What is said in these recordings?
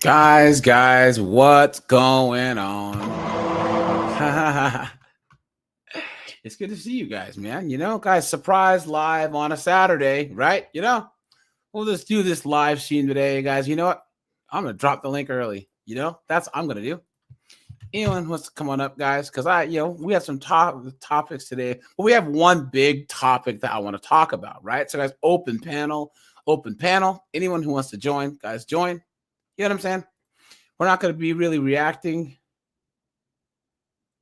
Guys, what's going on? It's good to see you guys, man. Guys, surprise live on a Saturday, right? We'll just do this live stream today, guys. You know what? I'm gonna drop the link early. That's what I'm gonna do. Anyone wants to come on up, guys? Because we have some topics today, but we have one big topic that I want to talk about, right? So, guys, open panel. Anyone who wants to join, guys, join. You know what I'm saying? We're not going to be really reacting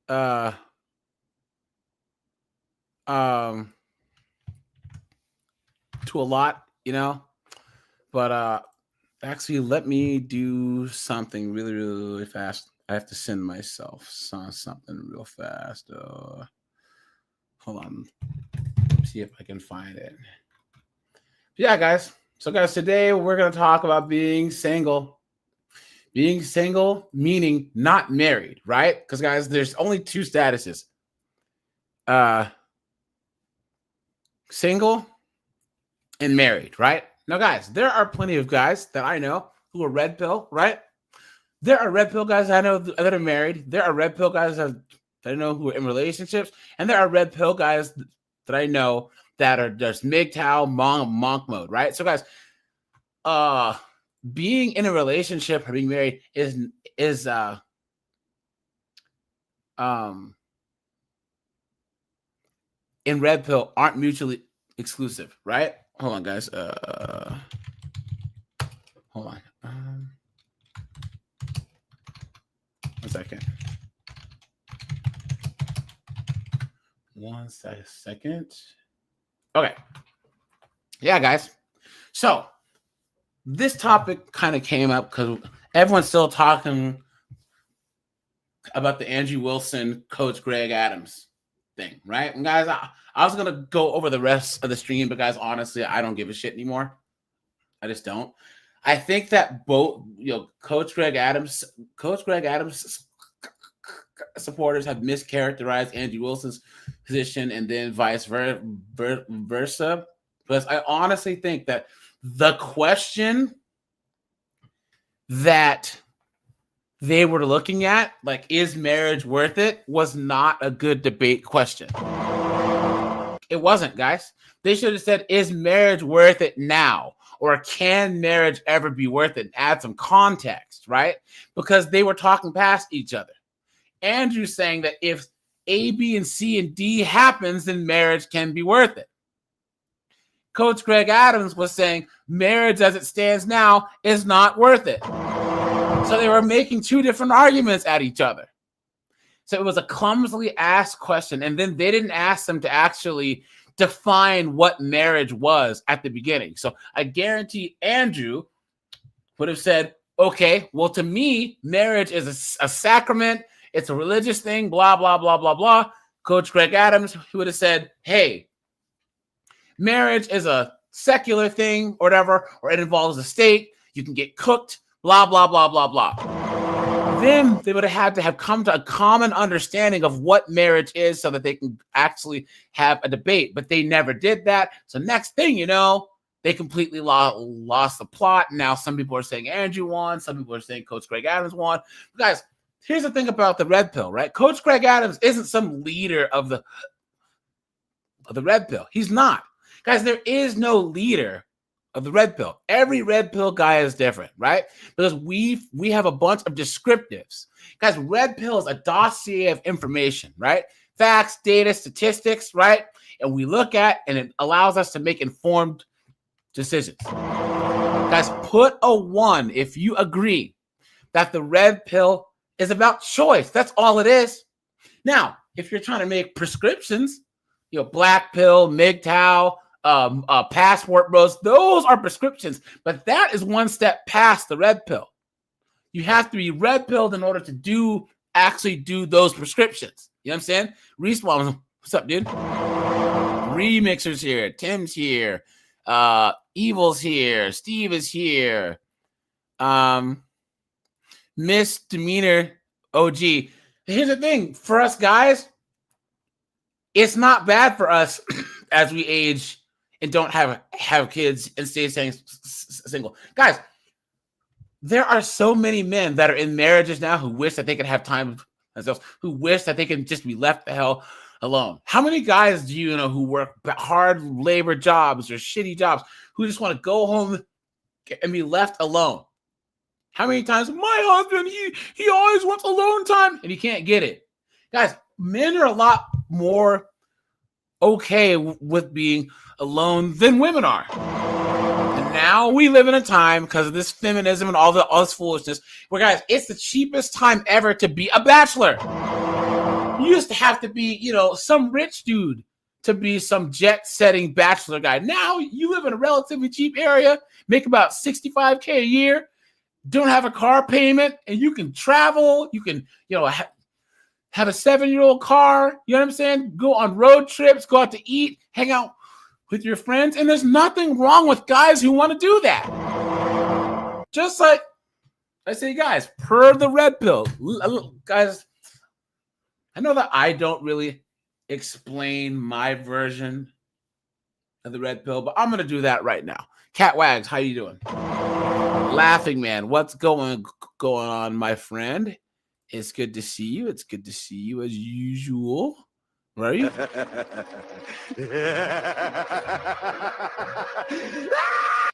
to a lot, but actually let me do something really, really, really fast. I have to send myself something real fast. Hold on. Let's see if I can find it. Yeah, guys. So, guys, today we're going to talk about being single. Being single, meaning not married, right? Because, guys, there's only two statuses. Single and married, right? Now, guys, there are plenty of guys that I know who are red pill, right? There are red pill guys I know that are married. There are red pill guys that I know who are in relationships. And there are red pill guys that I know that are just MGTOW, monk mode, right? So, guys, being in a relationship or being married is in red pill aren't mutually exclusive, right? Hold on, guys. Hold on. 1 second. 1 second. Okay. Yeah, guys. So this topic kind of came up because everyone's still talking about the Andrew Wilson, Coach Greg Adams thing, right? And guys, I was going to go over the rest of the stream, but guys, honestly, I don't give a shit anymore. I just don't. I think that both, Coach Greg Adams supporters have mischaracterized Andrew Wilson's position and then vice versa. Because I honestly think that the question that they were looking at, like, is marriage worth it, was not a good debate question. It wasn't, guys. They should have said, is marriage worth it now? Or can marriage ever be worth it? Add some context, right? Because they were talking past each other. Andrew's saying that if A, B, and C, and D happens, then marriage can be worth it. Coach Greg Adams was saying marriage as it stands now is not worth it. So they were making two different arguments at each other. So it was a clumsily asked question. And then they didn't ask them to actually define what marriage was at the beginning. So I guarantee Andrew would have said, okay, well, to me, marriage is a sacrament. It's a religious thing, blah, blah, blah, blah, blah. Coach Greg Adams, he would have said, hey, marriage is a secular thing or whatever, or it involves a state. You can get cooked, blah, blah, blah, blah, blah. Then they would have had to have come to a common understanding of what marriage is so that they can actually have a debate. But they never did that. So next thing you know, they completely lost the plot. Now some people are saying Andrew won. Some people are saying Coach Greg Adams won. But guys, here's the thing about the red pill, right? Coach Greg Adams isn't some leader of the red pill. He's not. Guys, there is no leader of the red pill. Every red pill guy is different, right? Because we have a bunch of descriptives. Guys, red pill is a dossier of information, right? Facts, data, statistics, right? And we look at, and it allows us to make informed decisions. Guys, put a 1 if you agree that the red pill is about choice. That's all it is. Now, if you're trying to make prescriptions, black pill, MGTOW, passport bros, those are prescriptions, but that is one step past the red pill. You have to be red pilled in order to actually do those prescriptions. You know what I'm saying? Respawn, what's up, dude? Remixer's here, Tim's here, Evil's here, Steve is here, Misdemeanor OG. Here's the thing, for us guys, it's not bad for us as we age. And don't have kids and stay single. Guys, There are so many men that are in marriages now who wish that they could have time themselves, who wish that they can just be left the hell alone. How many guys do you know who work hard labor jobs or shitty jobs who just want to go home and be left alone? How many times my husband, he always wants alone time and he can't get it? Guys, men are a lot more okay with being alone than women are. And now we live in a time, because of this feminism and all this foolishness, where, guys, it's the cheapest time ever to be a bachelor. You used to have to be, some rich dude to be some jet-setting bachelor guy. Now you live in a relatively cheap area, make about $65K a year, don't have a car payment, and you can travel. You can, have a 7-year-old car. You know what I'm saying? Go on road trips, go out to eat, hang out with your friends. And there's nothing wrong with guys who want to do that. Just like I say, guys, per the red pill. Guys, I know that I don't really explain my version of the red pill, but I'm going to do that right now. Cat Wags, how you doing? Laughing Man, what's going on, my friend? It's good to see you. It's good to see you as usual. Where are you?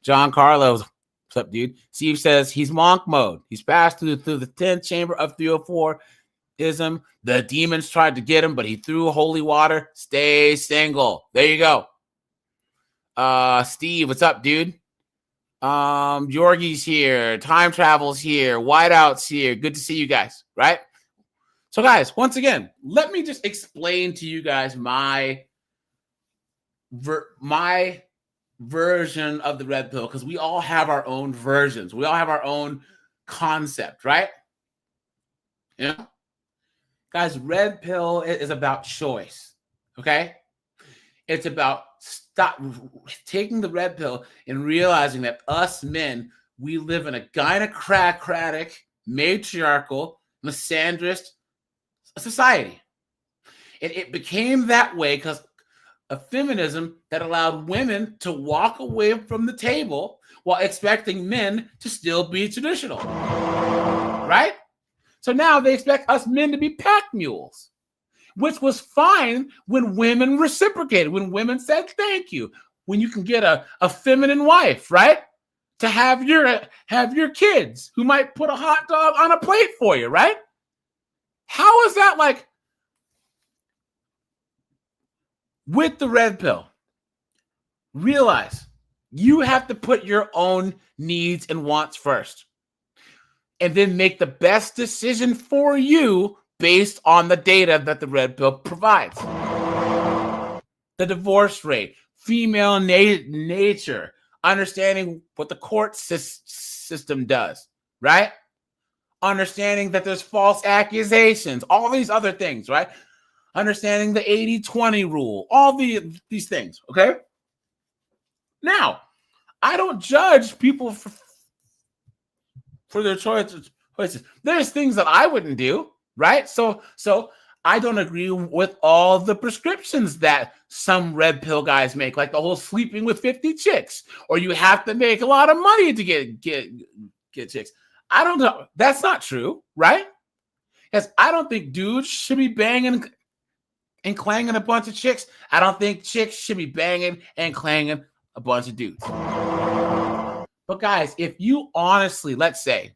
John Carlos, what's up, dude? Steve says he's monk mode. He's passed through the 10th chamber of 304-ism. The demons tried to get him, but he threw holy water. Stay single. There you go. Steve, what's up, dude? Yorgie's here. Time Travel's here. Whiteout's here. Good to see you guys, right? So, guys, once again, let me just explain to you guys my version of the red pill, because we all have our own versions. We all have our own concept, right? Guys, red pill is about choice, okay? It's about stop taking the red pill and realizing that us men, we live in a gynocratic, matriarchal, misandrist society. It became that way because of feminism that allowed women to walk away from the table while expecting men to still be traditional, right? So now they expect us men to be pack mules, which was fine when women reciprocated, when women said thank you, when you can get a feminine wife, right? To have your kids who might put a hot dog on a plate for you, right? How is that like with the red pill? Realize you have to put your own needs and wants first, and then make the best decision for you based on the data that the red pill provides. The divorce rate, female nature, understanding what the court system does, right? Understanding that there's false accusations, all these other things, right? Understanding the 80-20 rule, all these things, okay? Now, I don't judge people for their choices. There's things that I wouldn't do, right? So I don't agree with all the prescriptions that some red pill guys make, like the whole sleeping with 50 chicks, or you have to make a lot of money to get chicks. I don't know. That's not true, right? Because I don't think dudes should be banging and clanging a bunch of chicks. I don't think chicks should be banging and clanging a bunch of dudes. But guys, if you honestly, let's say,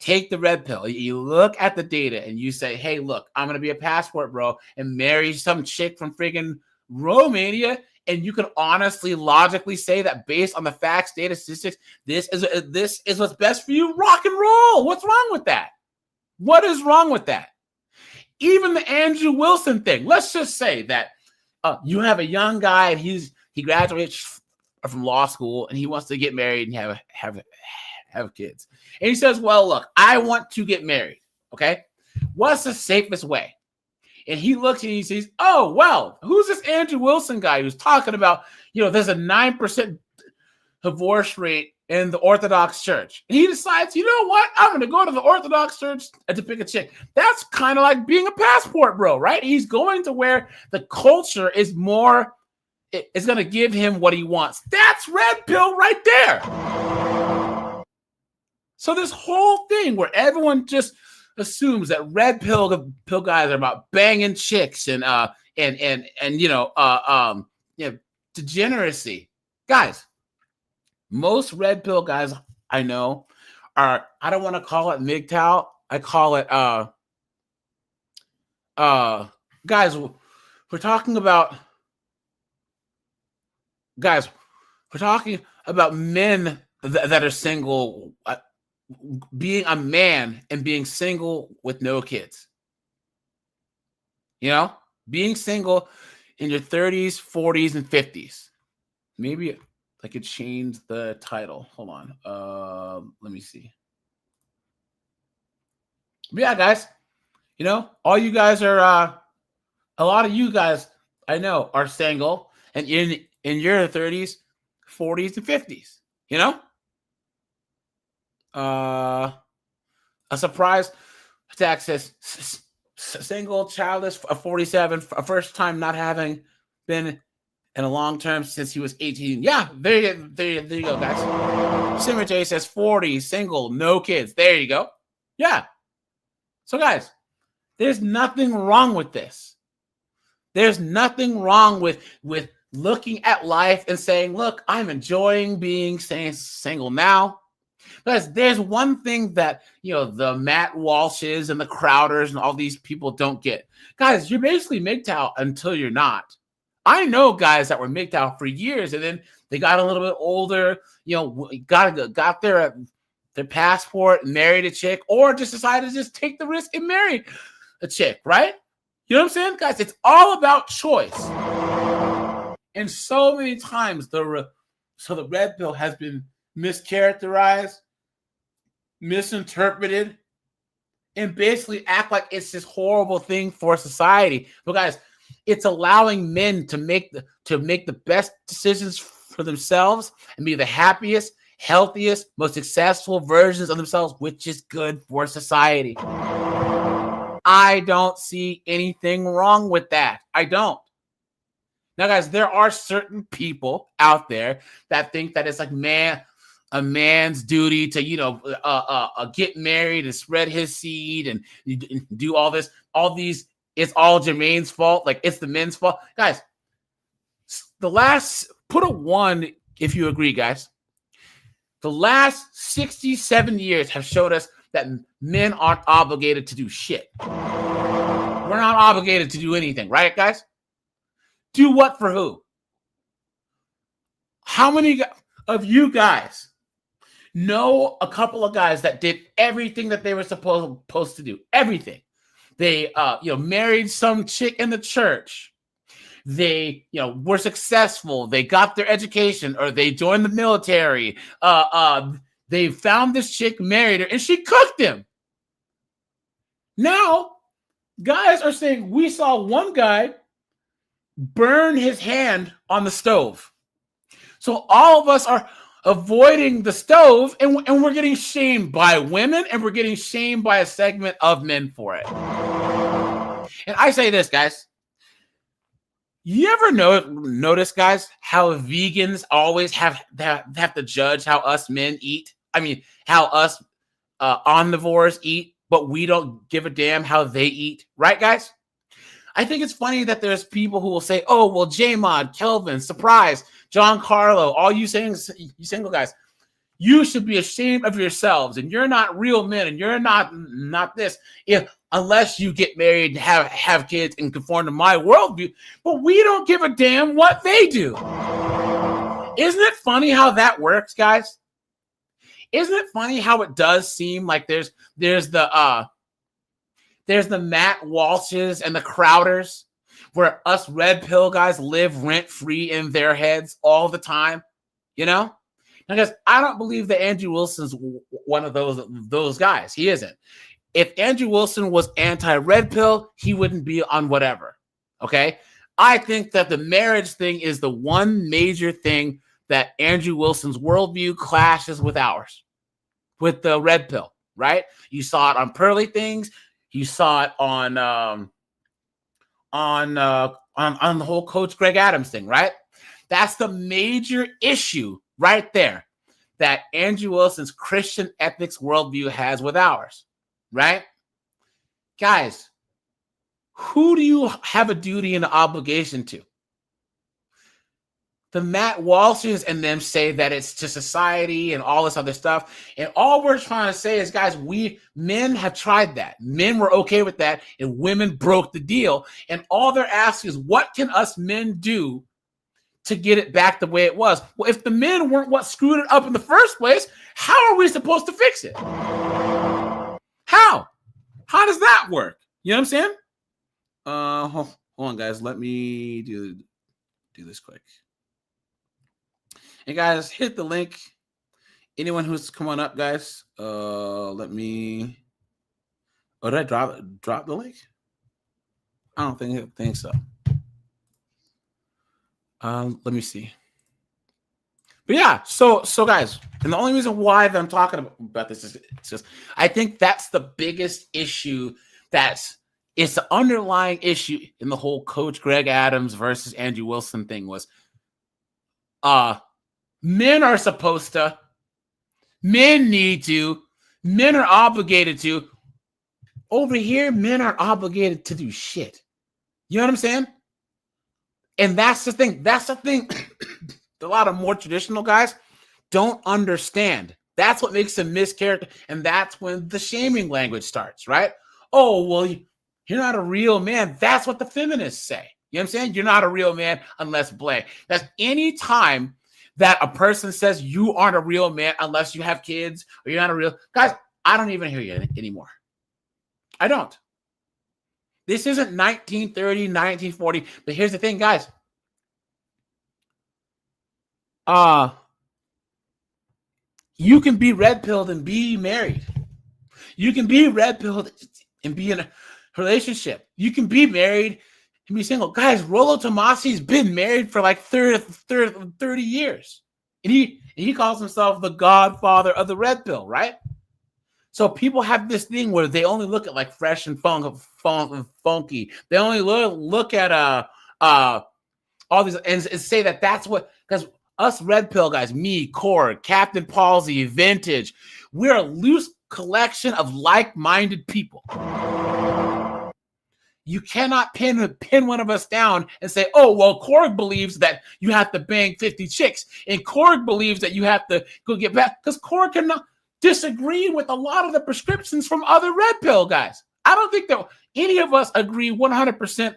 take the red pill, you look at the data and you say, hey, look, I'm going to be a passport bro and marry some chick from friggin' Romania, and you can honestly, logically say that based on the facts, data, statistics, this is what's best for you, rock and roll. What's wrong with that? What is wrong with that? Even the Andrew Wilson thing. Let's just say that you have a young guy and he graduates from law school and he wants to get married and have kids. And he says, well, look, I want to get married. Okay. What's the safest way? And he looks and he says, oh, well, who's this Andrew Wilson guy who's talking about, there's a 9% divorce rate in the Orthodox Church. And he decides, you know what? I'm going to go to the Orthodox Church to pick a chick. That's kind of like being a passport bro, right? He's going to where the culture is more, it's going to give him what he wants. That's red pill right there. So this whole thing where everyone just assumes that red pill guys are about banging chicks and degeneracy. Guys, most red pill guys I know are, I don't want to call it MGTOW. I call it guys, we're talking about men that are single, being a man and being single with no kids. You know, being single in your 30s, 40s, and 50s. Maybe I could change the title. Hold on. Let me see. But yeah, guys, you know, all you guys are, a lot of you guys I know are single and in your 30s, 40s, and 50s. You know, a surprise attack says single, childless, 47, a first time not having been in a long term since he was 18. Yeah, there you go, guys. Simmer J says 40, single, no kids. There you go. Yeah. So, guys, there's nothing wrong with this. There's nothing wrong with looking at life and saying, look, I'm enjoying being single now. Because there's one thing that, you know, the Matt Walshes and the Crowders and all these people don't get. Guys, you're basically MGTOW until you're not. I know guys that were MGTOW for years, and then they got a little bit older, you know, got their passport, married a chick, or just decided to just take the risk and marry a chick, right? You know what I'm saying? Guys, it's all about choice. And so many times the red pill has been mischaracterized, misinterpreted, and basically act like it's this horrible thing for society. But guys, it's allowing men to make the best decisions for themselves and be the happiest, healthiest, most successful versions of themselves, which is good for society. I don't see anything wrong with that. I don't. Now, guys, there are certain people out there that think that it's like a man's duty to, you know, get married and spread his seed and do all this, all these. It's all Jermaine's fault. Like, it's the men's fault. Guys, put a 1 if you agree, guys. The last 67 years have showed us that men aren't obligated to do shit. We're not obligated to do anything, right, guys? Do what for who? How many of you guys know a couple of guys that did everything that they were supposed to do? Everything. They, married some chick in the church. They, were successful. They got their education, or they joined the military. They found this chick, married her, and she cooked him. Now, guys are saying, we saw one guy burn his hand on the stove. So all of us are avoiding the stove, and we're getting shamed by women, and we're getting shamed by a segment of men for it. And I say this, guys. You ever notice, guys, how vegans always have to judge how us men eat? I mean, how us omnivores eat, but we don't give a damn how they eat. Right, guys? I think it's funny that there's people who will say, oh, well, J-Mod, Kelvin, Surprise, John Carlo, all you single guys, you should be ashamed of yourselves, and you're not real men, and you're not this, unless you get married and have kids and conform to my worldview. But we don't give a damn what they do. Isn't it funny how that works, guys? Isn't it funny how it does seem like there's the Matt Walshes and the Crowders, where us red pill guys live rent-free in their heads all the time, Now, guys, I don't believe that Andrew Wilson's one of those guys. He isn't. If Andrew Wilson was anti-red pill, he wouldn't be on whatever, okay? I think that the marriage thing is the one major thing that Andrew Wilson's worldview clashes with ours, with the red pill, right? You saw it on Pearly Things. You saw it on the whole Coach Greg Adams thing, right? That's the major issue right there. that Andrew Wilson's Christian ethics worldview has with ours, right? Guys, who do you have a duty and an obligation to? The Matt Walshes and them say that it's to society and all this other stuff. And all we're trying to say is, guys, men have tried that. Men were okay with that, and women broke the deal. And all they're asking is, what can us men do to get it back the way it was? Well, if the men weren't what screwed it up in the first place, how are we supposed to fix it? How? How does that work? You know what I'm saying? Hold on, guys. Let me do this quick. And guys, hit the link. Anyone who's come on up, guys. Let me. Oh, did I drop the link? I don't think so. Let me see. But yeah, so guys, and the only reason why I'm talking about this is it's just I think that's the biggest issue. It's the underlying issue in the whole Coach Greg Adams versus Andrew Wilson thing was men are supposed to, men need to, men are obligated to. Over here, men aren't obligated to do shit. You know what I'm saying? And that's the thing. That's the thing. A lot of more traditional guys don't understand. That's what makes them mischaracter. And that's when the shaming language starts, right? Oh, well, you're not a real man. That's what the feminists say. You know what I'm saying? You're not a real man unless blank. That's any time that a person says you aren't a real man unless you have kids or you're not a real guys. I don't even hear you anymore. I don't. This isn't 1930, 1940. But here's the thing, guys. You can be red-pilled and be married. You can be red-pilled and be in a relationship. You can be married and be single. Guys, Rollo Tomasi's been married for like 30 years. And he calls himself the godfather of the red pill, right? So people have this thing where they only look at like fresh and funky. They only look at all these and say that that's what, because us red pill guys, me, Cord, Captain Palsy, Vintage, we're a loose collection of like-minded people. You cannot pin one of us down and say, oh, well, Korg believes that you have to bang 50 chicks. And Korg believes that you have to go get back. Because Korg cannot disagree with a lot of the prescriptions from other red pill guys. I don't think that any of us agree 100%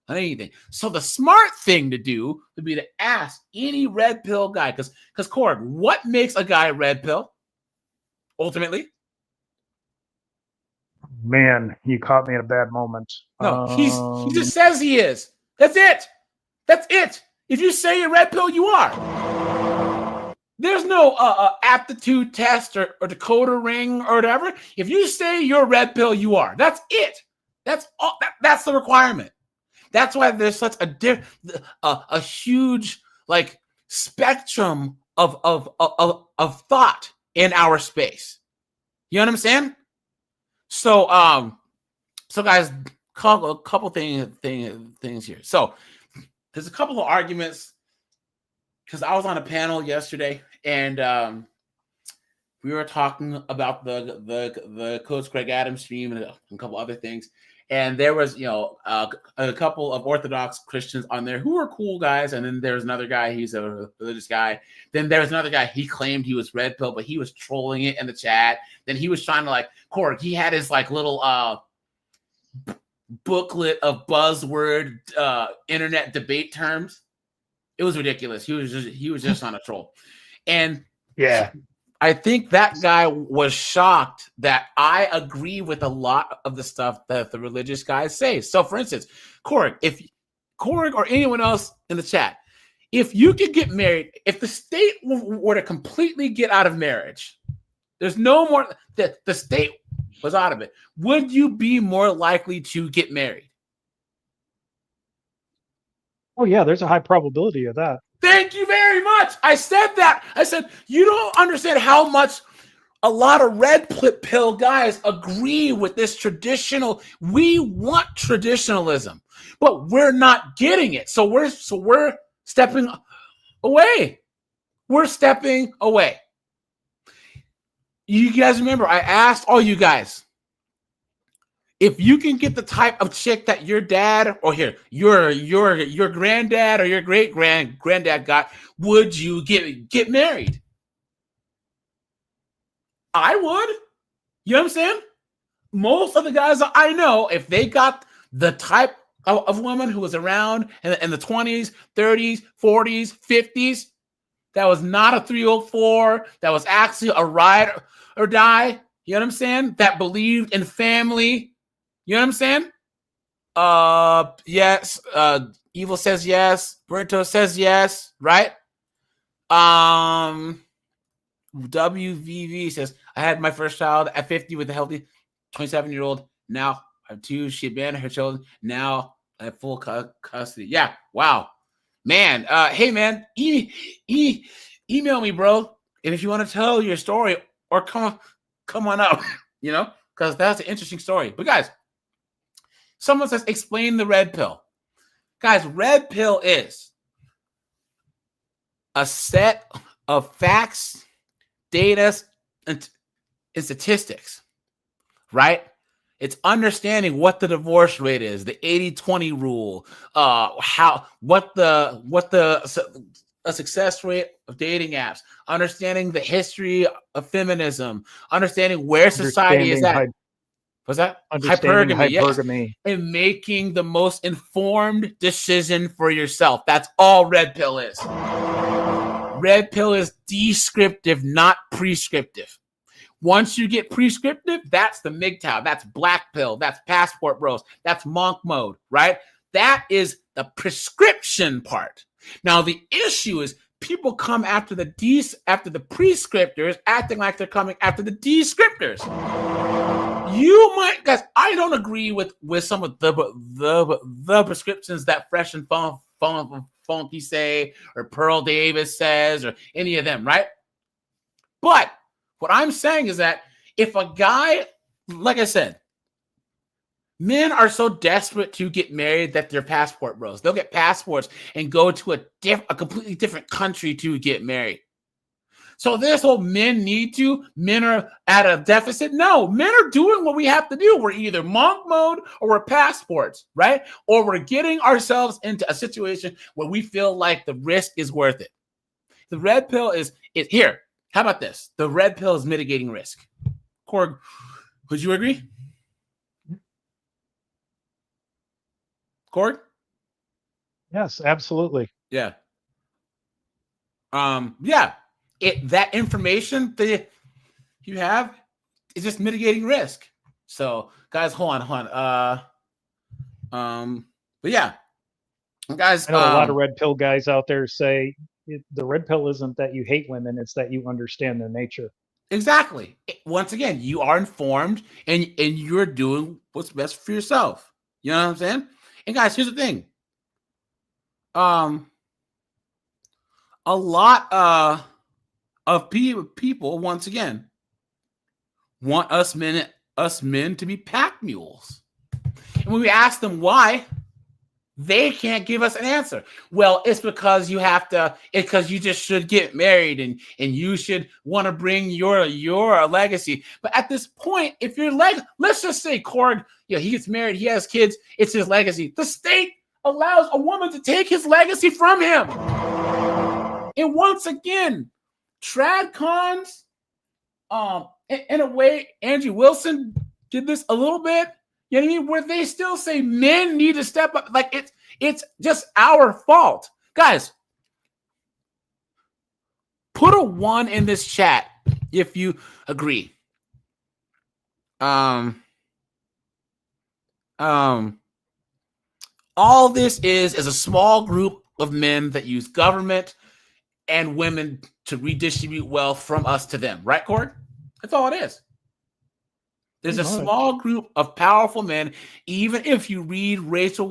on anything. So the smart thing to do would be to ask any red pill guy. Because Korg, what makes a guy red pill? Ultimately? Man, you caught me at a bad moment. No, he just says he is. That's it. That's it. If you say you're red pill, you are. There's no aptitude test or decoder ring or whatever. If you say you're red pill, you are. That's it. That's all. That's the requirement. That's why there's such a huge like spectrum of thought in our space. You know what I'm saying? So guys, a couple things here. So there's a couple of arguments because I was on a panel yesterday and we were talking about the Coach Greg Adams stream and a couple other things. And there was, a couple of Orthodox Christians on there who were cool guys. And then there's another guy, he's a religious guy. Then there's another guy, he claimed he was red pill, but he was trolling it in the chat. Then he was trying to Korg, he had his little booklet of buzzword internet debate terms. It was ridiculous. He was just on a troll. And yeah. I think that guy was shocked that I agree with a lot of the stuff that the religious guys say. So, for instance, Korg or anyone else in the chat, if you could get married, if the state were to completely get out of marriage, there's no more, the state was out of it, would you be more likely to get married? Oh, yeah, there's a high probability of that. Thank you very much. I said that. I said, you don't understand how much a lot of red pill guys agree with this traditional. We want traditionalism, but we're not getting it. So we're stepping away. We're stepping away. You guys remember, I asked all you guys, if you can get the type of chick that your dad or your granddad or your granddad got, would you get married? I would. You know what I'm saying? Most of the guys I know, if they got the type of woman who was around in the 20s, 30s, 40s, 50s, that was not a 304, that was actually a ride or die, you know what I'm saying? That believed in family, you know what I'm saying? Yes, Evil says yes, Brento says yes, right? WVV says, I had my first child at 50 with a healthy 27-year-old. Now I have two. She abandoned her children. Now I have full custody. Yeah. Wow. Man. Hey, man. Email me, bro. And if you want to tell your story or come on up, you know, because that's an interesting story. But guys, someone says, explain the red pill. Guys, red pill is a set of facts, data, and statistics, right? It's understanding what the divorce rate is, the 80-20 rule, what the a success rate of dating apps, understanding the history of feminism, understanding where society is at. What's that? Hypergamy. Yes. And making the most informed decision for yourself. That's all red pill is. Red pill is descriptive, not prescriptive. Once you get prescriptive, that's the MGTOW, that's black pill, that's passport bros, that's monk mode, right? That is the prescription part. Now the issue is people come after the prescriptors, acting like they're coming after the descriptors. You might, guys. I don't agree with some of the prescriptions that Fresh and Funky say, or Pearl Davis says, or any of them, right? But what I'm saying is that if a guy, like I said, men are so desperate to get married that they're passport bros. They'll get passports and go to a completely different country to get married. So this whole men are at a deficit. No, men are doing what we have to do. We're either monk mode or we're passports, right? Or we're getting ourselves into a situation where we feel like the risk is worth it. The red pill is here. How about this? The red pill is mitigating risk. Korg, would you agree? Korg? Yes, absolutely. Yeah. Yeah. That information that you have is just mitigating risk. So, guys, hold on. But yeah, guys, I know a lot of red pill guys out there say the red pill isn't that you hate women; it's that you understand their nature. Exactly. Once again, you are informed and you're doing what's best for yourself. You know what I'm saying? And guys, here's the thing. A lot of people once again want us men to be pack mules. And when we ask them why, they can't give us an answer. Well, it's because because you just should get married and you should want to bring your legacy. But at this point, if you're let's just say Korg, he gets married, he has kids, it's his legacy. The state allows a woman to take his legacy from him. And once again, trad cons, in a way, Andrew Wilson did this a little bit. You know what I mean? Where they still say men need to step up. Like it's just our fault. Guys, put a 1 in this chat if you agree. All this is a small group of men that use government and women to redistribute wealth from us to them. Right, Cord? That's all it is. There's a small group of powerful men. Even if you read Rachel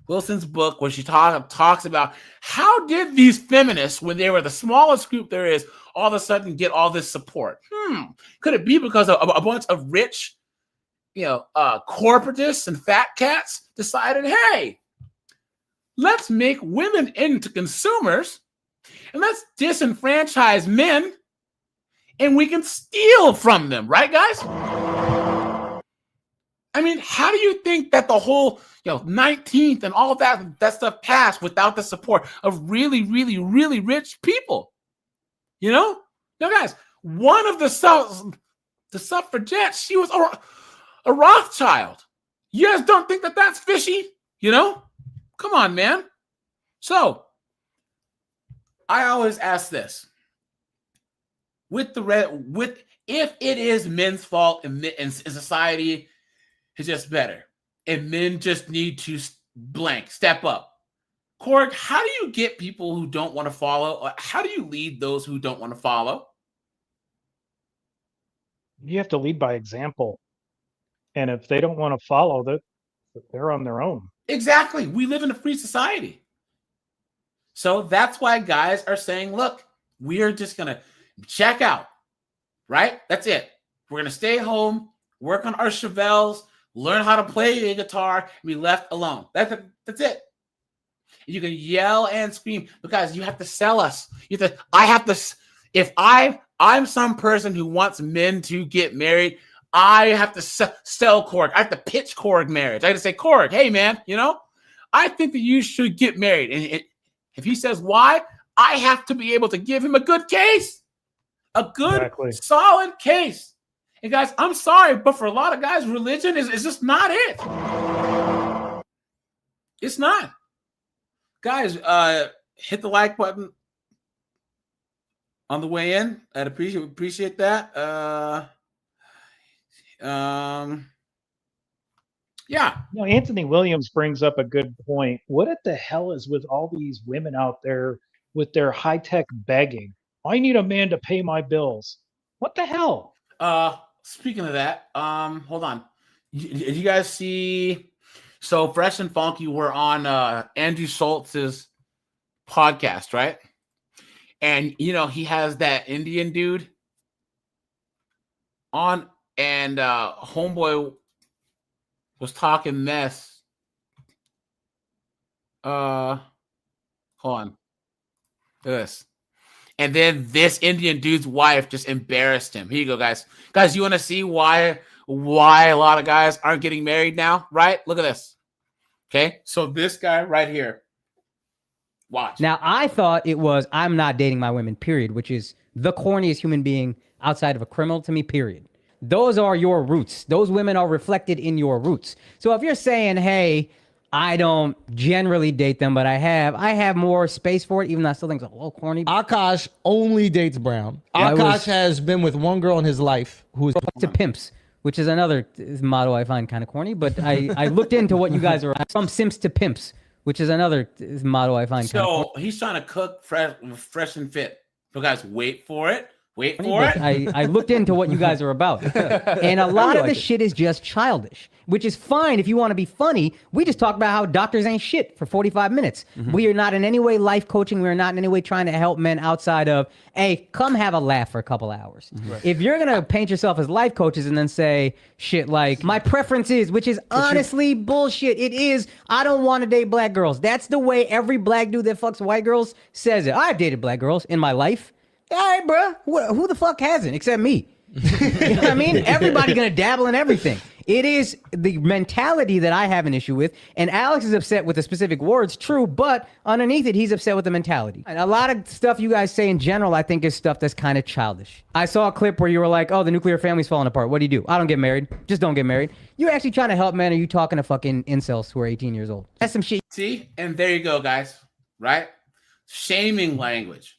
Wilson's book, where she talks about how did these feminists, when they were the smallest group there is, all of a sudden get all this support? Could it be because of a bunch of rich, corporatists and fat cats decided, hey, let's make women into consumers and let's disenfranchise men and we can steal from them, right, guys? I mean, how do you think that the whole 19th and all of that stuff passed without the support of really, really, really rich people? Now, guys, one of the suffragettes, she was a Rothschild. You guys don't think that that's fishy? Come on, man. So I always ask this: if it is men's fault and society is just better, and men just need to step up. Korg, how do you get people who don't want to follow? How do you lead those who don't want to follow? You have to lead by example. And if they don't want to follow, they're on their own. Exactly. We live in a free society. So that's why guys are saying, look, we're just going to check out, right? That's it. We're going to stay home, work on our Chevelles, learn how to play the guitar, and be left alone. That's it. You can yell and scream because you have to sell us. If I'm some person who wants men to get married, I have to sell Korg. I have to pitch Korg marriage. I have to say, Korg, hey, man, I think that you should get married. And if he says why, I have to be able to give him a good case, a good, solid case. And guys, I'm sorry, but for a lot of guys, religion is just not it. It's not. Guys, hit the like button on the way in. I'd appreciate that. Yeah. Anthony Williams brings up a good point. What the hell is with all these women out there with their high-tech begging? I need a man to pay my bills. What the hell? Speaking of that, hold on. Did you guys see? So Fresh and Funky were on Andrew Schultz's podcast, right? And he has that Indian dude on, and homeboy was talking mess. Hold on. Look at this. And then this Indian dude's wife just embarrassed him. Here you go, guys. Guys, you want to see why a lot of guys aren't getting married now, right? Look at this. Okay, so this guy right here. Watch. Now, I thought it was I'm not dating my women, period, which is the corniest human being outside of a criminal to me, period. Those are your roots. Those women are reflected in your roots. So if you're saying, hey, I don't generally date them, but I have more space for it, even though I still think it's a little corny. Akash only dates brown. Akash has been with one girl in his life who's to pimps, which is another motto I find kind of corny, but I looked into what you guys are from simps to pimps, which is another motto I find kind of corny. So he's trying to cook fresh and fit. So guys, wait for it. Wait for it. I looked into what you guys are about. And a lot of the shit is just childish, which is fine if you want to be funny. We just talked about how doctors ain't shit for 45 minutes. Mm-hmm. We are not in any way life coaching. We are not in any way trying to help men outside of, hey, come have a laugh for a couple hours. Mm-hmm. Right. If you're going to paint yourself as life coaches and then say shit like, my preference is, which is honestly bullshit. It is, I don't want to date black girls. That's the way every black dude that fucks white girls says it. I've dated black girls in my life. All right, bro. Who the fuck hasn't except me? You know what I mean? Everybody gonna dabble in everything. It is the mentality that I have an issue with, and Alex is upset with the specific words, true, but underneath it, he's upset with the mentality. And a lot of stuff you guys say in general, I think is stuff that's kind of childish. I saw a clip where you were like, oh, the nuclear family's falling apart. What do? I don't get married. Just don't get married. You're actually trying to help men, or you talking to fucking incels who are 18 years old? That's some shit. See? And there you go, guys. Right? Shaming language.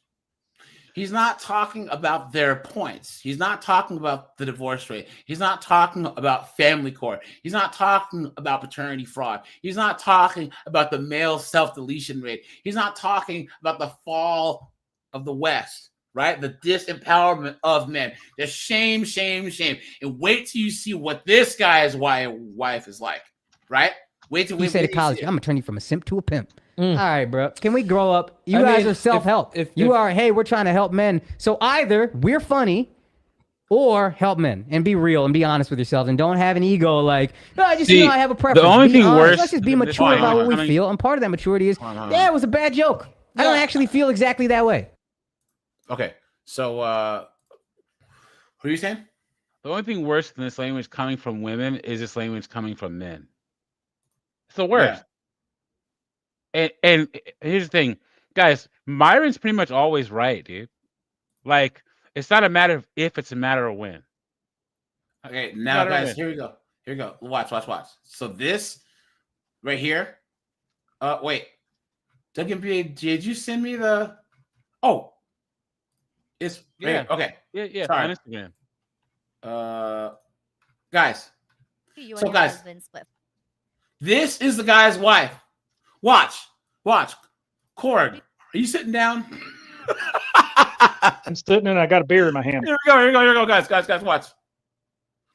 He's not talking about their points. He's not talking about the divorce rate. He's not talking about family court. He's not talking about paternity fraud. He's not talking about the male self-deletion rate. He's not talking about the fall of the West, right? The disempowerment of men. Just shame, shame, shame. And wait till you see what this guy's wife is like, right? Wait till we say to college, I'm going to turn you from a simp to a pimp. All right, bro. Can we grow up? You guys are self-help. Hey, we're trying to help men. So either we're funny or help men and be real and be honest with yourselves and don't have an ego like, no, I have a preference. The only thing worse. Let's just be mature about what we feel. And part of that maturity is, it was a bad joke. I don't actually feel exactly that way. Okay. So What are you saying? The only thing worse than this language coming from women is this language coming from men. It's the worst. And here's the thing, guys. Myron's pretty much always right, dude. Like, it's not a matter of if, it's a matter of when. Okay, now guys, here we go. Here we go. Watch. So this right here. Wait. WNBA, did you send me the? Oh, it's Yeah. Okay. Yeah. Sorry. On Instagram. Guys. You So and your guys, husband split. This is the guy's wife. Watch. Cord, are you sitting down? I'm sitting and I got a beer in my hand. Here we go, guys, watch.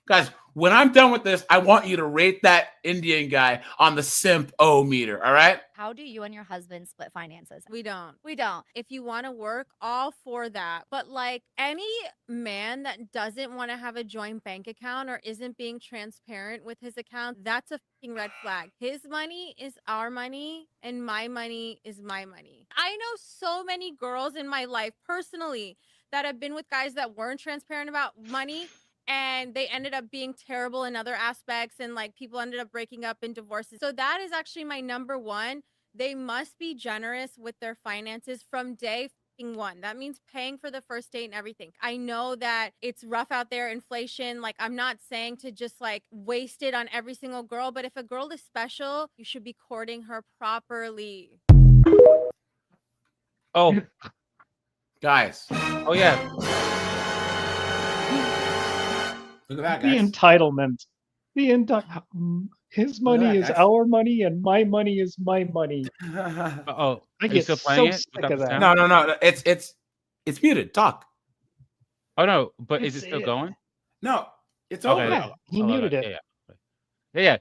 Guys, when I'm done with this, I want you to rate that Indian guy on the simp-o meter, all right? How do you and your husband split finances? We don't. We don't. If you want to work, all for that. But like any man that doesn't want to have a joint bank account or isn't being transparent with his account, that's a fucking red flag. His money is our money and my money is my money. I know so many girls in my life personally that have been with guys that weren't transparent about money, and they ended up being terrible in other aspects, and like people ended up breaking up in divorces. So that is actually my number one. They must be generous with their finances from day one. That means paying for the first date and everything. I know that it's rough out there, inflation. Like, I'm not saying to just like waste it on every single girl, but if a girl is special, you should be courting her properly. Oh, Guys. oh yeah. Look at that, The guys. entitlement. His Look at money that, is guys. our money and my money is my money. Oh, I are you get still so playing it? sick Without of the that. sound? No. It's muted. Talk. Oh no, but is it It's still it. going? No, it's Okay. over. Yeah, he Hold on, muted it. Yeah.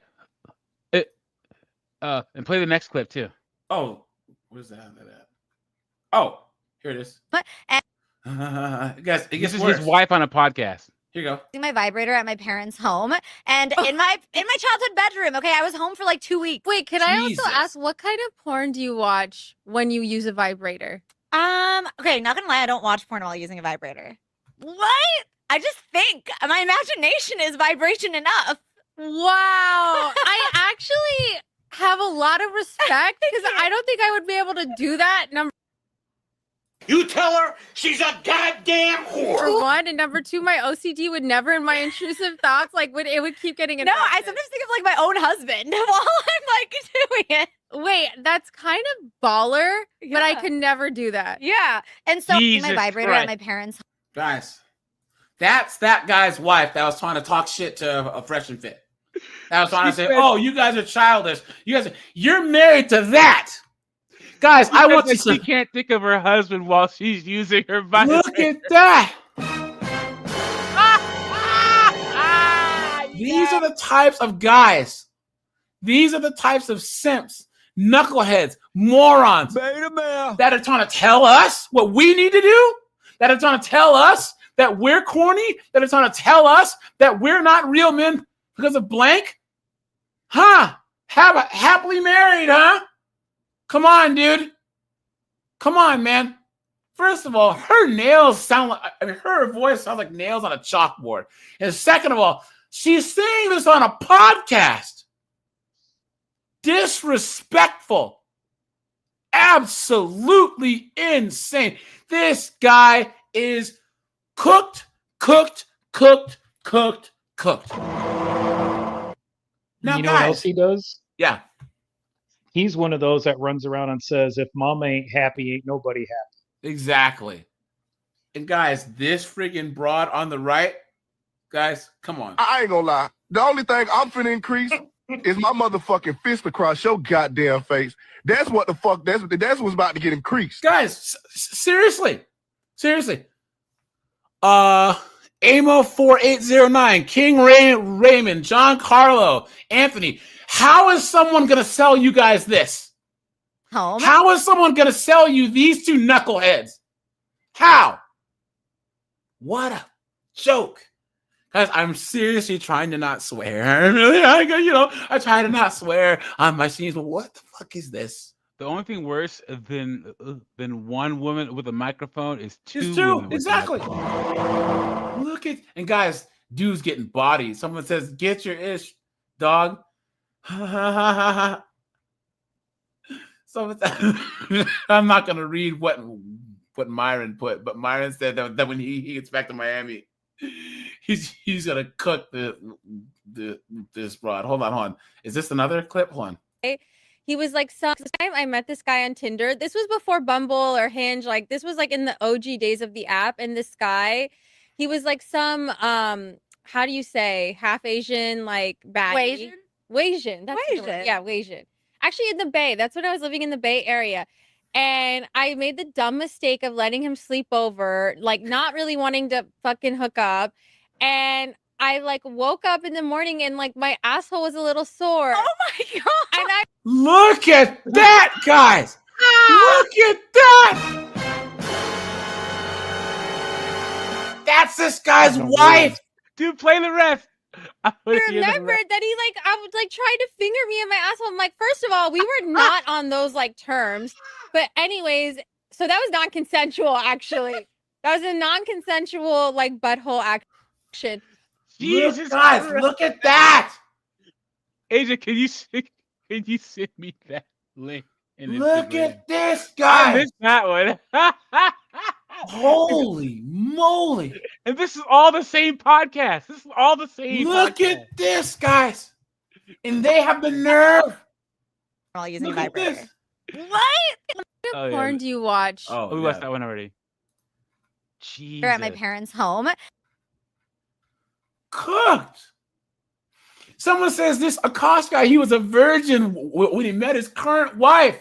And play the next clip too. Oh, where's that at? Oh, here it is. But Guys, it This gets is worse. his wife on a podcast. Here you go. using my vibrator at my parents' home and in my childhood bedroom. Okay, I was home for like 2 weeks. Wait, can I Jesus. also ask, what kind of porn do you watch when you use a vibrator? Okay, not gonna lie, I don't watch porn while using a vibrator. What? I just think my imagination is vibration enough. Wow. I actually have a lot of respect because I don't think I would be able to do that. Number You tell her she's a goddamn whore. one, and number two, my OCD would never, in my intrusive thoughts, like it would keep getting No, interrupted. I sometimes think of like my own husband while I'm like doing it. Wait, that's kind of baller, but I Yeah. could never do that. Yeah. And so Jesus my vibrator Christ. at my parents' Guys, that's that guy's wife that was trying to talk shit to a Fresh and Fit. That was trying to say, "Oh, you guys are childish. You're married to that." Guys, I want to She can't think of her husband while she's using her vibrator. look at that. These are the types of guys. These are the types of simps, knuckleheads, morons that are trying to tell us what we need to do, that are trying to tell us that we're corny, that are trying to tell us that we're not real men because of blank. Huh? Happily married, huh? Come on, dude. Come on, man. First of all, her nails sound like, her voice sounds like nails on a chalkboard. And second of all, she's saying this on a podcast. Disrespectful. Absolutely insane. This guy is cooked. Now, You know what else guys, he does? yeah. He's one of those that runs around and says, if mama ain't happy, ain't nobody happy. Exactly. And guys, this friggin' broad on the right, guys, come on. I ain't gonna lie. The only thing I'm finna increase is my motherfucking fist across your goddamn face. That's what the fuck. That's what's about to get increased. Guys, seriously. Amo 4809, King Raymond, John Carlo, Anthony. How is someone gonna sell you guys this? home. How is someone gonna sell you these two knuckleheads? How? What a joke. Guys, I'm seriously trying to not swear. I try to not swear on my scenes, but what the fuck is this? The only thing worse than one woman with a microphone is It's two two. women with a Exactly. microphone. Look at and guys, dudes getting bodied. Someone says, "Get your ish, dog." Someone said, I'm not gonna read what Myron put, but Myron said that when he gets back to Miami, he's gonna cook this broad. Hold on. Is this another clip? Hold on. He was like, some time I met this guy on Tinder. This was before Bumble or Hinge. Like, this was like in the OG days of the app. And this guy, he was like some, how do you say, half Asian, like baddie. Wasian. That's the word. Wasian. Yeah, Wasian. Actually, in the Bay. That's when I was living in the Bay Area. And I made the dumb mistake of letting him sleep over, like not really wanting to fucking hook up. And I like woke up in the morning and like my asshole was a little sore. Oh my god! And I Look at that, guys! Look at that! That's this guy's wife. Dude, play the ref. I remembered that he like I would like try to finger me in my asshole. I'm like, first of all, we were not on those like terms. But anyways, so that was non-consensual actually. That was a non-consensual like butthole action. Jesus look, guys, Christ. look at that! Agent, can you send me that link? Look Instagram? at this, I guy! missed that one. Holy moly! And this is all the same podcast. This is all the same. Look podcast. at this, guys! And they have the nerve. All using Look at vibrator. this. What? What Oh, yeah. porn do you watch? Oh, we watched that one already. Jesus. We're at my parents' home. Cooked. Someone says this Akash guy, he was a virgin when he met his current wife.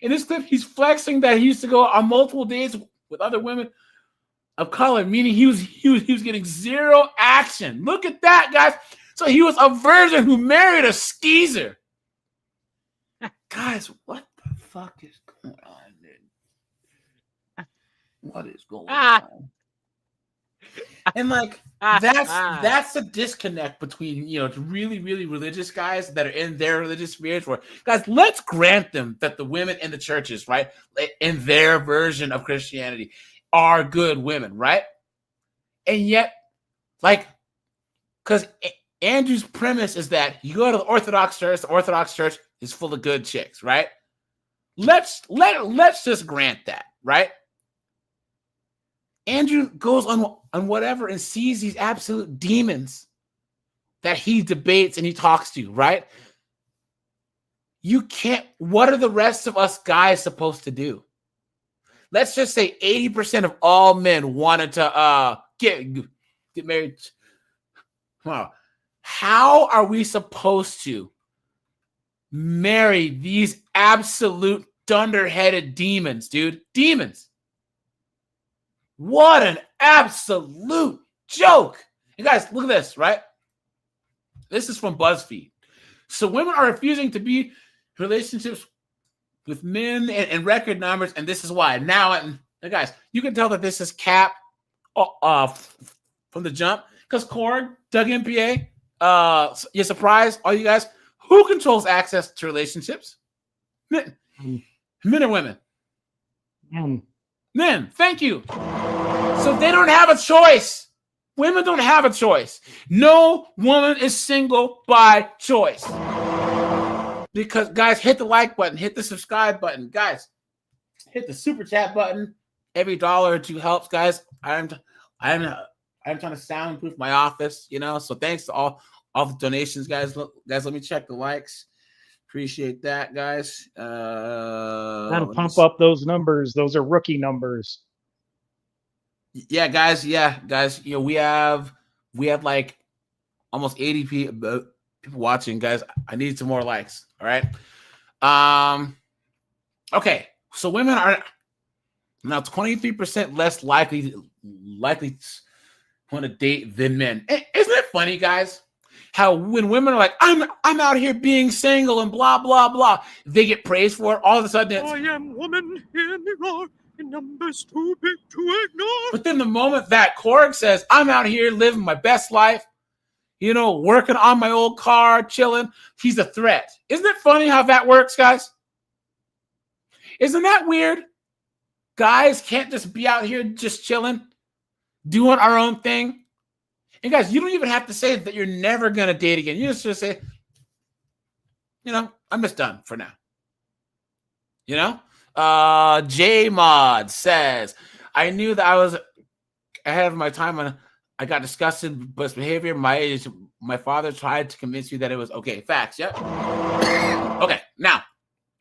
In this clip, he's flexing that he used to go on multiple dates with other women of color, meaning he was getting zero action. Look at that, guys. So he was a virgin who married a skeezer. Guys, what the fuck is going on, dude? What is going on? And like that's the disconnect between really religious guys that are in their religious spirits. Where guys, let's grant them that the women in the churches, right, in their version of Christianity, are good women, right? And yet, like, because Andrew's premise is that you go to the Orthodox Church is full of good chicks, right? Let's just grant that, right? Andrew goes on whatever and sees these absolute demons that he debates and he talks to, right? You can't. What are the rest of us guys supposed to do? Let's just say 80% of all men wanted to get married. Wow. How are we supposed to marry these absolute dunderheaded demons, dude? Demons. What an absolute joke. And guys, look at this, right? This is from BuzzFeed. So women are refusing to be in relationships with men and record numbers, and this is why. Now, and guys, you can tell that this is cap from the jump, because Korg, Doug MPA, you're surprised, all you guys, who controls access to relationships? Men or women? Men, thank you. So they don't have a choice. Women don't have a choice. No woman is single by choice. Because, guys, hit the like button, hit the subscribe button. Guys, hit the super chat button. Every $1 or $2 helps, guys. I'm trying to soundproof my office, So thanks to all the donations, guys. Guys, let me check the likes. Appreciate that, guys. Gotta pump up those numbers. Those are rookie numbers. Yeah, guys. We have like almost 80 people watching, guys. I need some more likes. All right. Okay. So women are now 23% less likely to want to date than men. Isn't it funny, guys? How when women are like, I'm out here being single and blah blah blah, they get praised for it. All of a sudden, I am woman, hear me roar, in numbers too big to ignore. But then the moment that Korg says, I'm out here living my best life, working on my old car, chilling, he's a threat. Isn't it funny how that works, guys? Isn't that weird? Guys can't just be out here just chilling, doing our own thing. And guys, you don't even have to say that you're never going to date again. You just say, I'm just done for now. J Mod says, I knew that I was ahead of my time when I got disgusted by his behavior. My father tried to convince me that it was okay. Facts, yep. Okay, now,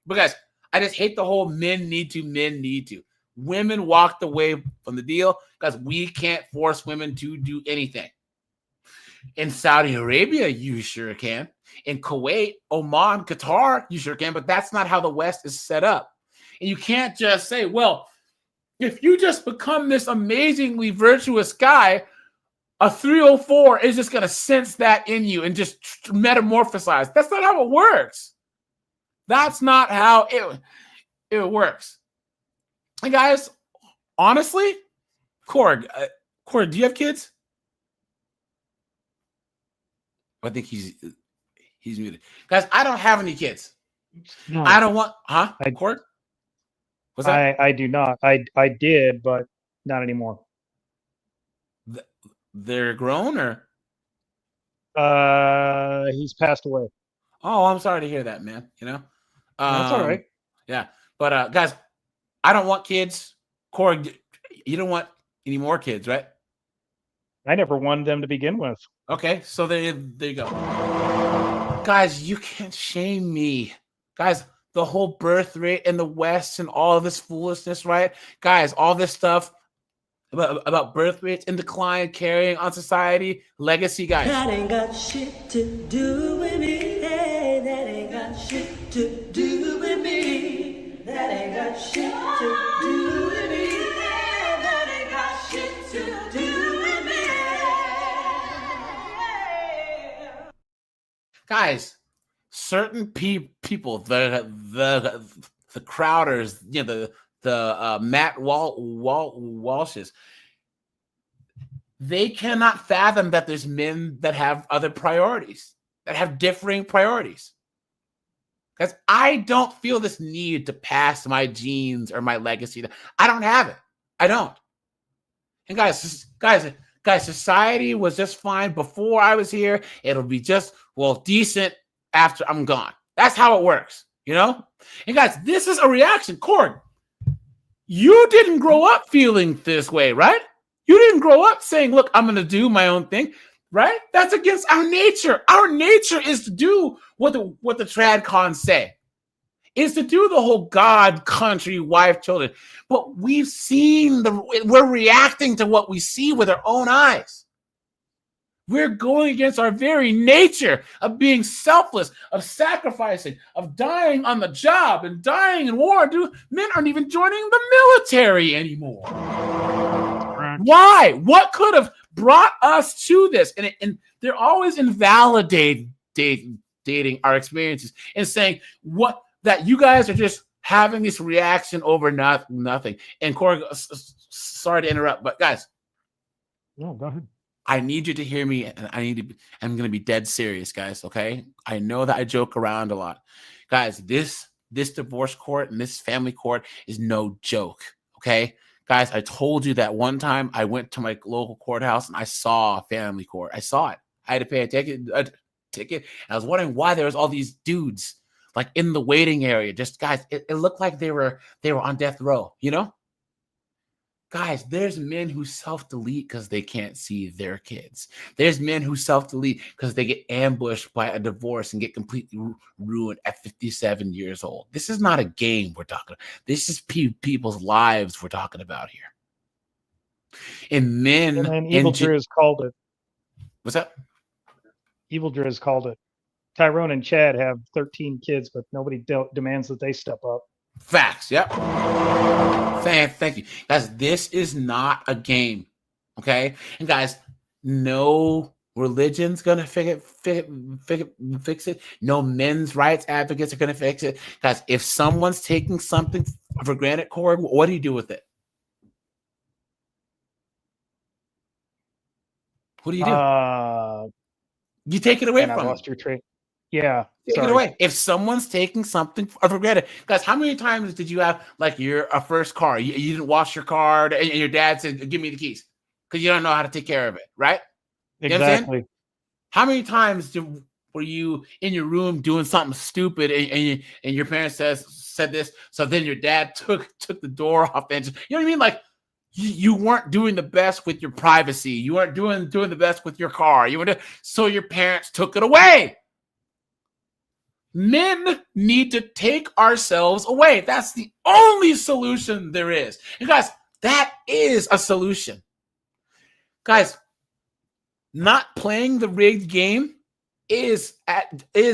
but guys, I just hate the whole men need to. Women walked away from the deal because we can't force women to do anything. In Saudi Arabia, you sure can. In Kuwait, Oman, Qatar, you sure can. But that's not how the West is set up. And you can't just say, well, if you just become this amazingly virtuous guy, a 304 is just going to sense that in you and just metamorphosize. That's not how it works. That's not how it works. And guys, honestly, Korg, do you have kids? I think he's muted. Guys, I don't have any kids. No. I don't want, Korg? What's that? I do not. I did, but not anymore. They're grown or? He's passed away. Oh, I'm sorry to hear that, man. That's all right. Yeah. But guys, I don't want kids. Korg, you don't want any more kids, right? I never wanted them to begin with. Okay, so there you go. Guys, you can't shame me. Guys, the whole birth rate in the West and all of this foolishness, right? Guys, all this stuff about birth rates in decline, carrying on society, legacy, guys. That ain't got shit to do with me. Hey, that ain't got shit to do with me. That ain't got shit to do with me. Hey, that ain't got shit to do with me. Guys, certain people, the Crowders, the Matt Walshes, they cannot fathom that there's men that have other priorities, that have differing priorities. Because I don't feel this need to pass my genes or my legacy. I don't have it. I don't. And guys, society was just fine before I was here. It'll be just, decent after I'm gone. That's how it works, And guys, this is a reaction. Korg, you didn't grow up feeling this way, right? You didn't grow up saying, look, I'm going to do my own thing, right? That's against our nature. Our nature is to do what the TradCons say. Is to do the whole God, country, wife, children. But we're reacting to what we see with our own eyes. We're going against our very nature of being selfless, of sacrificing, of dying on the job and dying in war. Men aren't even joining the military anymore. Why? What could have brought us to this? And they're always invalidating our experiences and saying that you guys are just having this reaction over nothing. And Korg, sorry to interrupt, but guys. No, go ahead. I need you to hear me, and I'm going to be dead serious, guys, okay? I know that I joke around a lot. Guys, this divorce court and this family court is no joke, okay? Guys, I told you that one time I went to my local courthouse and I saw a family court. I saw it. I had to pay a ticket. And I was wondering why there was all these dudes like in the waiting area. Just guys, it looked like they were on death row, Guys, there's men who self-delete because they can't see their kids. There's men who self-delete because they get ambushed by a divorce and get completely ruined at 57 years old. This is not a game we're talking about. This is people's lives we're talking about here. And men... And Evil Driz called it. What's that? Evil Driz called it. Tyrone and Chad have 13 kids, but nobody demands that they step up. Facts, yep. Thank you. Guys, this is not a game, okay? And guys, no religion's going to fix it. No men's rights advocates are going to fix it. Guys, if someone's taking something for granted, Korg, what do you do with it? What do you do? You take it away from I lost your train. Yeah. Take sorry. it away. If someone's taking something for granted, guys, how many times did you have like a first car? You didn't wash your car, and your dad said, "Give me the keys," because you don't know how to take care of it, right? You know what I'm saying? Exactly. How many times were you in your room doing something stupid, and your parents said this, so then your dad took the door off, and you know what I mean? Like you weren't doing the best with your privacy. You weren't doing the best with your car. So your parents took it away. Men need to take ourselves away. That's the only solution there is. And guys, that is a solution. Guys, not playing the rigged game is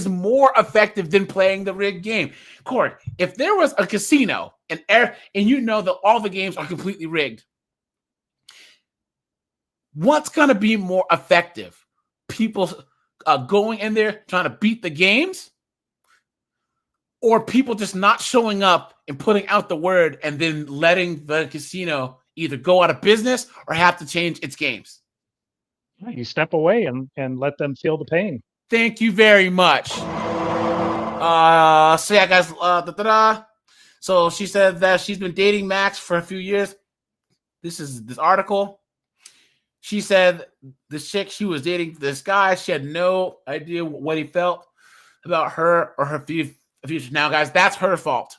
more effective than playing the rigged game. Cord, if there was a casino and you know that all the games are completely rigged, what's going to be more effective? People going in there trying to beat the games, or people just not showing up and putting out the word and then letting the casino either go out of business or have to change its games? You step away and let them feel the pain. Thank you very much. So yeah, guys. So she said that she's been dating Max for a few years. This is this article. She said this chick she was dating this guy. She had no idea what he felt about her or her future. Now, guys, that's her fault.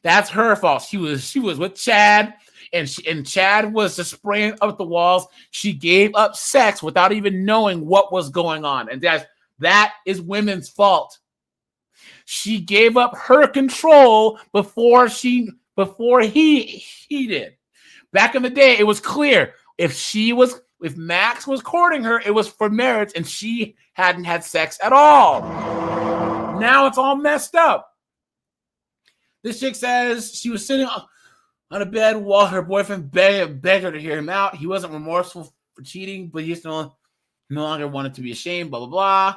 That's her fault. She was with Chad, and Chad was just spraying up the walls. She gave up sex without even knowing what was going on, and guys, that is women's fault. She gave up her control before he did. Back in the day, it was clear if Max was courting her, it was for marriage, and she hadn't had sex at all. Now it's all messed up. This chick says she was sitting on a bed while her boyfriend begged her to hear him out. He wasn't remorseful for cheating, but he no longer wanted to be ashamed, blah, blah,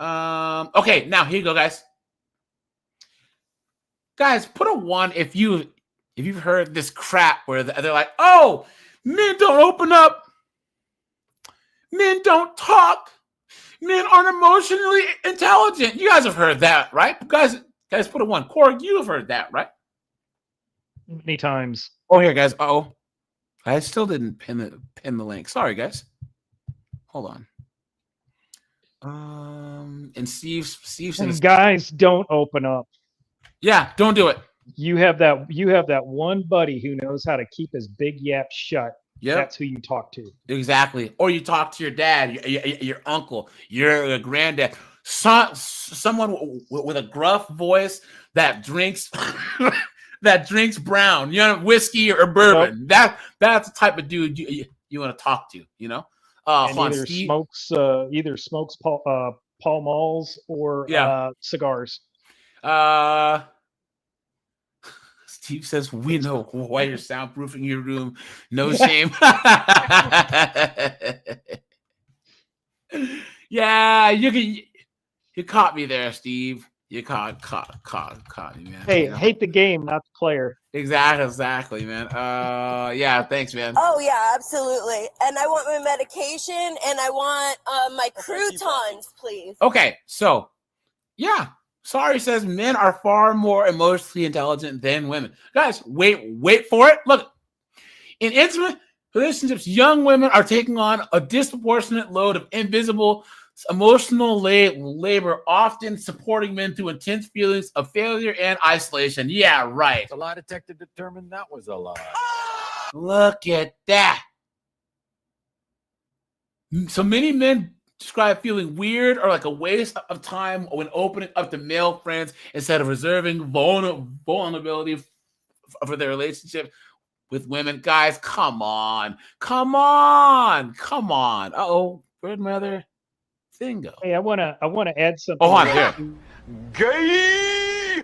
blah. Okay, now here you go, guys. Guys, put a 1 if you've heard this crap where they're like, oh, men don't open up. Men don't talk. Men aren't emotionally intelligent. You guys have heard that, right? Guys, put a 1. Korg, you have heard that, right? Many times. Oh, here, guys. Oh, I still didn't pin the link. Sorry, guys. Hold on. And Steve says, guys, don't open up. Yeah, don't do it. You have that one buddy who knows how to keep his big yap shut. Yep. That's who you talk to. Exactly. Or you talk to your dad, your uncle, your granddad, someone with a gruff voice that drinks brown, whiskey or bourbon. Yep. That's the type of dude you want to talk to, And either smokes Pall Malls or cigars. Steve says, we know why you're soundproofing your room. No shame. Yeah, you caught me there, Steve. You caught me, man. Hey, hate the game, not the player. Exactly, man. Yeah, thanks, man. Oh yeah, absolutely. And I want my medication and I want my croutons, please. Okay, so yeah. Sorry says men are far more emotionally intelligent than women. Guys, wait for it. Look, in intimate relationships, young women are taking on a disproportionate load of invisible emotional labor, often supporting men through intense feelings of failure and isolation. Yeah, right. The lie detector determined that was a lie. Look at that. So many men describe feeling weird or like a waste of time when opening up to male friends instead of reserving vulnerability for their relationship with women. Guys, come on. Uh-oh, where'd my other thing go? Hey, I wanna add something. Oh, on here. Gay!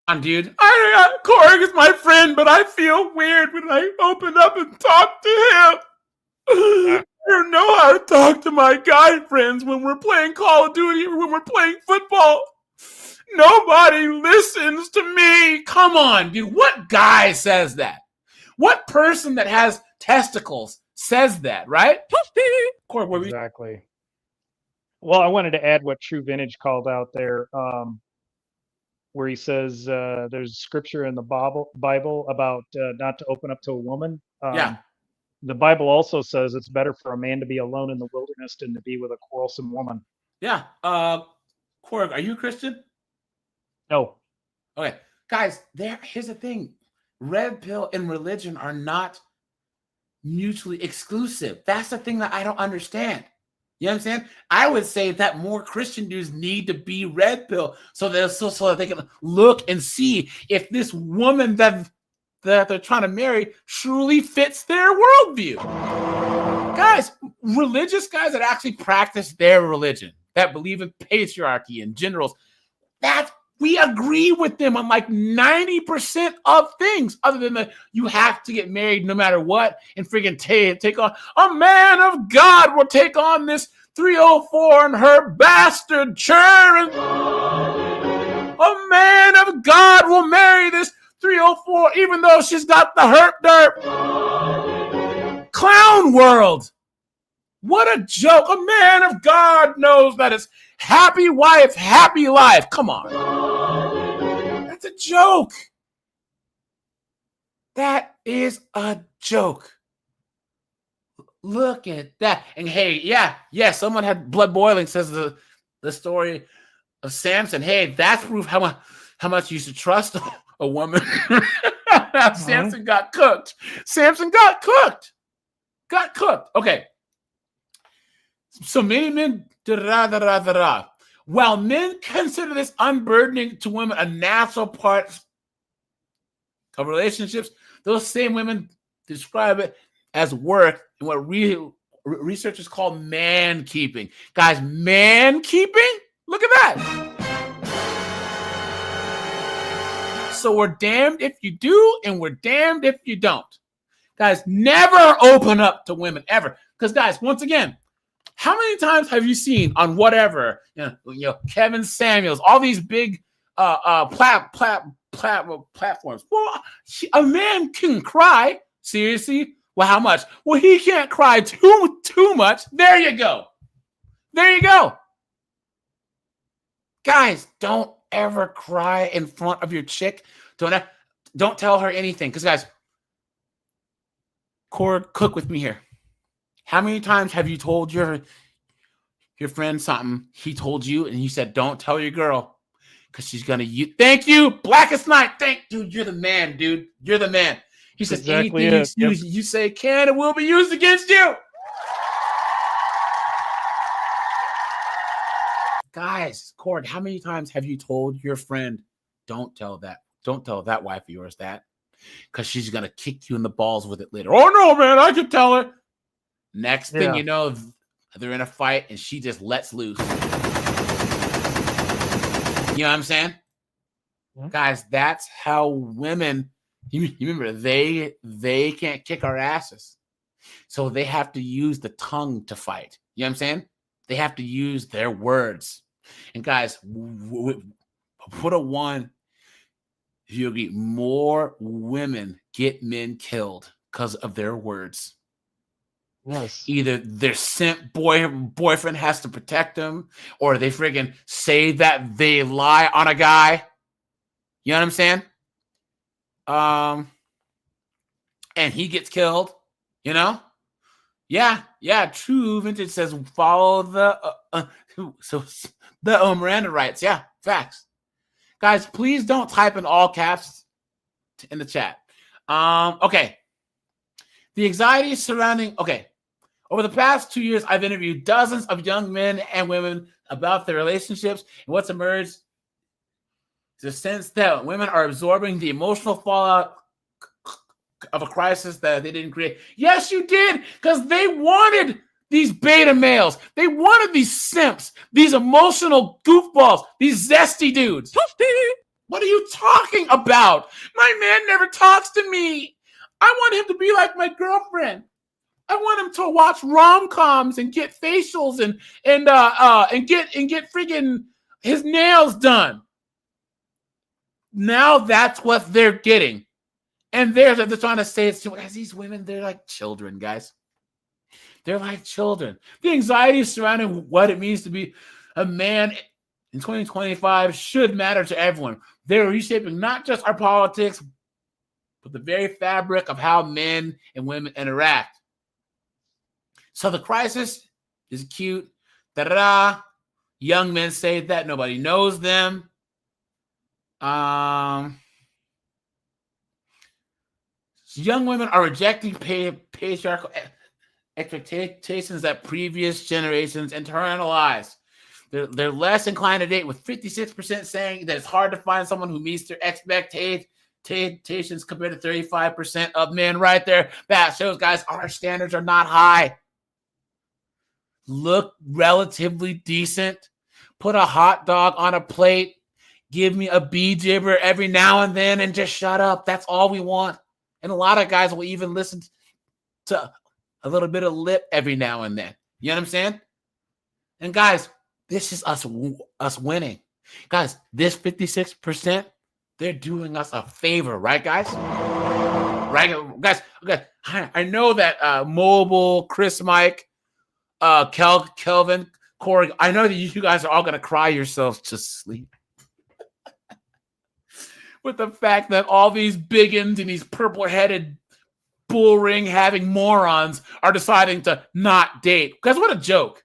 On, dude. Korg is my friend, but I feel weird when I open up and talk to him. I don't know how to talk to my guy friends when we're playing Call of Duty or when we're playing football. Nobody listens to me. Come on, dude. What guy says that? What person that has testicles says that, right? Exactly. Well, I wanted to add what True Vintage called out there, where he says there's scripture in the Bible about not to open up to a woman. Yeah. The Bible also says it's better for a man to be alone in the wilderness than to be with a quarrelsome woman. Yeah. Korg, are you a Christian? No. Okay. Guys, here's the thing. Red pill and religion are not mutually exclusive. That's the thing that I don't understand. You know what I'm saying? I would say that more Christian dudes need to be red pill so that they can look and see if this woman that they're trying to marry truly fits their worldview. Guys, religious guys that actually practice their religion, that believe in patriarchy and generals, we agree with them on like 90% of things, other than that you have to get married no matter what and freaking take on. A man of God will take on this 304 and her bastard churn. A man of God will marry this 304 even though she's got the herp derp. Clown world. What a joke. A man of God knows that it's happy wife, happy life. Come on. That's a joke. That is a joke. Look at that. And hey, yeah, someone had blood boiling, says the story of Samson. Hey, that's proof how much you should trust a woman. Samson got cooked. Got cooked. Okay. So many men, while men consider this unburdening to women a natural part of relationships, those same women describe it as work and what researchers call man keeping. Guys, man keeping? Look at that. So we're damned if you do, and we're damned if you don't. Guys, never open up to women, ever. Because, guys, once again, how many times have you seen on whatever, Kevin Samuels, all these big platforms? Well, a man can cry. Seriously? Well, how much? Well, he can't cry too much. There you go. Guys, don't ever cry in front of your chick. Don't tell her anything. Because, guys, cook with me here. How many times have you told your friend something? He told you, and you said, "Don't tell your girl, because she's gonna." Thank you, Blackest Night. Dude, you're the man, dude. You're the man. He says exactly anything you say can and will be used against you. Guys, Cord, how many times have you told your friend, "Don't tell that wife of yours that, because she's gonna kick you in the balls with it later"? Oh no, man, I could tell her. Next thing you know, they're in a fight and she just lets loose. You know what I'm saying? Yeah. Guys, that's how women, you remember, they can't kick our asses. So they have to use the tongue to fight. You know what I'm saying? They have to use their words. And guys, put a one, if you agree, more women get men killed because of their words. Yes. Either their simp boyfriend has to protect them, or they friggin' say that they lie on a guy. You know what I'm saying? And he gets killed. You know? Yeah. True Vintage says follow the Miranda rights. Yeah, facts. Guys, please don't type in all caps in the chat. Okay. The anxiety surrounding. Okay. Over the past 2 years, I've interviewed dozens of young men and women about their relationships, and what's emerged is the sense that women are absorbing the emotional fallout of a crisis that they didn't create. Yes, you did, because they wanted these beta males. They wanted these simps, these emotional goofballs, these zesty dudes. What are you talking about? My man never talks to me. I want him to be like my girlfriend. I want him to watch rom-coms and get facials and get freaking his nails done. Now that's what they're getting. And they're trying to say it's too much. These women, they're like children, guys. They're like children. The anxiety surrounding what it means to be a man in 2025 should matter to everyone. They're reshaping not just our politics, but the very fabric of how men and women interact. So the crisis is cute. Da-da-da. Young men say that. Nobody knows them. Young women are rejecting patriarchal expectations that previous generations internalized. They're less inclined to date, with 56% saying that it's hard to find someone who meets their expectations compared to 35% of men right there. That shows, guys, our standards are not high. Look relatively decent. Put a hot dog on a plate. Give me a bee gibber every now and then and just shut up. That's all we want. And a lot of guys will even listen to a little bit of lip every now and then. You know what I'm saying? And guys, this is us winning. Guys, this 56%, they're doing us a favor, right, guys? Right, guys? Okay. I know that Mobile, Chris, Mike, Kelvin, Corey, I know that you guys are all going to cry yourselves to sleep with the fact that all these biggins and these purple-headed bull ring having morons are deciding to not date. Guys, what a joke.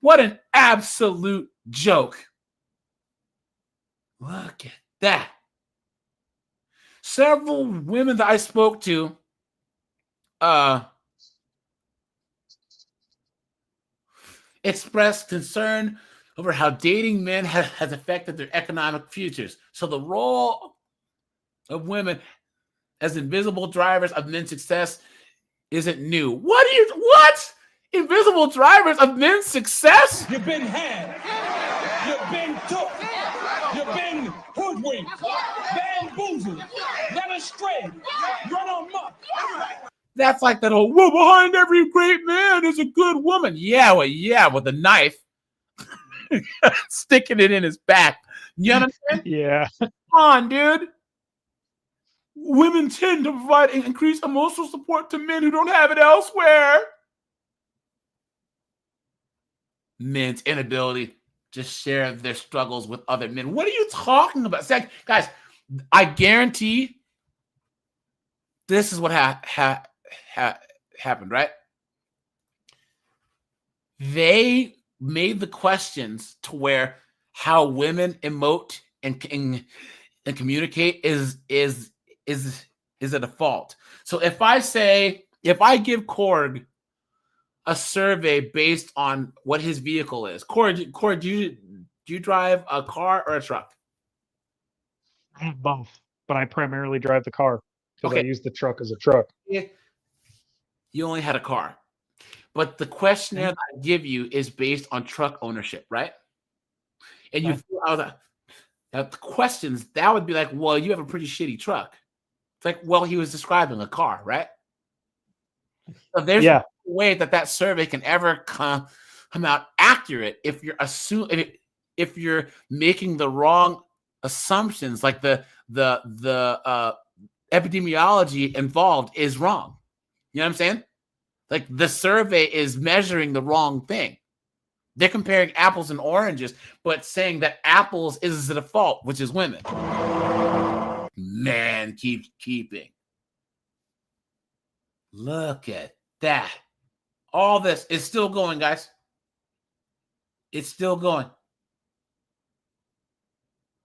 What an absolute joke. Look at that. Several women that I spoke to expressed concern over how dating men has affected their economic futures. So the role of women as invisible drivers of men's success isn't new. What? Invisible drivers of men's success? You've been had. You've been took. You've been hoodwinked. Bamboozled. Led astray. Run amok. That's like that whole, well, behind every great man is a good woman. Yeah, with a knife. Sticking it in his back. You understand? Yeah. Come on, dude. Women tend to provide increased emotional support to men who don't have it elsewhere. Men's inability to share their struggles with other men. What are you talking about? Guys, I guarantee this is what happened, right? They made the questions to where how women emote and communicate is a default. So if I give Korg a survey based on what his vehicle is, Korg, do you drive a car or a truck? I have both, but I primarily drive the car because Okay. I use the truck as a truck. You only had a car. But the questionnaire that I give you is based on truck ownership, right? And you fill out the questions, that would be like, well, you have a pretty shitty truck. It's like, well, he was describing a car, right? So there's no way that survey can ever come out accurate if you're making the wrong assumptions, like the epidemiology involved is wrong. You know what I'm saying? Like the survey is measuring the wrong thing. They're comparing apples and oranges, but saying that apples is the default, which is women. Man keeps keeping. Look at that. All this is still going, guys. It's still going.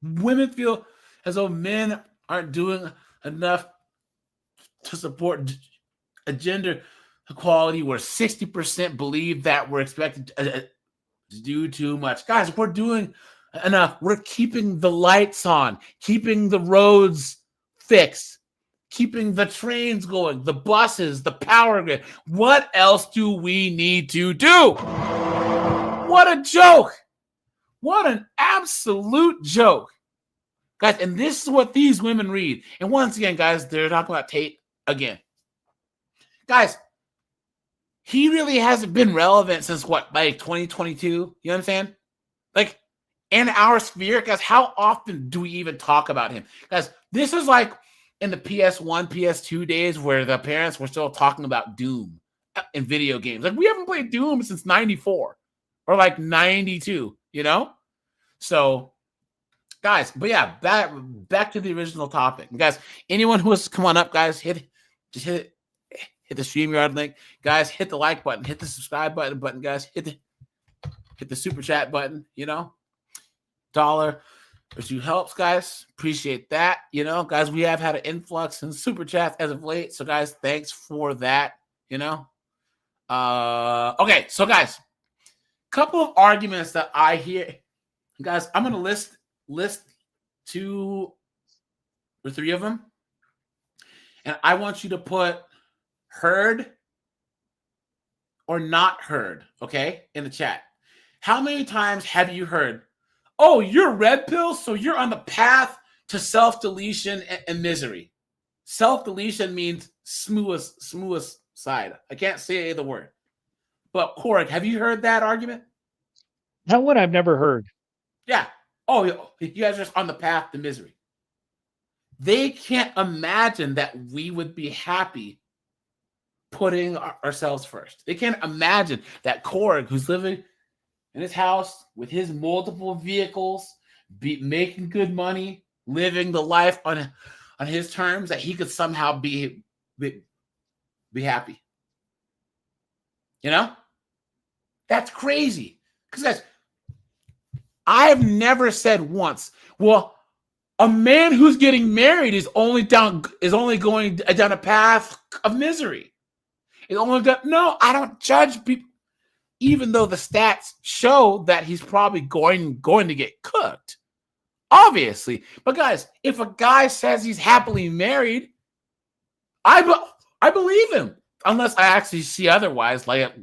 Women feel as though men aren't doing enough to support a gender equality, where 60% believe that we're expected to do too much. Guys, we're doing enough. We're keeping the lights on, keeping the roads fixed, keeping the trains going, the buses, the power grid. What else do we need to do? What a joke. What an absolute joke. Guys, and this is what these women read. And once again, guys, they're talking about Tate again. Guys, he really hasn't been relevant since what, like 2022? You know what I'm saying? Like, in our sphere, guys, how often do we even talk about him? Guys, this is like in the PS1, PS2 days where the parents were still talking about Doom in video games. Like we haven't played Doom since 94 or like 92, you know? So guys, but yeah, back to the original topic. Guys, anyone who wants to come on up, guys, hit the StreamYard link. Guys, hit the like button, hit the subscribe button, guys, hit the super chat button, you know. $1 or 2 helps, guys. Appreciate that. You know, guys, we have had an influx in super chats as of late. So, guys, thanks for that, you know. Okay, so guys, couple of arguments that I hear. Guys, I'm gonna list 2 or 3 of them. And I want you to put heard or not heard, okay, in the chat. How many times have you heard, oh, you're red pill, so you're on the path to self-deletion and misery? Self-deletion means smoothest side. I can't say the word. But Korg, have you heard that argument? That one I've never heard. Yeah. Oh, you guys are just on the path to misery. They can't imagine that we would be happy putting ourselves first. They can't imagine that Korg, who's living in his house with his multiple vehicles, making good money, living the life on his terms, that he could somehow be happy. You know? That's crazy. Because guys, I have never said once, well, a man who's getting married is only going down a path of misery. No, I don't judge people, even though the stats show that he's probably going to get cooked. Obviously. But guys, if a guy says he's happily married, I believe him. Unless I actually see otherwise, like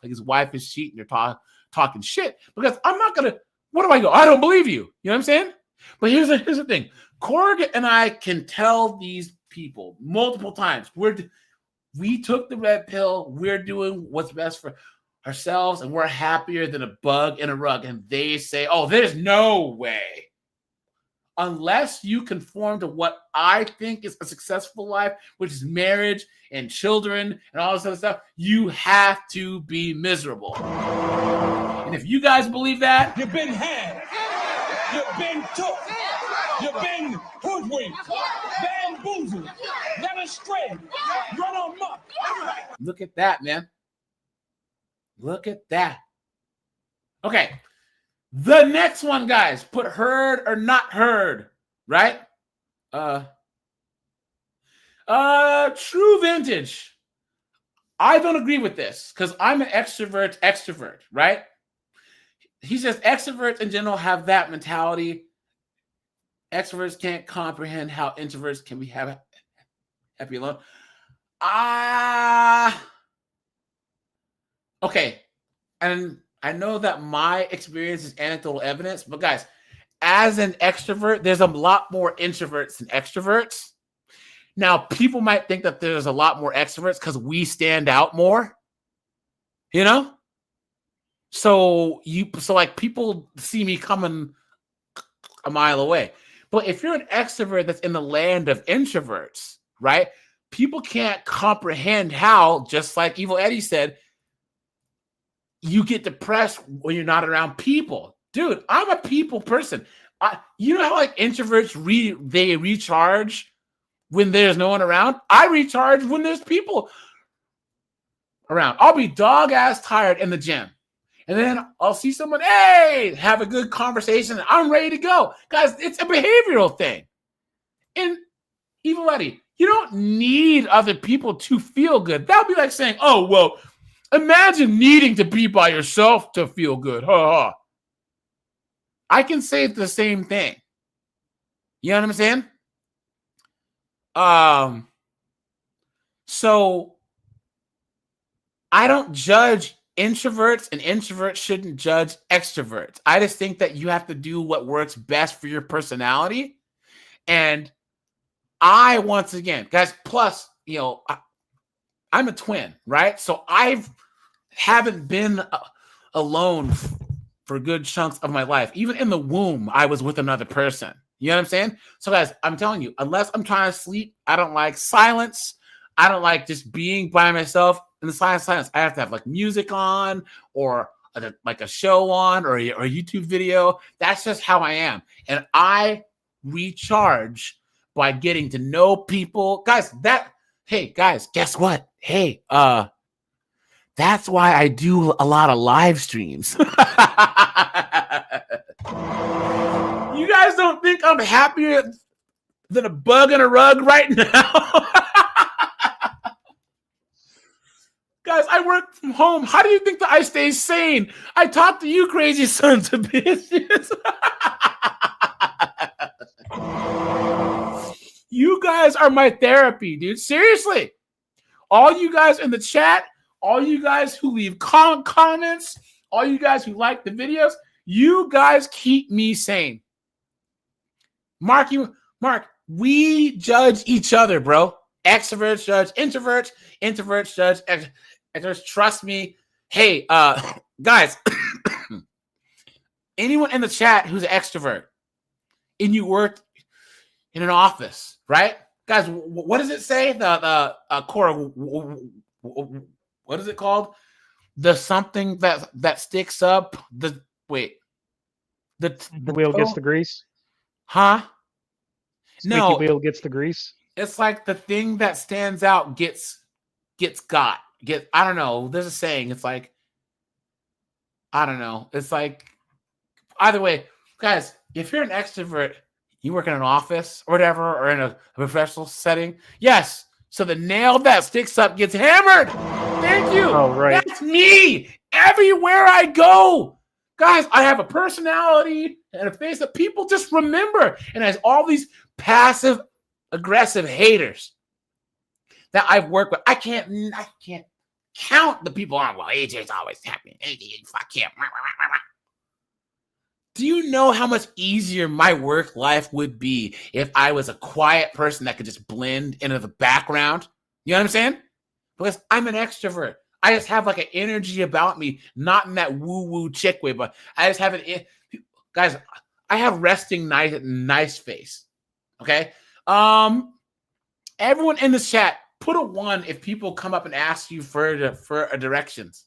his wife is cheating or talking shit. Because I'm not going to, what do I go? I don't believe you. You know what I'm saying? But here's the thing. Korg and I can tell these people multiple times, we took the red pill. We're doing what's best for ourselves, and we're happier than a bug in a rug. And they say, oh, there's no way. Unless you conform to what I think is a successful life, which is marriage and children and all this other stuff, you have to be miserable. And if you guys believe that, You've been had. You've been took. You've been hoodwinked. Bamboozled. Led astray. Run amok. look at that, man. Look at that. Okay. The next one, guys, put heard or not heard, right? True vintage. I don't agree with this because I'm an extrovert, right? He says extroverts in general have that mentality. Extroverts can't comprehend how introverts can be happy alone. Okay. And I know that my experience is anecdotal evidence, but guys, as an extrovert, there's a lot more introverts than extroverts. Now, people might think that there's a lot more extroverts because we stand out more, you know? So like people see me coming a mile away. But if you're an extrovert that's in the land of introverts, right? People can't comprehend how, just like Evil Eddie said, you get depressed when you're not around people. Dude, I'm a people person. You know how like introverts they recharge when there's no one around? I recharge when there's people around. I'll be dog ass tired in the gym. And then I'll see someone, hey, have a good conversation. And I'm ready to go. Guys, it's a behavioral thing. And Evil Eddie, you don't need other people to feel good. That would be like saying, oh, well, imagine needing to be by yourself to feel good. Ha ha. I can say the same thing. You know what I'm saying? So I don't judge introverts, and introverts shouldn't judge extroverts. I just think that you have to do what works best for your personality. And I, once again, guys, plus, you know, I'm a twin, right? So I haven't been alone for good chunks of my life. Even in the womb, I was with another person. You know what I'm saying? So guys, I'm telling you, unless I'm trying to sleep, I don't like silence. I don't like just being by myself. in the silence. I have to have like music on or like a show on or a YouTube video. That's just how I am. And I recharge by getting to know people. Guys, hey, guys, guess what? Hey, that's why I do a lot of live streams. You guys don't think I'm happier than a bug in a rug right now? Guys, I work from home. How do you think that I stay sane? I talk to you crazy sons of bitches. You guys are my therapy, dude. Seriously. All you guys in the chat, all you guys who leave comments, all you guys who like the videos, you guys keep me sane. Mark, we judge each other, bro. Extroverts judge introverts, introverts judge extroverts. Trust me. Hey, guys, anyone in the chat who's an extrovert and you work in an office, right? Guys, what does it say? The Cora, what is it called? The something that sticks up. The wheel gets the grease. Huh? Squeaky wheel gets the grease. It's like the thing that stands out gets got. I don't know. There's a saying. It's like, I don't know. It's like, either way, guys, if you're an extrovert, you work in an office or whatever, or in a professional setting, yes. So the nail that sticks up gets hammered. Thank you. Oh, right. That's me. Everywhere I go. Guys, I have a personality and a face that people just remember. And as all these passive aggressive haters that I've worked with, I can't count the people on. Well, AJ's always happy. AJ, fuck him. Do you know how much easier my work life would be if I was a quiet person that could just blend into the background? You know what I'm saying? Because I'm an extrovert. I just have like an energy about me, not in that woo-woo chick way, but I just have an guys, I have resting nice face. Okay? Everyone in the chat, put a 1 if people come up and ask you for directions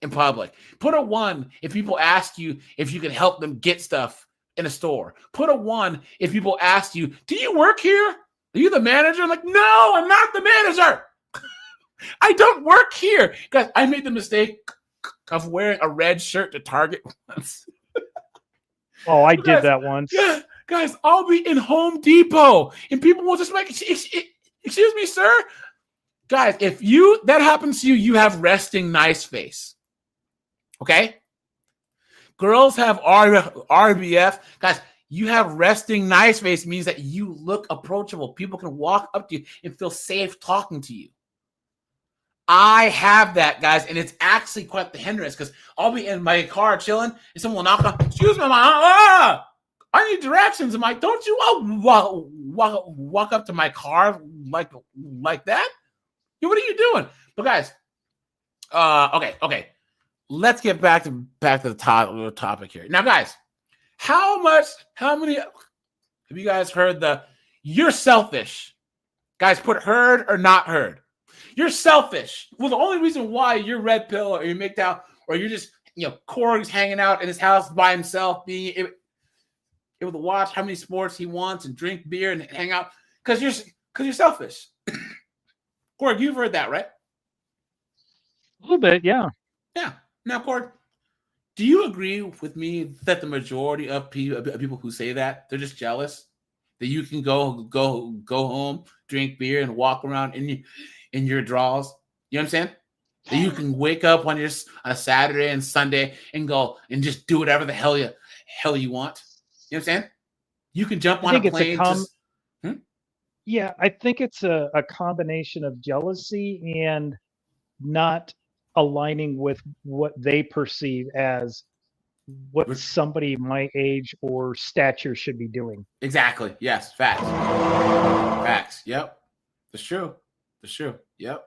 in public. Put a 1 if people ask you if you can help them get stuff in a store. Put a 1 if people ask you, do you work here? Are you the manager? I'm like, no, I'm not the manager. I don't work here. Guys, I made the mistake of wearing a red shirt to Target once. Oh, I did that once. Yeah, guys, I'll be in Home Depot and people will just like, excuse me, sir. Guys, if that happens to you, you have resting nice face. Okay? Girls have RBF. Guys, you have resting nice face means that you look approachable. People can walk up to you and feel safe talking to you. I have that, guys, and it's actually quite the hindrance because I'll be in my car chilling and someone will knock on, excuse me, I need directions. I'm like, don't you walk up to my car like that? What are you doing? But guys, okay. Let's get back to the topic here. Now, guys, how many have you guys heard you're selfish? Guys, put heard or not heard. You're selfish. Well, the only reason why you're red pill or you're MGTOW out or you're just, Corey's hanging out in his house by himself, being able to watch how many sports he wants and drink beer and hang out because you're selfish. Corey, you've heard that, right? A little bit, yeah. Yeah. Now, Corey, do you agree with me that the majority of people who say that, they're just jealous that you can go home, drink beer, and walk around in your drawers? You know what I'm saying? That you can wake up on a Saturday and Sunday and go and just do whatever the hell you want. You know what I'm saying? You can jump on a plane. Yeah, I think it's a combination of jealousy and not aligning with what they perceive as what somebody my age or stature should be doing. Exactly. Yes. Facts. Yep. That's true. Yep.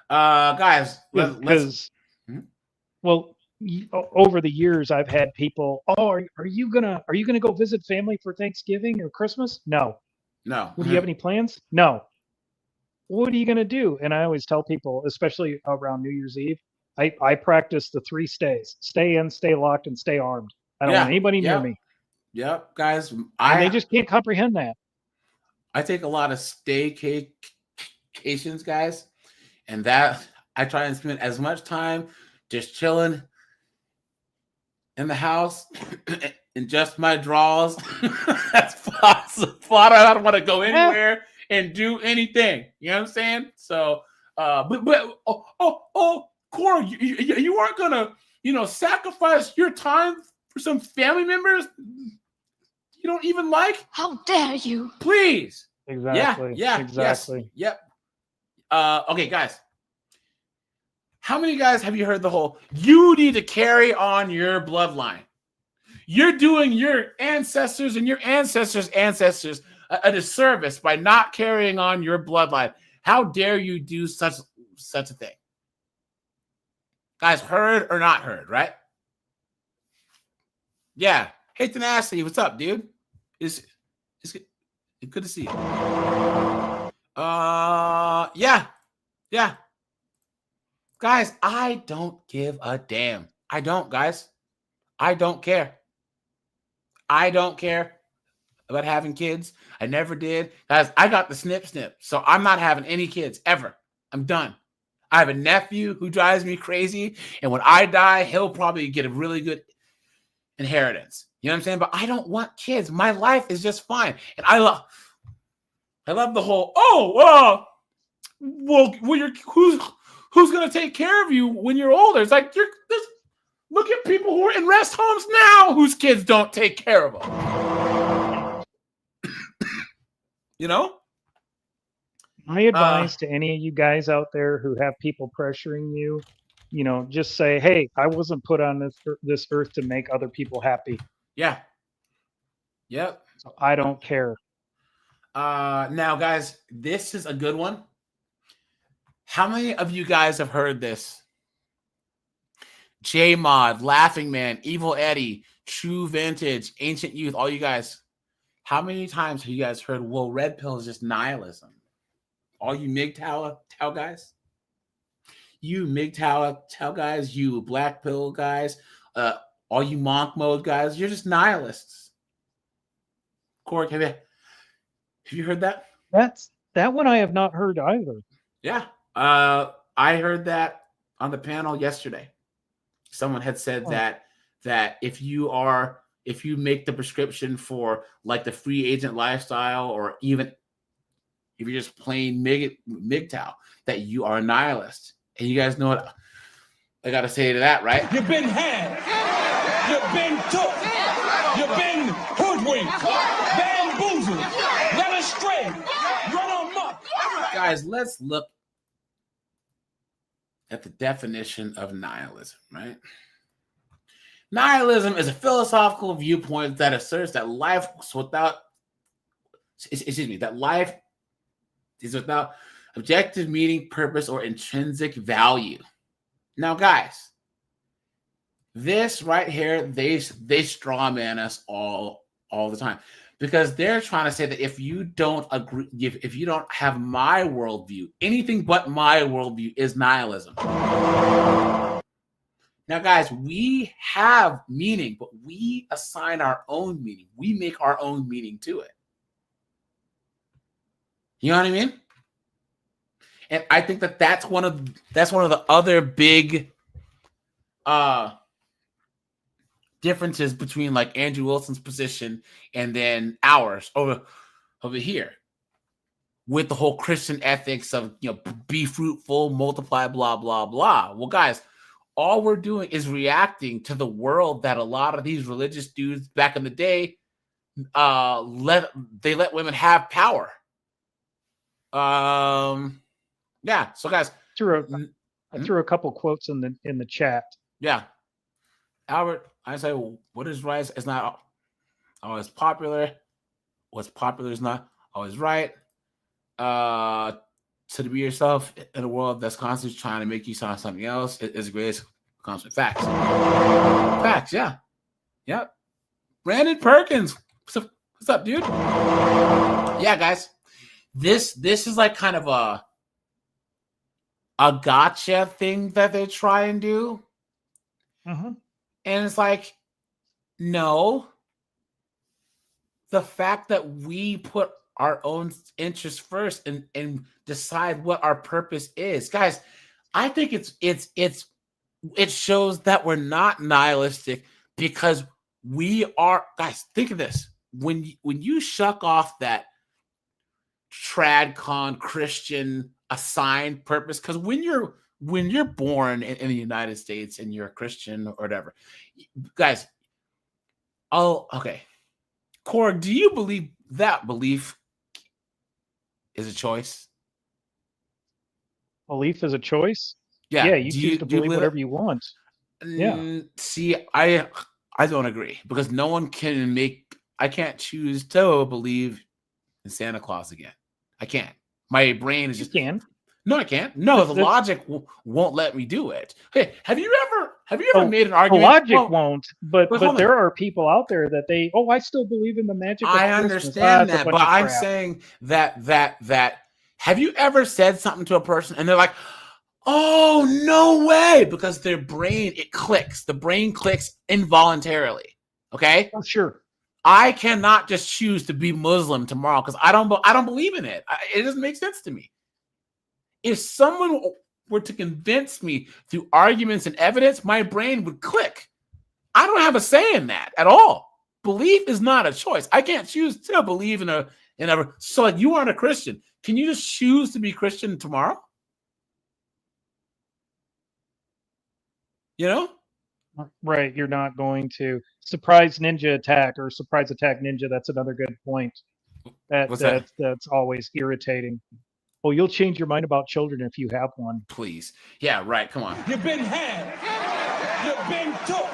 Guys, let's. Well, over the years, I've had people. Oh, are you gonna go visit family for Thanksgiving or Christmas? No. No. Well, do you have any plans? No. what are you going to do? And I always tell people, especially around New Year's Eve, I practice the 3 stays: stay in, stay locked, and stay armed. I don't want anybody near me. Yep, guys. And they just can't comprehend that. I take a lot of staycations, guys, and that I try and spend as much time just chilling in the house in just my drawers. That's possible. I don't want to go anywhere and do anything. You know what I'm saying? So, Corey, you aren't gonna, sacrifice your time for some family members you don't even like? How dare you? Please. Exactly. Yeah. Exactly. Yes, yep. Okay, guys. How many guys have you heard the whole, you need to carry on your bloodline? You're doing your ancestors and your ancestors' ancestors a disservice by not carrying on your bloodline. How dare you do such a thing? Guys, heard or not heard, right? Yeah. Hey, Tenacity, what's up, dude? It's good to see you. Yeah. Guys, I don't give a damn. I don't, guys. I don't care. I don't care about having kids. I never did. Guys, I got the snip, so I'm not having any kids ever. I'm done. I have a nephew who drives me crazy, and when I die, he'll probably get a really good inheritance. You know what I'm saying? But I don't want kids. My life is just fine. And I love the whole, who's going to take care of you when you're older? It's like, look at people who are in rest homes now whose kids don't take care of them. You know? My advice to any of you guys out there who have people pressuring you, just say, hey, I wasn't put on this earth to make other people happy. Yeah. Yep. So I don't care. Now, guys, this is a good one. How many of you guys have heard this? J-Mod, Laughing Man, Evil Eddie, True Vintage, Ancient Youth, all you guys. How many times have you guys heard, well, red pill is just nihilism? All you MGTOW guys? You MGTOW guys, you black pill guys, all you monk mode guys, you're just nihilists. Corey, have you heard that? That one I have not heard either. Yeah. I heard that on the panel yesterday. Someone had said that if you make the prescription for like the free agent lifestyle, or even if you're just plain MGTOW, that you are a nihilist. And you guys know what I got to say to that, right? You've been had. You've been took. You've been hoodwinked. Bamboozled. Led astray. Run amok. Guys, let's look at the definition of nihilism, right? Nihilism is a philosophical viewpoint that asserts that life is without objective meaning, purpose, or intrinsic value. Now, guys, this right here, they straw man us all the time, because they're trying to say that if you don't agree, if you don't have my worldview, anything but my worldview is nihilism. Now, guys, we have meaning, but we assign our own meaning. We make our own meaning to it. You know what I mean? And I think that's one of the other big differences between like Andrew Wilson's position and then ours over here, with the whole Christian ethics of, be fruitful, multiply, blah, blah, blah. Well, guys, all we're doing is reacting to the world that a lot of these religious dudes back in the day let women have power. Yeah. So, guys, I threw a couple quotes in the chat. Yeah, Albert, I say, what is right is not always popular. What's popular is not always right. To be yourself in a world that's constantly trying to make you sound something else is the greatest constant facts. Facts, yeah. Yep. Brandon Perkins. What's up, dude? Yeah, guys. This is like kind of a gotcha thing that they try and do. Mm-hmm. And it's like, no. The fact that we put our own interests first and decide what our purpose is. Guys, I think it shows that we're not nihilistic because we are, guys, think of this. When you shuck off that tradcon Christian assigned purpose, because when you're born in the United States and you're a Christian or whatever, guys, okay. Korg, do you believe that belief is a choice? Belief is a choice. Yeah. Yeah, you choose to believe whatever you want. Yeah. See, I don't agree because no one can I can't choose to believe in Santa Claus again. I can't. My brain is just. You can. No, I can't. No, the logic won't let me do it. Hey, have you ever made an argument? The logic won't, but there are people out there that I still believe in the magic of I Christmas. understand that, but I'm crap. saying that have you ever said something to a person and they're like, oh, no way, because their brain, it clicks. The brain clicks involuntarily. Okay? Oh, sure. I cannot just choose to be Muslim tomorrow because I don't believe in it. It doesn't make sense to me. If someone were to convince me through arguments and evidence, my brain would click. I don't have a say in that at all. Belief is not a choice. I can't choose to believe in a. So like you aren't a Christian. Can you just choose to be Christian tomorrow? You know? Right. You're not going to surprise ninja attack or surprise attack ninja. That's another good point. That's always irritating. Oh, you'll change your mind about children if you have one. Please. Yeah, right. Come on. You've been had. You've been took.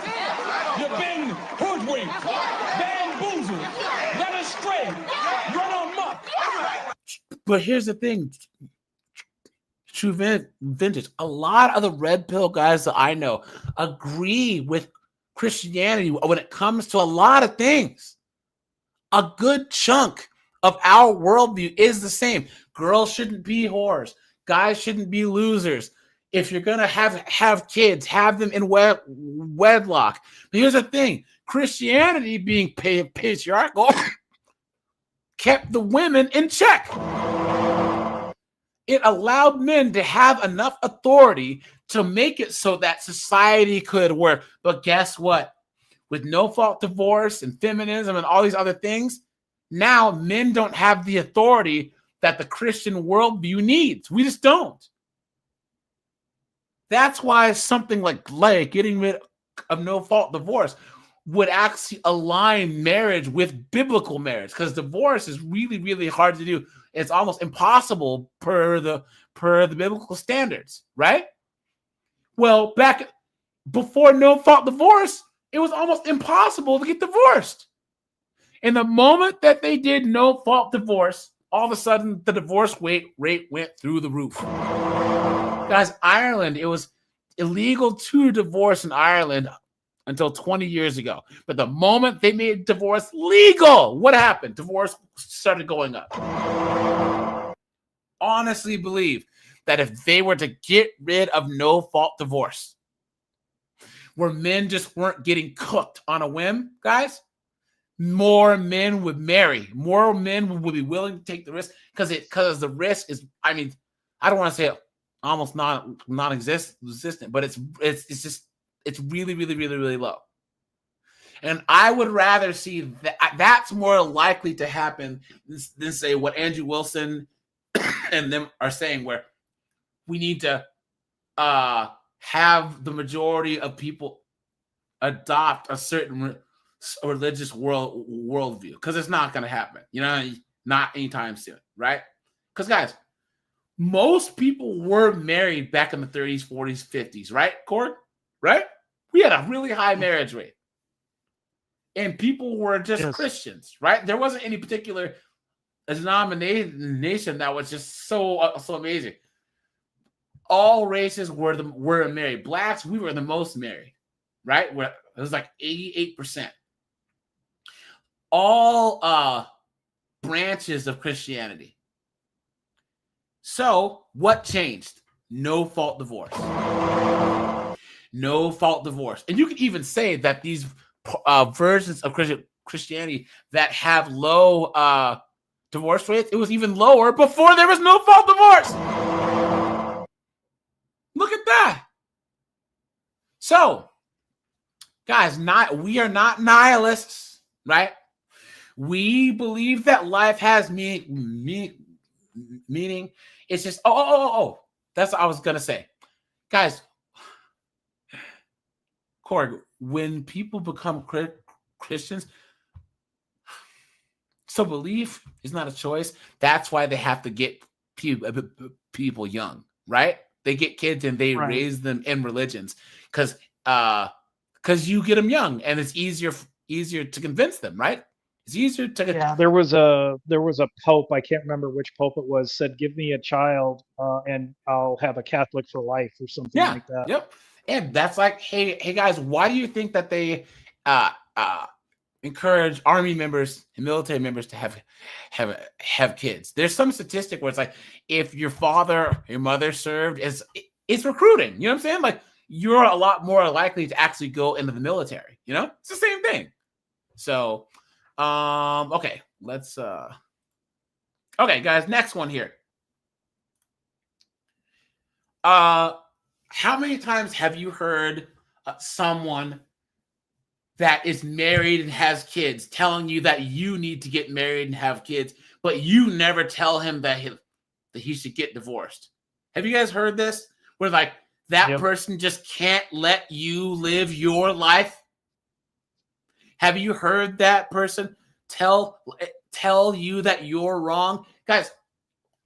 You've been hoodwinked. Bamboozled. Led astray. Run amok. But here's the thing. True vintage. A lot of the red pill guys that I know agree with Christianity when it comes to a lot of things. A good chunk of our worldview is the same. Girls shouldn't be whores. Guys shouldn't be losers. If you're gonna have kids, have them in wedlock. But here's the thing: Christianity, being patriarchal, kept the women in check. It allowed men to have enough authority to make it so that society could work. But guess what? With no-fault divorce and feminism and all these other things, now men don't have the authority that the Christian worldview needs. We just don't. That's why something like getting rid of no-fault divorce would actually align marriage with biblical marriage, because divorce is really, really hard to do. It's almost impossible per the biblical standards, right? Well, back before no-fault divorce, it was almost impossible to get divorced. And the moment that they did no-fault divorce, all of a sudden the divorce rate went through the roof. Guys, Ireland, it was illegal to divorce in Ireland until 20 years ago. But the moment they made divorce legal, what happened? Divorce started going up. Honestly believe that if they were to get rid of no-fault divorce, where men just weren't getting cooked on a whim, guys, more men would marry. More men would be willing to take the risk because the risk is, I mean, I don't want to say almost non-existent, but it's really, really, really, really low. And I would rather see that's more likely to happen than say what Andrew Wilson and them are saying, where we need to have the majority of people adopt a certain religious worldview, because it's not going to happen. You know, not anytime soon, right? Because guys, most people were married back in the 30s, 40s, 50s, right, Cord? Right? We had a really high marriage rate. And people were just Christians, right? There wasn't any particular denomination that was just so amazing. All races were married. Blacks, we were the most married, right? It was like 88%. All branches of Christianity. So what changed? no fault divorce. No fault divorce. And you can even say that these versions of Christianity that have low divorce rates, it was even lower before there was no fault divorce. Look at that. So, guys, we are not nihilists, right? We believe that life has meaning. It's just, that's what I was going to say. Guys, Korg, when people become Christians, so belief is not a choice. That's why they have to get people young, right? They get kids and they raise them in religions because you get them young and it's easier to convince them, right? It's easier to. Yeah, there was a pope, I can't remember which pope it was, said, "Give me a child, and I'll have a Catholic for life," or something like that. Yep. And that's like, hey guys, why do you think that they encourage army members and military members to have kids? There's some statistic where it's like, if your father or your mother served, it's recruiting. You know what I'm saying? Like, you're a lot more likely to actually go into the military. You know, it's the same thing. So, okay, let's. Okay, guys, next one here. How many times have you heard someone that is married and has kids telling you that you need to get married and have kids, but you never tell him that he should get divorced? Have you guys heard this? Where like that person just can't let you live your life? Have you heard that person tell you that you're wrong? Guys,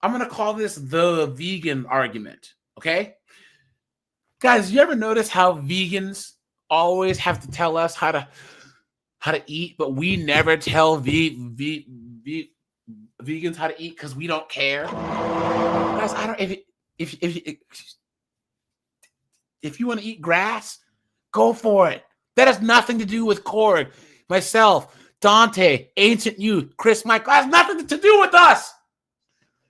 I'm going to call this the vegan argument, okay? Guys, you ever notice how vegans always have to tell us how to eat, but we never tell vegans how to eat because we don't care? Guys, I don't. If you want to eat grass, go for it. That has nothing to do with Korg, myself, Dante, Ancient Youth, Chris Michael. That has nothing to do with us.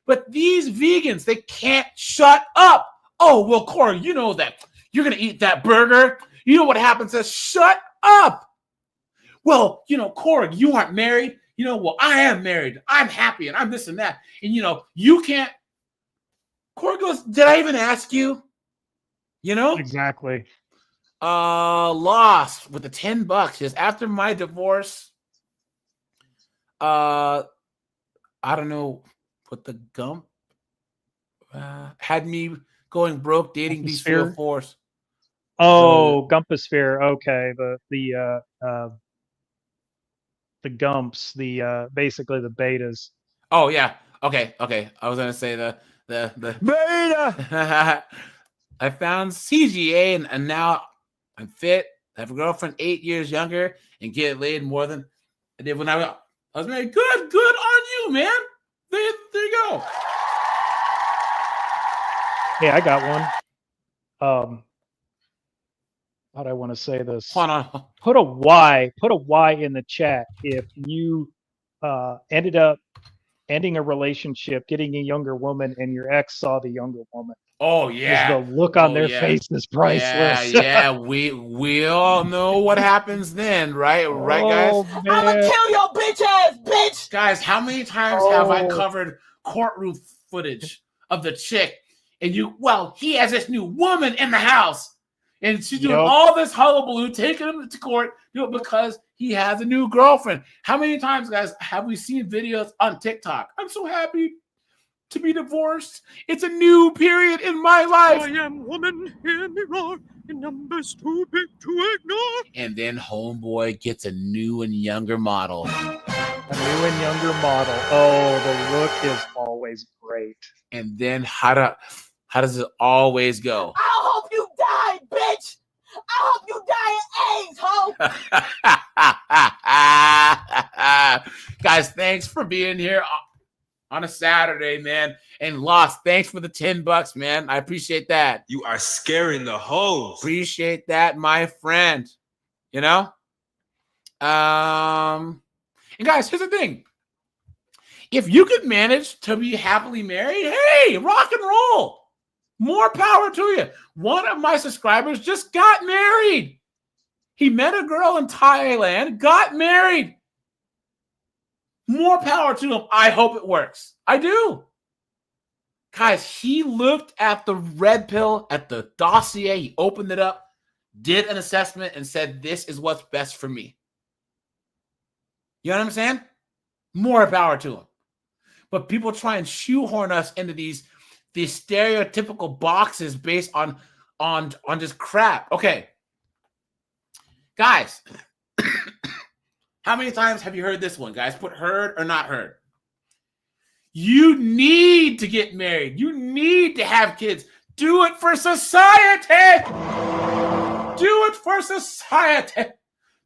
But these vegans, they can't shut up. Oh, well, Korg, you know that you're going to eat that burger. You know what happens is, shut up. Well, you know, Korg, you aren't married. You know, well, I am married. I'm happy and I'm this and that. And, you know, you can't. Korg goes, did I even ask you? You know? Exactly. Lost with the $10. Just after my divorce, I don't know what the gump had me going broke dating these 304s. Oh, Gumposphere. Okay, the Gumps, basically the betas. Oh yeah. Okay. I was gonna say the beta. I found CGA and now I'm fit. I have a girlfriend 8 years younger and get laid more than I did when I was married. Good on you, man. There you go. Hey, I got one. How do I want to say this? Hold on. Put a Y in the chat if you ended up ending a relationship, getting a younger woman, and your ex saw the younger woman. Oh yeah. Just the look on their face is priceless. Yeah. We all know what happens then, right? Right, guys? Man. I'm gonna kill your bitch ass, bitch. Guys, how many times have I covered courtroom footage of the chick and he has this new woman in the house and she's doing all this hullabaloo, taking him to court, because he has a new girlfriend. How many times, guys, have we seen videos on TikTok? I'm so happy to be divorced. It's a new period in my life. I am woman, hear me roar, in numbers too big to ignore. And then homeboy gets a new and younger model. A new and younger model. Oh, the look is always great. And then how does it always go? I hope you die, bitch. I hope you die of AIDS, ho. Guys, thanks for being here on a Saturday, man. And Lost, thanks for the $10, man. I appreciate that. You are scaring the hoes. Appreciate that, my friend. You know? And guys, here's the thing. If you could manage to be happily married, hey, rock and roll. More power to you. One of my subscribers just got married. He met a girl in Thailand, got married. More power to him. I hope it works. I do. Guys, he looked at the red pill, at the dossier. He opened it up, did an assessment, and said, this is what's best for me. You know what I'm saying? More power to him. But people try and shoehorn us into these stereotypical boxes based on just crap. Okay. Guys, how many times have you heard this one, guys? Put heard or not heard. You need to get married. You need to have kids. Do it for society. Do it for society.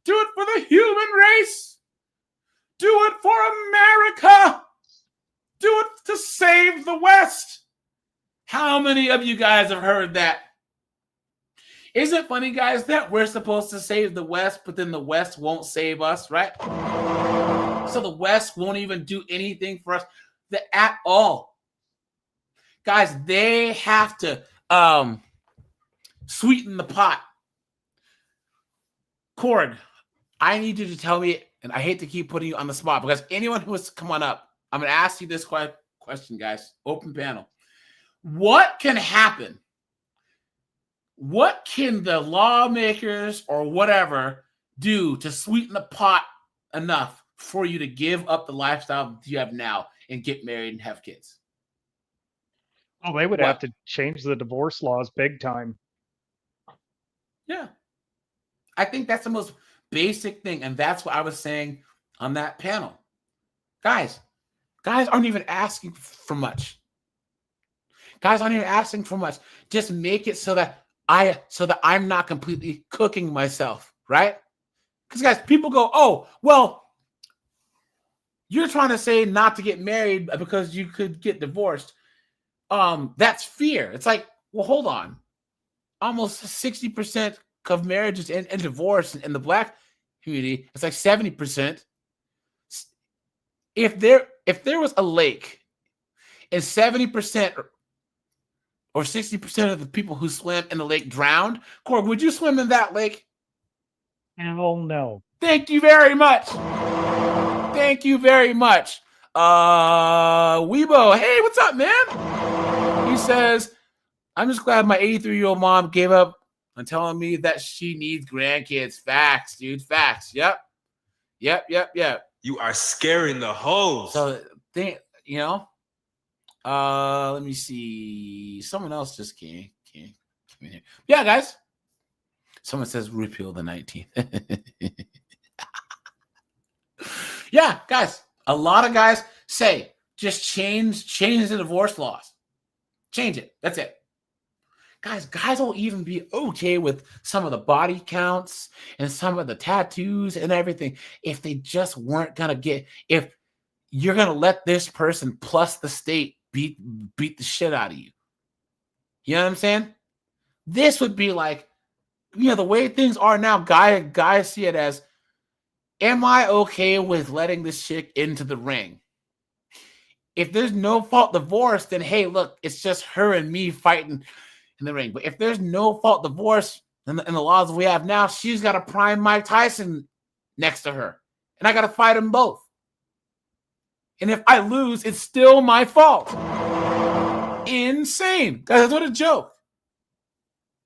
Do it for the human race. Do it for America. Do it to save the West. How many of you guys have heard that? Isn't it funny, guys, that we're supposed to save the West, but then the West won't save us, right? So the West won't even do anything for us at all. Guys, they have to sweeten the pot. Cord, I need you to tell me, and I hate to keep putting you on the spot, because anyone who wants to come on up, I'm going to ask you this question, guys. Open panel. What can happen? What can the lawmakers or whatever do to sweeten the pot enough for you to give up the lifestyle you have now and get married and have kids? Oh, they would have to change the divorce laws big time. Yeah. I think that's the most basic thing. And that's what I was saying on that panel. Guys aren't even asking for much. Guys aren't even asking for much. Just make it so that I'm not completely cooking myself, right? Because guys, people go, oh, well, you're trying to say not to get married because you could get divorced. That's fear. It's like, well, hold on. Almost 60% of marriages and divorce in the Black community, it's like 70%. If there was a lake and 70% or 60% of the people who swim in the lake drowned, Corb, would you swim in that lake? Hell no. Thank you very much. Thank you very much. Weibo, hey, what's up, man? He says, I'm just glad my 83-year-old mom gave up on telling me that she needs grandkids. Facts, dude. Facts. Yep. You are scaring the hoes. So, let me see. Someone else just came in here. Yeah, guys. Someone says repeal the 19th. Yeah, guys. A lot of guys say just change the divorce laws. Change it. That's it. Guys will even be okay with some of the body counts and some of the tattoos and everything if they just weren't if you're gonna let this person plus the state beat the shit out of you. You know what I'm saying? This would be like, the way things are now, guys see it as, am I okay with letting this chick into the ring? If there's no fault divorce, then hey, look, it's just her and me fighting in the ring. But if there's no fault divorce in the laws we have now, she's got a prime Mike Tyson next to her. And I got to fight them both. And if I lose, it's still my fault. Insane. Guys, what a joke.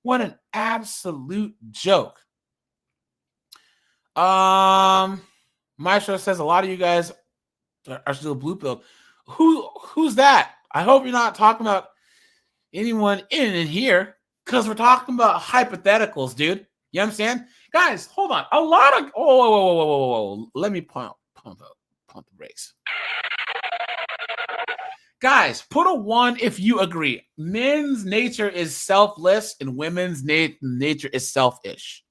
What an absolute joke. Maestro says a lot of you guys are still blue pilled. Who's that? I hope you're not talking about anyone in here, because we're talking about hypotheticals, dude. You know what I'm saying? Guys, hold on. A lot of whoa. Let me pump the brakes. Guys, put a 1 if you agree. Men's nature is selfless and women's nature is selfish.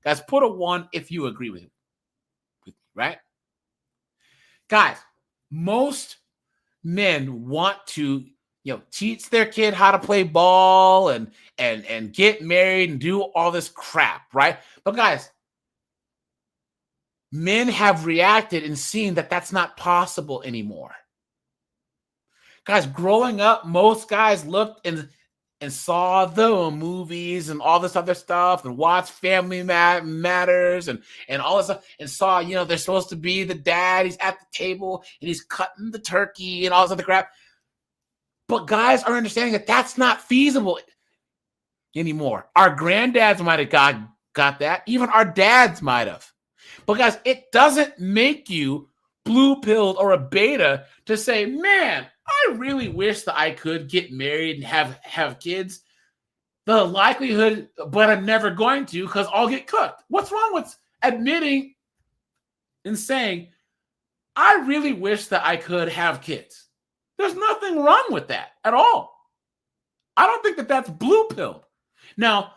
Guys, put a 1 if you agree with me, right? Guys, most men want to teach their kid how to play ball and get married and do all this crap, right? But guys, men have reacted and seen that that's not possible anymore. Guys, growing up, most guys looked in and saw the movies and all this other stuff and watched Family Matters and all this stuff and saw, you know, they're supposed to be the dad. He's at the table and he's cutting the turkey and all this other crap. But guys are understanding that that's not feasible anymore. Our granddads might have got that. Even our dads might have. But guys, it doesn't make you blue-pilled or a beta to say, man, I really wish that I could get married and have kids. The likelihood, but I'm never going to because I'll get cooked. What's wrong with admitting and saying, I really wish that I could have kids? There's nothing wrong with that at all. I don't think that that's blue-pilled. Now,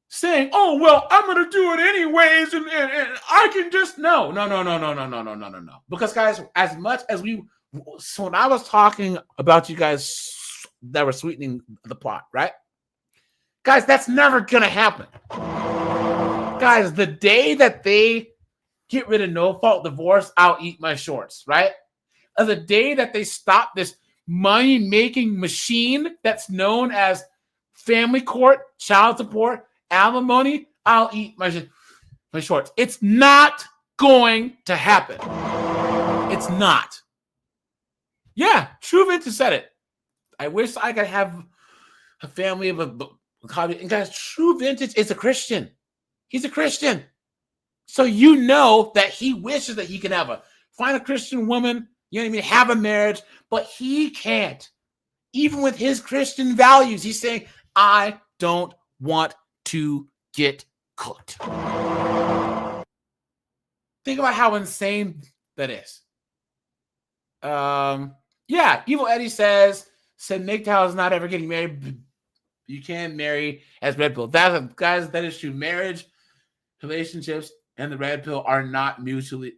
saying, oh, well, I'm going to do it anyways, and I can just, no. Because, guys, as much as so when I was talking about you guys that were sweetening the pot, right? Guys, that's never going to happen. Guys, the day that they get rid of no-fault divorce, I'll eat my shorts, right? The day that they stop this money-making machine that's known as family court, child support, alimony, I'll eat my shorts. It's not going to happen. It's not. Yeah, True Vintage said it. I wish I could have a family of a copy. And guys, True Vintage is a Christian. He's a Christian. So you know that he wishes that he can find a Christian woman, you know what I mean, have a marriage, but he can't. Even with his Christian values, he's saying, I don't want to get cooked. Think about how insane that is. Yeah, Evil Eddie said MGTOW is not ever getting married. You can marry as Red Pill. Guys, that is true. Marriage, relationships, and the Red Pill are not mutually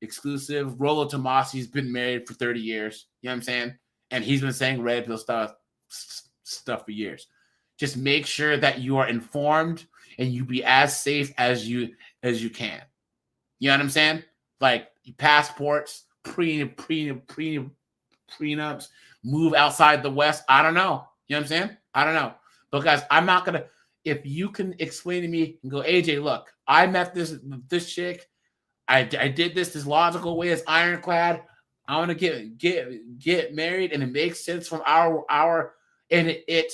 exclusive. Rollo Tomasi's been married for 30 years. You know what I'm saying? And he's been saying Red Pill stuff for years. Just make sure that you are informed and you be as safe as you can. You know what I'm saying? Like passports, prenups, move outside the West. I don't know. You know what I'm saying? I don't know. But guys, I'm not gonna. If you can explain to me and go, AJ, look, I met this chick. I did this logical way, as ironclad. I want to get married, and it makes sense from our and it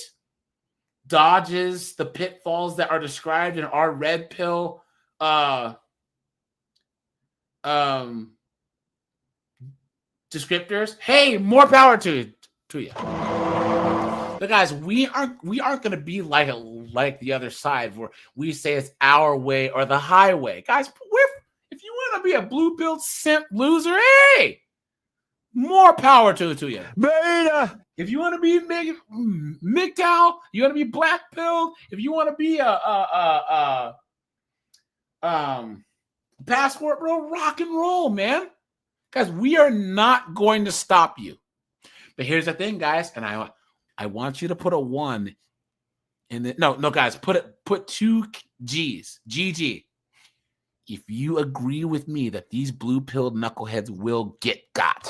dodges the pitfalls that are described in our Red Pill descriptors. Hey, more power to you. But guys, we aren't going to be like the other side where we say it's our way or the highway. Guys, if you want to be a blue-pilled simp loser, hey, more power to you. Beta. If you want to be MGTOW, you want to be black-pilled, if you want to be a passport, bro, rock and roll, man. Guys, we are not going to stop you. But here's the thing, guys, and I want you to put a 1 in the no, guys, put 2 G's. GG. If you agree with me that these blue-pilled knuckleheads will get got.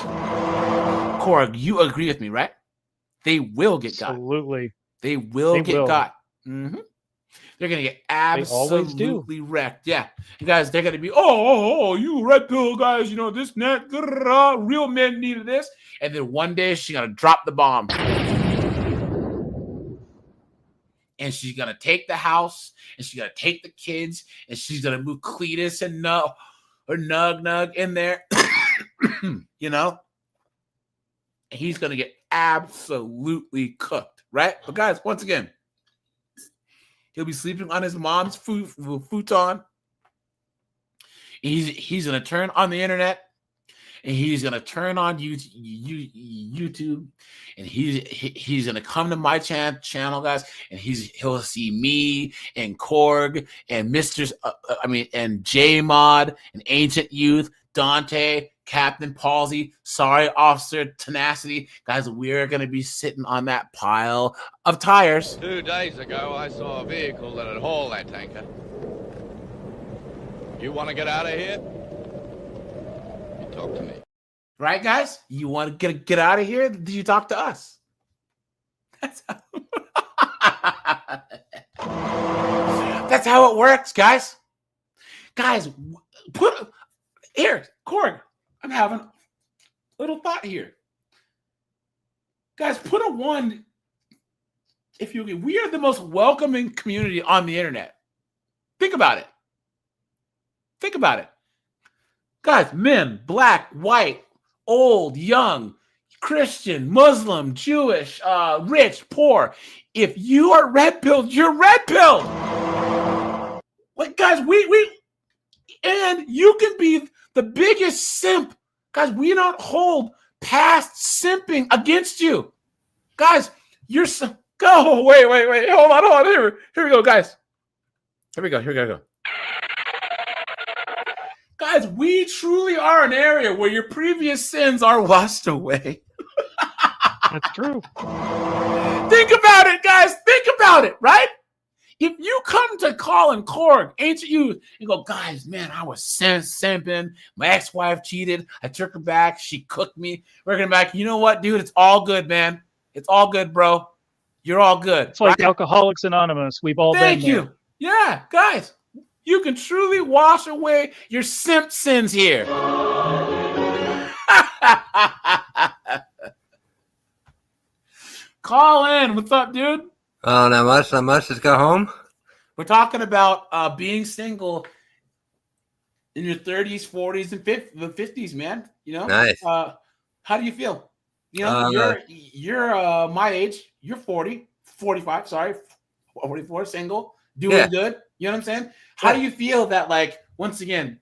Korg, you agree with me, right? They will get got. Absolutely. They will get got. Mm-hmm. They're going to get absolutely wrecked. Yeah. You guys, they're going to be, you red pill guys, you know, this, that, real men needed this. And then one day she's going to drop the bomb. And she's going to take the house, and she's going to take the kids, and she's going to move Cletus and Nug in there, you know? And he's going to get absolutely cooked, right? But guys, once again, he'll be sleeping on his mom's futon. He's going to turn on the internet, and he's going to turn on YouTube, and he's going to come to my channel, guys, and he'll see me and Korg and and J-Mod and Ancient Youth, Dante, Captain Palsy, Sorry Officer Tenacity. Guys, we're going to be sitting on that pile of tires. 2 days ago, I saw a vehicle that had hauled that tanker. You want to get out of here? You talk to me. Right, guys? You want to get out of here? Did you talk to us? That's how... That's how it works, guys. Guys, here, Korg, I'm having a little thought here. Guys, put a 1 if you agree. We are the most welcoming community on the internet. Think about it. Think about it. Guys, men, black, white, old, young, Christian, Muslim, Jewish, rich, poor. If you are red-pilled, you're red-pilled. Like, guys, and you can be the biggest simp. Guys, we don't hold past simping against you. Guys, you're go. Wait. Hold on. Here we go, guys. Here we go. Guys, we truly are an area where your previous sins are washed away. That's true. Think about it, guys. Think about it, right? If you come to Colin Korg, ancient youth, and go, guys, man, I was simping. My ex-wife cheated. I took her back. She cooked me. We're going back. You know what, dude? It's all good, man. It's all good, bro. You're all good. It's like Alcoholics Anonymous. We've all been there. Thank you. Yeah, guys. You can truly wash away your simp sins here. Colin, what's up, dude? Oh, not much. Just got home. We're talking about being single in your 30s, 40s, and 50s, man. You know, nice. How do you feel? You know, you're my age. You're 40, 45. Sorry, 44, single, doing good. You know what I'm saying? How do you feel that, like, once again?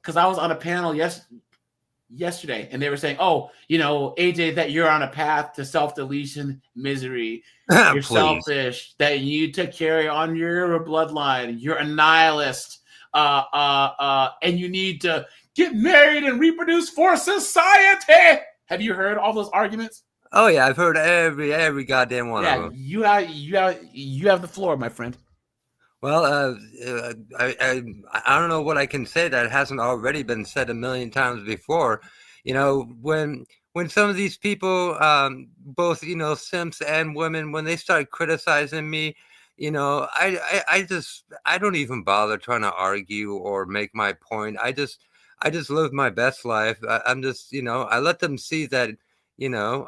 Because I was on a panel yesterday, and they were saying, "Oh, you know, AJ, that you're on a path to self-deletion, misery. You're selfish. That you need to carry on your bloodline. You're a nihilist. And you need to get married and reproduce for society." Have you heard all those arguments? Oh yeah, I've heard every goddamn one of them. You have the floor, my friend. Well, I don't know what I can say that hasn't already been said a million times before. You know, when some of these people, both, you know, simps and women, when they start criticizing me, you know, I don't even bother trying to argue or make my point. I just live my best life. I'm just, you know, I let them see that, you know,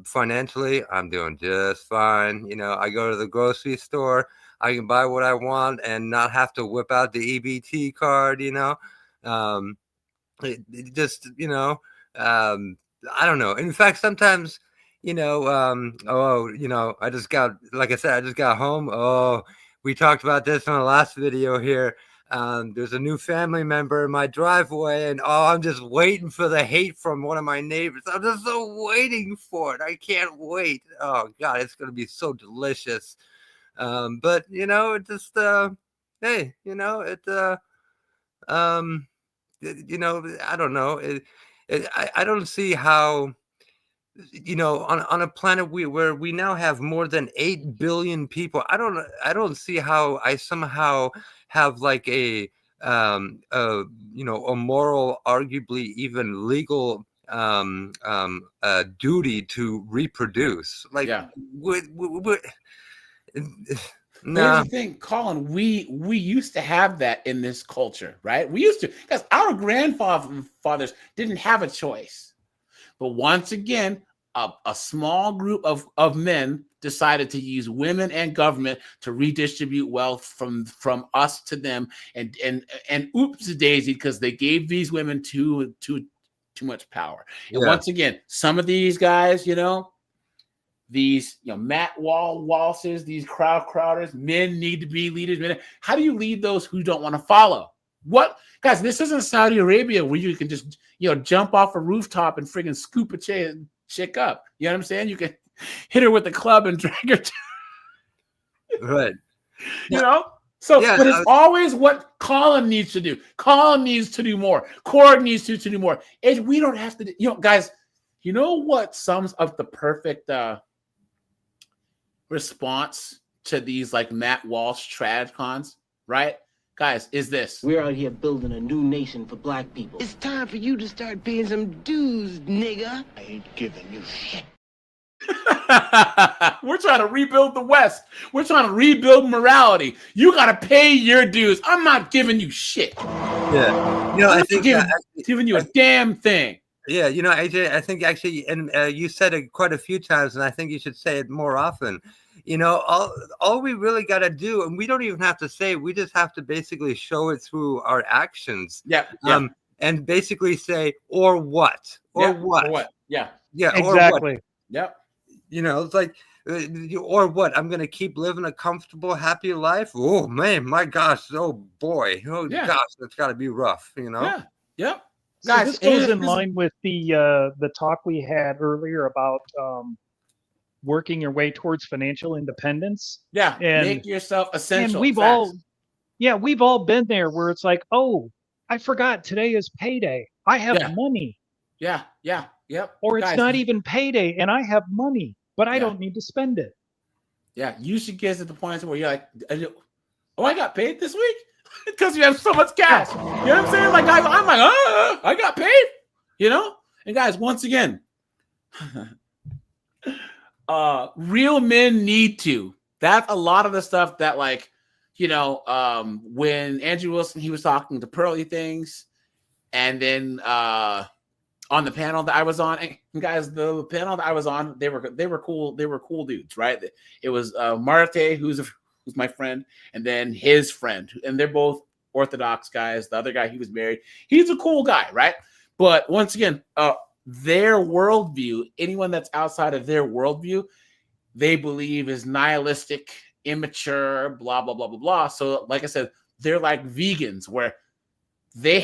financially I'm doing just fine. You know, I go to the grocery store. I can buy what I want and not have to whip out the EBT card, you know. It just, you know, I don't know. In fact, sometimes, you know, you know, I just got home. Oh, we talked about this in the last video here. There's a new family member in my driveway, and I'm just waiting for the hate from one of my neighbors. I'm just so waiting for it. I can't wait. Oh God, it's gonna be so delicious. But you know, it just hey, you know, you know, I don't know. I don't see how, you know, on a planet where we now have more than 8 billion people. I don't see how I somehow have like a you know, a moral, arguably even legal duty to reproduce. Like, Nah. Here's the thing, Colin, we used to have that in this culture, right? We used to, because our grandfathers didn't have a choice. But once again, a small group of men decided to use women and government to redistribute wealth from us to them, and oops daisy, because they gave these women too much power. And once again, some of these guys, you know, these, you know, Matt Walsh's, these crowders, men need to be leaders. Men, how do you lead those who don't want to follow? What, guys? This isn't Saudi Arabia where you can just, you know, jump off a rooftop and friggin' scoop a chick up. You know what I'm saying? You can hit her with a club and drag her to right. You know? So, but it's always what Colin needs to do. Colin needs to do more. Korg needs to do more. And we don't have to do, you know, guys, you know what sums up the perfect response to these like Matt Walsh trad cons, right? Guys, is this. We're out here building a new nation for black people. It's time for you to start paying some dues, nigga. I ain't giving you shit. We're trying to rebuild the West. We're trying to rebuild morality. You got to pay your dues. I'm not giving you shit. Yeah. You know, I'm I think not giving you a damn thing. Yeah, you know, AJ, I think actually, and you said it quite a few times, and I think you should say it more often. You know, all we really got to do, and we don't even have to say, we just have to basically show it through our actions. Yeah. And basically say, or what? Or what? Or what? Yeah. Yeah. Exactly. Or what? Yep. You know, it's like, or what? I'm going to keep living a comfortable, happy life? Oh, man, my gosh. Oh, boy. Oh, gosh, that's got to be rough, you know? Yeah. Yep. So this goes in line with the talk we had earlier about working your way towards financial independence. Yeah, and make yourself essential. And we've all been there where it's like, oh, I forgot today is payday. I have money. Yeah. Yep. Or it's not even payday and I have money, but I don't need to spend it. Yeah, you should get to the point where you're like, oh, I got paid this week because you have so much cash. You know what I'm saying? Like I'm like, I got paid. You know? And guys, once again, real men need to. That's a lot of the stuff that, like, you know, when Andrew Wilson, he was talking to Pearly Things, and then on the panel that I was on, and guys, the panel that I was on, they were cool. They were cool dudes, right? It was Marte, who's my friend, and then his friend, and they're both Orthodox guys. The other guy, he was married. He's a cool guy, right? But once again, their worldview, anyone that's outside of their worldview, they believe is nihilistic, immature, blah, blah, blah, blah, blah. So like I said, they're like vegans where they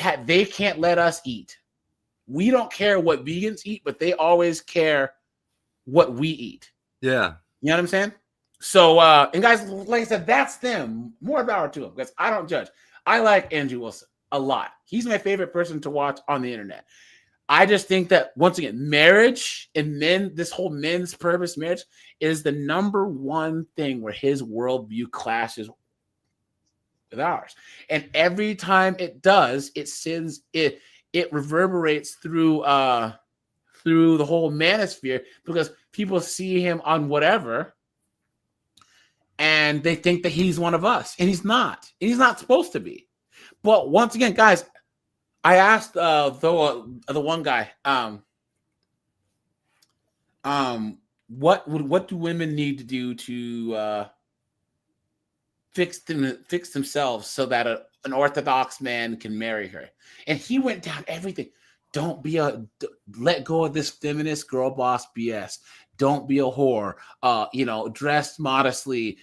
can't let us eat. We don't care what vegans eat, but they always care what we eat. Yeah. You know what I'm saying? So, and guys, like I said, that's them. More power to them because I don't judge. I like Andrew Wilson a lot. He's my favorite person to watch on the internet. I just think that, once again, marriage and this whole men's purpose marriage is the number one thing where his worldview clashes with ours. And every time it does, it reverberates through the whole manosphere because people see him on whatever and they think that he's one of us, and he's not. And he's not supposed to be. But once again, guys, I asked the one guy, what do women need to do to fix themselves so that an Orthodox man can marry her? And he went down everything. Let go of this feminist girl boss BS. Don't be a whore. Dress modestly.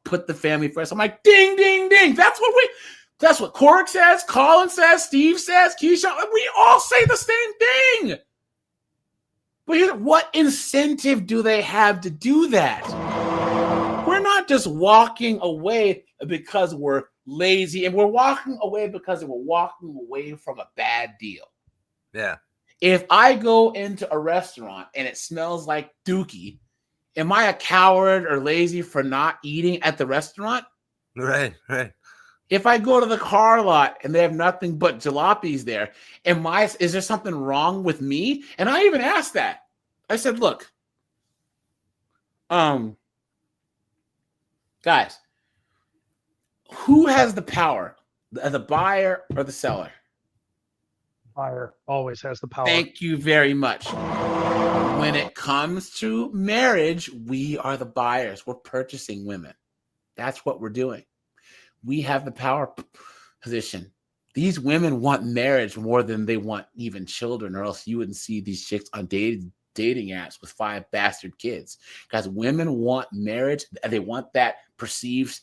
Put the family first. I'm like, ding, ding, ding. That's what Cork says, Colin says, Steve says, Keisha. We all say the same thing. But what incentive do they have to do that? We're not just walking away because we're lazy, and we're walking away because we're walking away from a bad deal. Yeah. If I go into a restaurant and it smells like dookie, am I a coward or lazy for not eating at the restaurant? Right. If I go to the car lot and they have nothing but jalopies there, is there something wrong with me? And I even asked that. I said, look, guys, who has the power, the buyer or the seller? Buyer always has the power. Thank you very much. When it comes to marriage, we are the buyers. We're purchasing women. That's what we're doing. We have the power position. These women want marriage more than they want even children, or else you wouldn't see these chicks on dating apps with 5 bastard kids. Guys, women want marriage. They want that perceived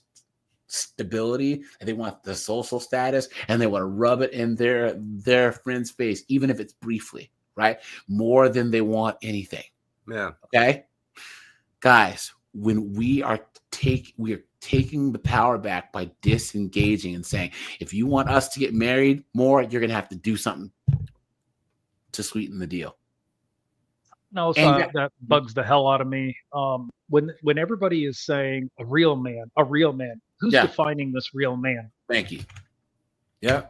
stability, and they want the social status, and they want to rub it in their friend's face, even if it's briefly, right? More than they want anything. Yeah. Okay? Guys, when we are taking the power back by disengaging and saying, if you want us to get married more, you're going to have to do something to sweeten the deal. No, so that bugs the hell out of me. When everybody is saying a real man, who's defining this real man? Thank you. Yeah.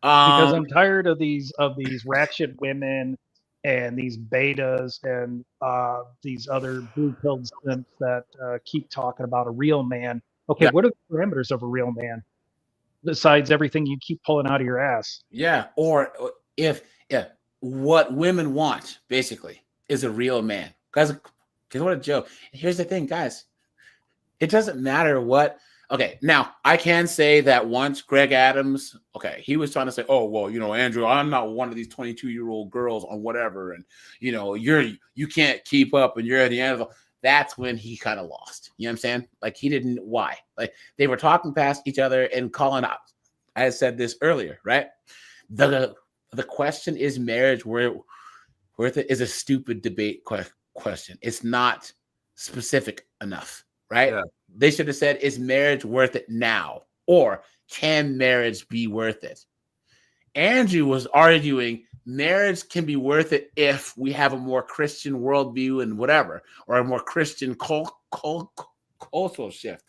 Because I'm tired of these ratchet women and these betas and these other blue pilled simps that keep talking about a real man. Okay, Yeah. what are the parameters of a real man besides everything you keep pulling out of your ass? Yeah, or if what women want basically is a real man. Guys, what a joke. Here's the thing, guys. It doesn't matter what. Okay, now I can say that once Greg Adams, he was trying to say, "Oh, well, Andrew, I'm not one of these 22-year-old girls on whatever, and you can't keep up, and you're at the end of the." That's when he kind of lost. You know what I'm saying? Like he didn't. Why? Like they were talking past each other and calling out. I said this earlier, right? The question is marriage worth it is a stupid debate question. It's not specific enough, right? Yeah. They should have said, is marriage worth it now? Or can marriage be worth it? Andrew was arguing marriage can be worth it if we have a more Christian worldview and whatever, or a more Christian cultural shift.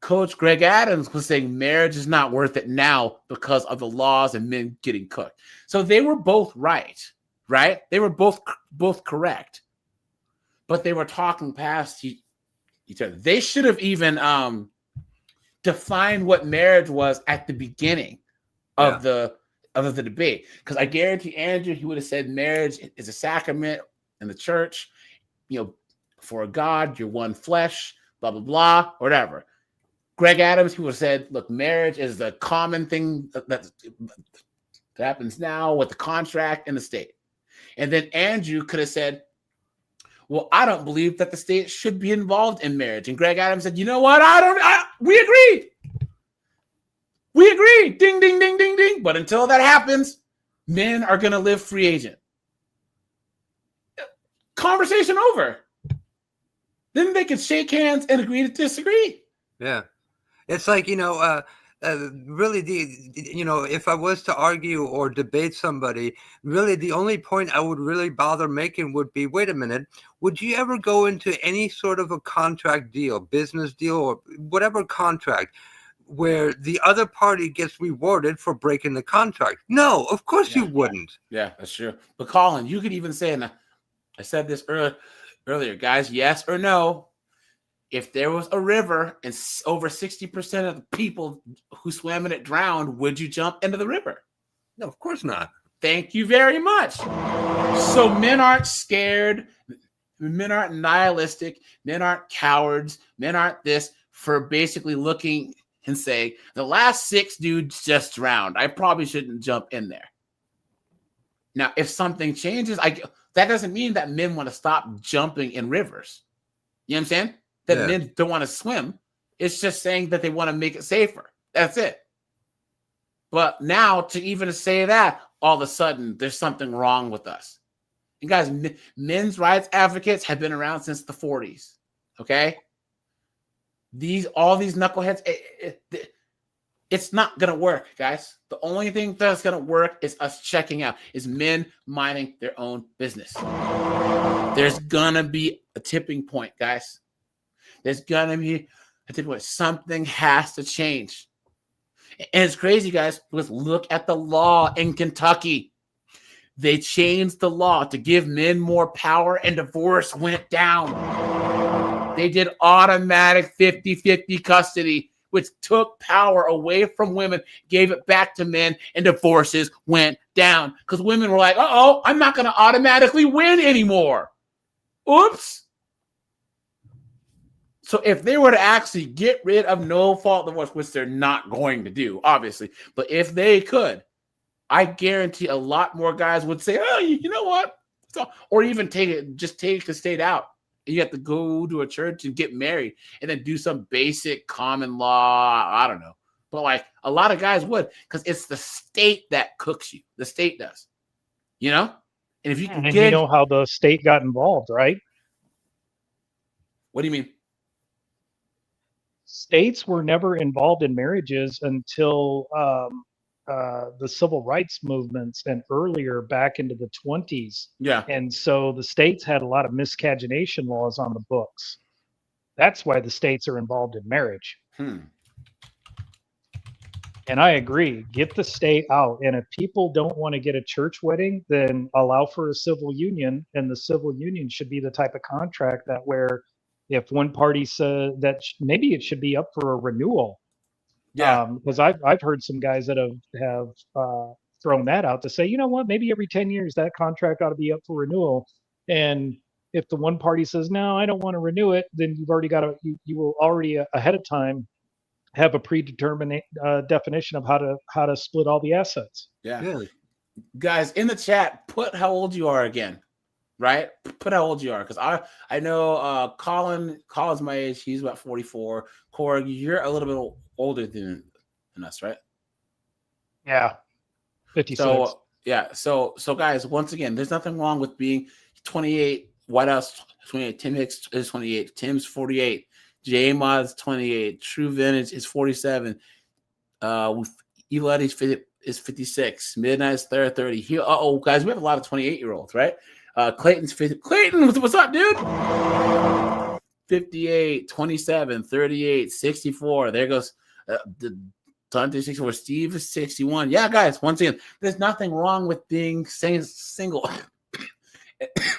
Coach Greg Adams was saying marriage is not worth it now because of the laws and men getting cooked. So they were both right? They were both correct, but they were talking past each other. They should have even defined what marriage was at the beginning of the debate, because I guarantee Andrew, he would have said marriage is a sacrament in the church, before God, you're one flesh, blah blah blah, whatever. Greg Adams, who said, look, marriage is the common thing that happens now with the contract and the state. And then Andrew could have said, well, I don't believe that the state should be involved in marriage. And Greg Adams said, you know what? We agreed. We agreed. Ding, ding, ding, ding, ding. But until that happens, men are going to live free agent. Conversation over. Then they could shake hands and agree to disagree. Yeah. It's like, really if I was to argue or debate somebody, really the only point I would really bother making would be, wait a minute, would you ever go into any sort of a contract deal, business deal, or whatever contract where the other party gets rewarded for breaking the contract? No, of course you wouldn't. Yeah, that's true. But Colin, you could even say, and I said this earlier, guys, yes or no, if there was a river and over 60% of the people who swam in it drowned, would you jump into the river? No, of course not. Thank you very much. So men aren't scared. Men aren't nihilistic. Men aren't cowards. Men aren't this, for basically looking and saying, the last 6 dudes just drowned. I probably shouldn't jump in there. Now, if something changes, that doesn't mean that men want to stop jumping in rivers. You know what I'm saying? That men don't want to swim. It's just saying that they want to make it safer. That's it. But now to even say that, all of a sudden, there's something wrong with us. And guys, men's rights advocates have been around since the 40s. Okay? All these knuckleheads, it's not going to work, guys. The only thing that's going to work is us checking out, is men minding their own business. There's going to be a tipping point, guys. There's going to be a tipping point. Something has to change. And it's crazy, guys, because look at the law in Kentucky. They changed the law to give men more power, and divorce went down. They did automatic 50-50 custody, which took power away from women, gave it back to men, and divorces went down. Because women were like, uh-oh, I'm not going to automatically win anymore. Oops. So if they were to actually get rid of no-fault divorce, which they're not going to do, obviously, but if they could, I guarantee a lot more guys would say, oh, you know what? Or even take the state out. You have to go to a church and get married and then do some basic common law. I don't know. But like a lot of guys would, because it's the state that cooks you. The state does. And if you can and you know how the state got involved, right? What do you mean? States were never involved in marriages until the civil rights movements and earlier, back into the 20s. Yeah. And so the states had a lot of miscegenation laws on the books. That's why the states are involved in marriage. And I agree. Get the state out. And if people don't want to get a church wedding, then allow for a civil union. And the civil union should be the type of contract that where if one party says that maybe it should be up for a renewal. Yeah. Because I've heard some guys that have thrown that out to say, you know what, maybe every 10 years that contract ought to be up for renewal. And if the one party says, no, I don't want to renew it, then you've already got you will already ahead of time have a predetermined definition of how to split all the assets. Yeah. Guys, in the chat, put how old you are again, right? Put how old you are, because I know Colin's my age. He's about 44. Corey, you're a little bit older than us, right? Yeah, 56. So yeah, so guys, once again, there's nothing wrong with being 28. White House 28. Tim Hicks is 28. Tim's 48. J Mod's 28. True Vintage is 47. Evil Eddie's is 56. Midnight's 30. Here, guys, we have a lot of 28-year-olds, right? Clayton's 50. Clayton, what's up, dude? 58, 27, 38, 64. There goes Dante 64. Steve is 61. Yeah, guys, once again, there's nothing wrong with being single.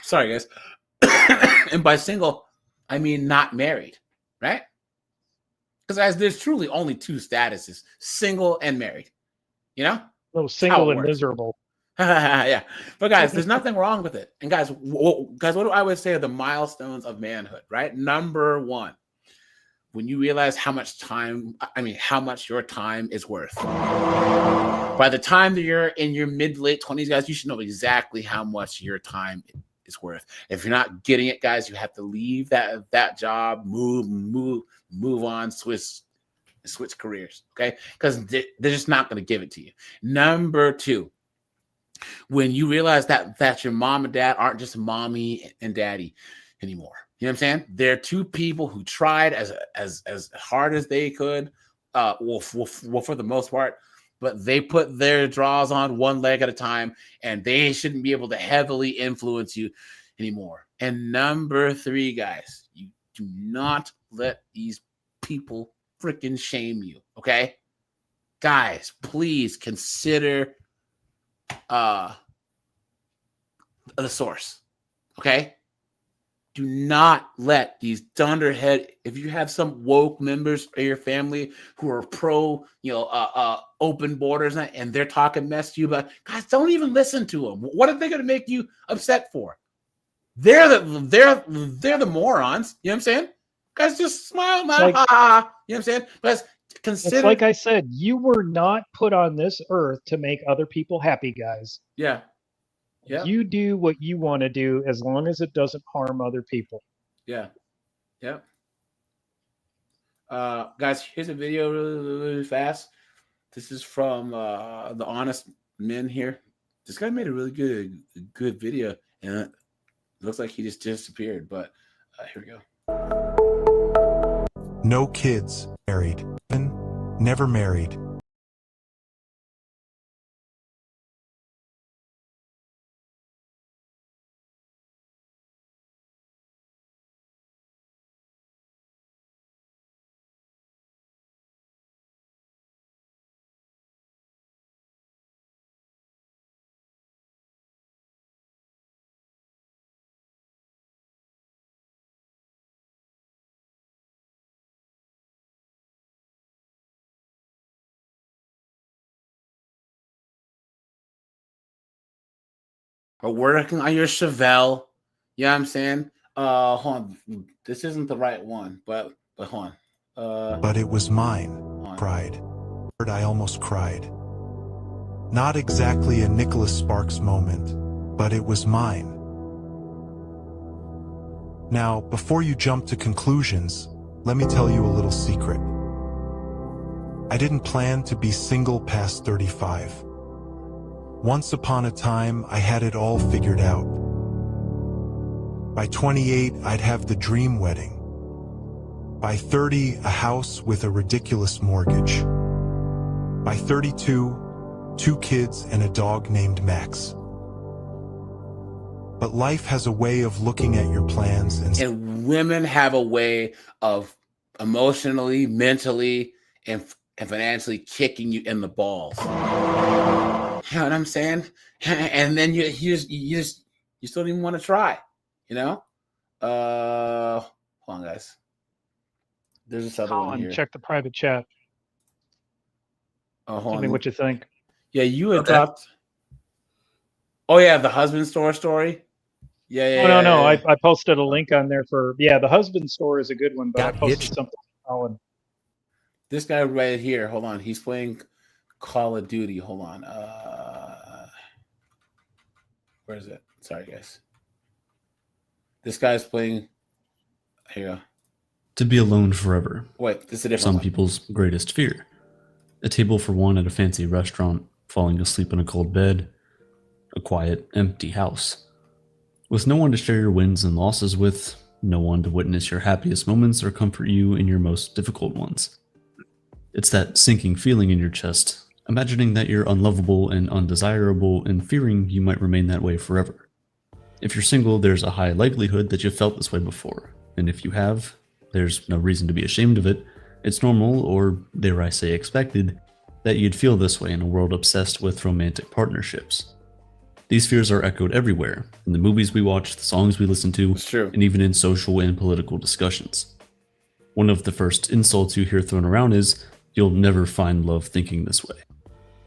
Sorry, guys. And by single, I mean not married, right? Because guys, there's truly only two statuses: single and married. You know? No, single and miserable. Yeah, but guys, there's nothing wrong with it. And guys, what do I always say are the milestones of manhood? Right? Number one, when you realize how much your time is worth. By the time that you're in your mid late 20s, guys, you should know exactly how much your time is worth. If you're not getting it, guys, you have to leave that job, move on, switch careers, okay? Because they're just not going to give it to you. Number two, when you realize that your mom and dad aren't just mommy and daddy anymore. You know what I'm saying? They're two people who tried as hard as they could, well, for the most part, but they put their draws on one leg at a time, and they shouldn't be able to heavily influence you anymore. And number three, guys, you do not let these people freaking shame you, okay? Guys, please consider the source, okay? Do not let these dunderhead, if you have some woke members of your family who are pro, open borders, and they're talking mess to you about, guys, don't even listen to them. What are they going to make you upset for? They're the morons. You know what I'm saying? Guys, just smile, man. You know what I'm saying? Guys, consider. It's like I said, you were not put on this earth to make other people happy, guys. Yeah. Yep. You do what you want to do as long as it doesn't harm other people. Yeah. Yep. Guys, here's a video really fast. This is from the Honest Men here. This guy made a really good video, and it looks like he just disappeared, but here we go. No kids, married, never married. Or working on your Chevelle. You know what I'm saying? Hold on. This isn't the right one, but hold on. But it was mine. Cried. I almost cried. Not exactly a Nicholas Sparks moment, but it was mine. Now, before you jump to conclusions, let me tell you a little secret. I didn't plan to be single past 35. Once upon a time, I had it all figured out. By 28, I'd have the dream wedding. By 30, a house with a ridiculous mortgage. By 32, 2 kids and a dog named Max. But life has a way of looking at your plans and women have a way of emotionally, mentally, and and financially kicking you in the balls. You know what I'm saying? And then you still don't even want to try. You know? Hold on, guys. There's this other one Colin, here. check the private chat. Oh, Tell me what you think. Yeah, you had dropped. Oh yeah, the husband store story. Yeah. No. I posted a link on there for the husband store is a good one, but I posted something for Colin. This guy right here. Hold on, he's playing Call of Duty. Hold on. Where is it? Sorry, guys. This guy's playing. Here you go. To be alone forever. Wait, this is a different Some one. people's greatest fear. A table for one at a fancy restaurant, falling asleep in a cold bed, a quiet, empty house. With no one to share your wins and losses with, no one to witness your happiest moments or comfort you in your most difficult ones. It's that sinking feeling in your chest, imagining that you're unlovable and undesirable and fearing you might remain that way forever. If you're single, there's a high likelihood that you've felt this way before, and if you have, there's no reason to be ashamed of it. It's normal, or dare I say expected, that you'd feel this way in a world obsessed with romantic partnerships. These fears are echoed everywhere, in the movies we watch, the songs we listen to, and even in social and political discussions. One of the first insults you hear thrown around is, "You'll never find love thinking this way."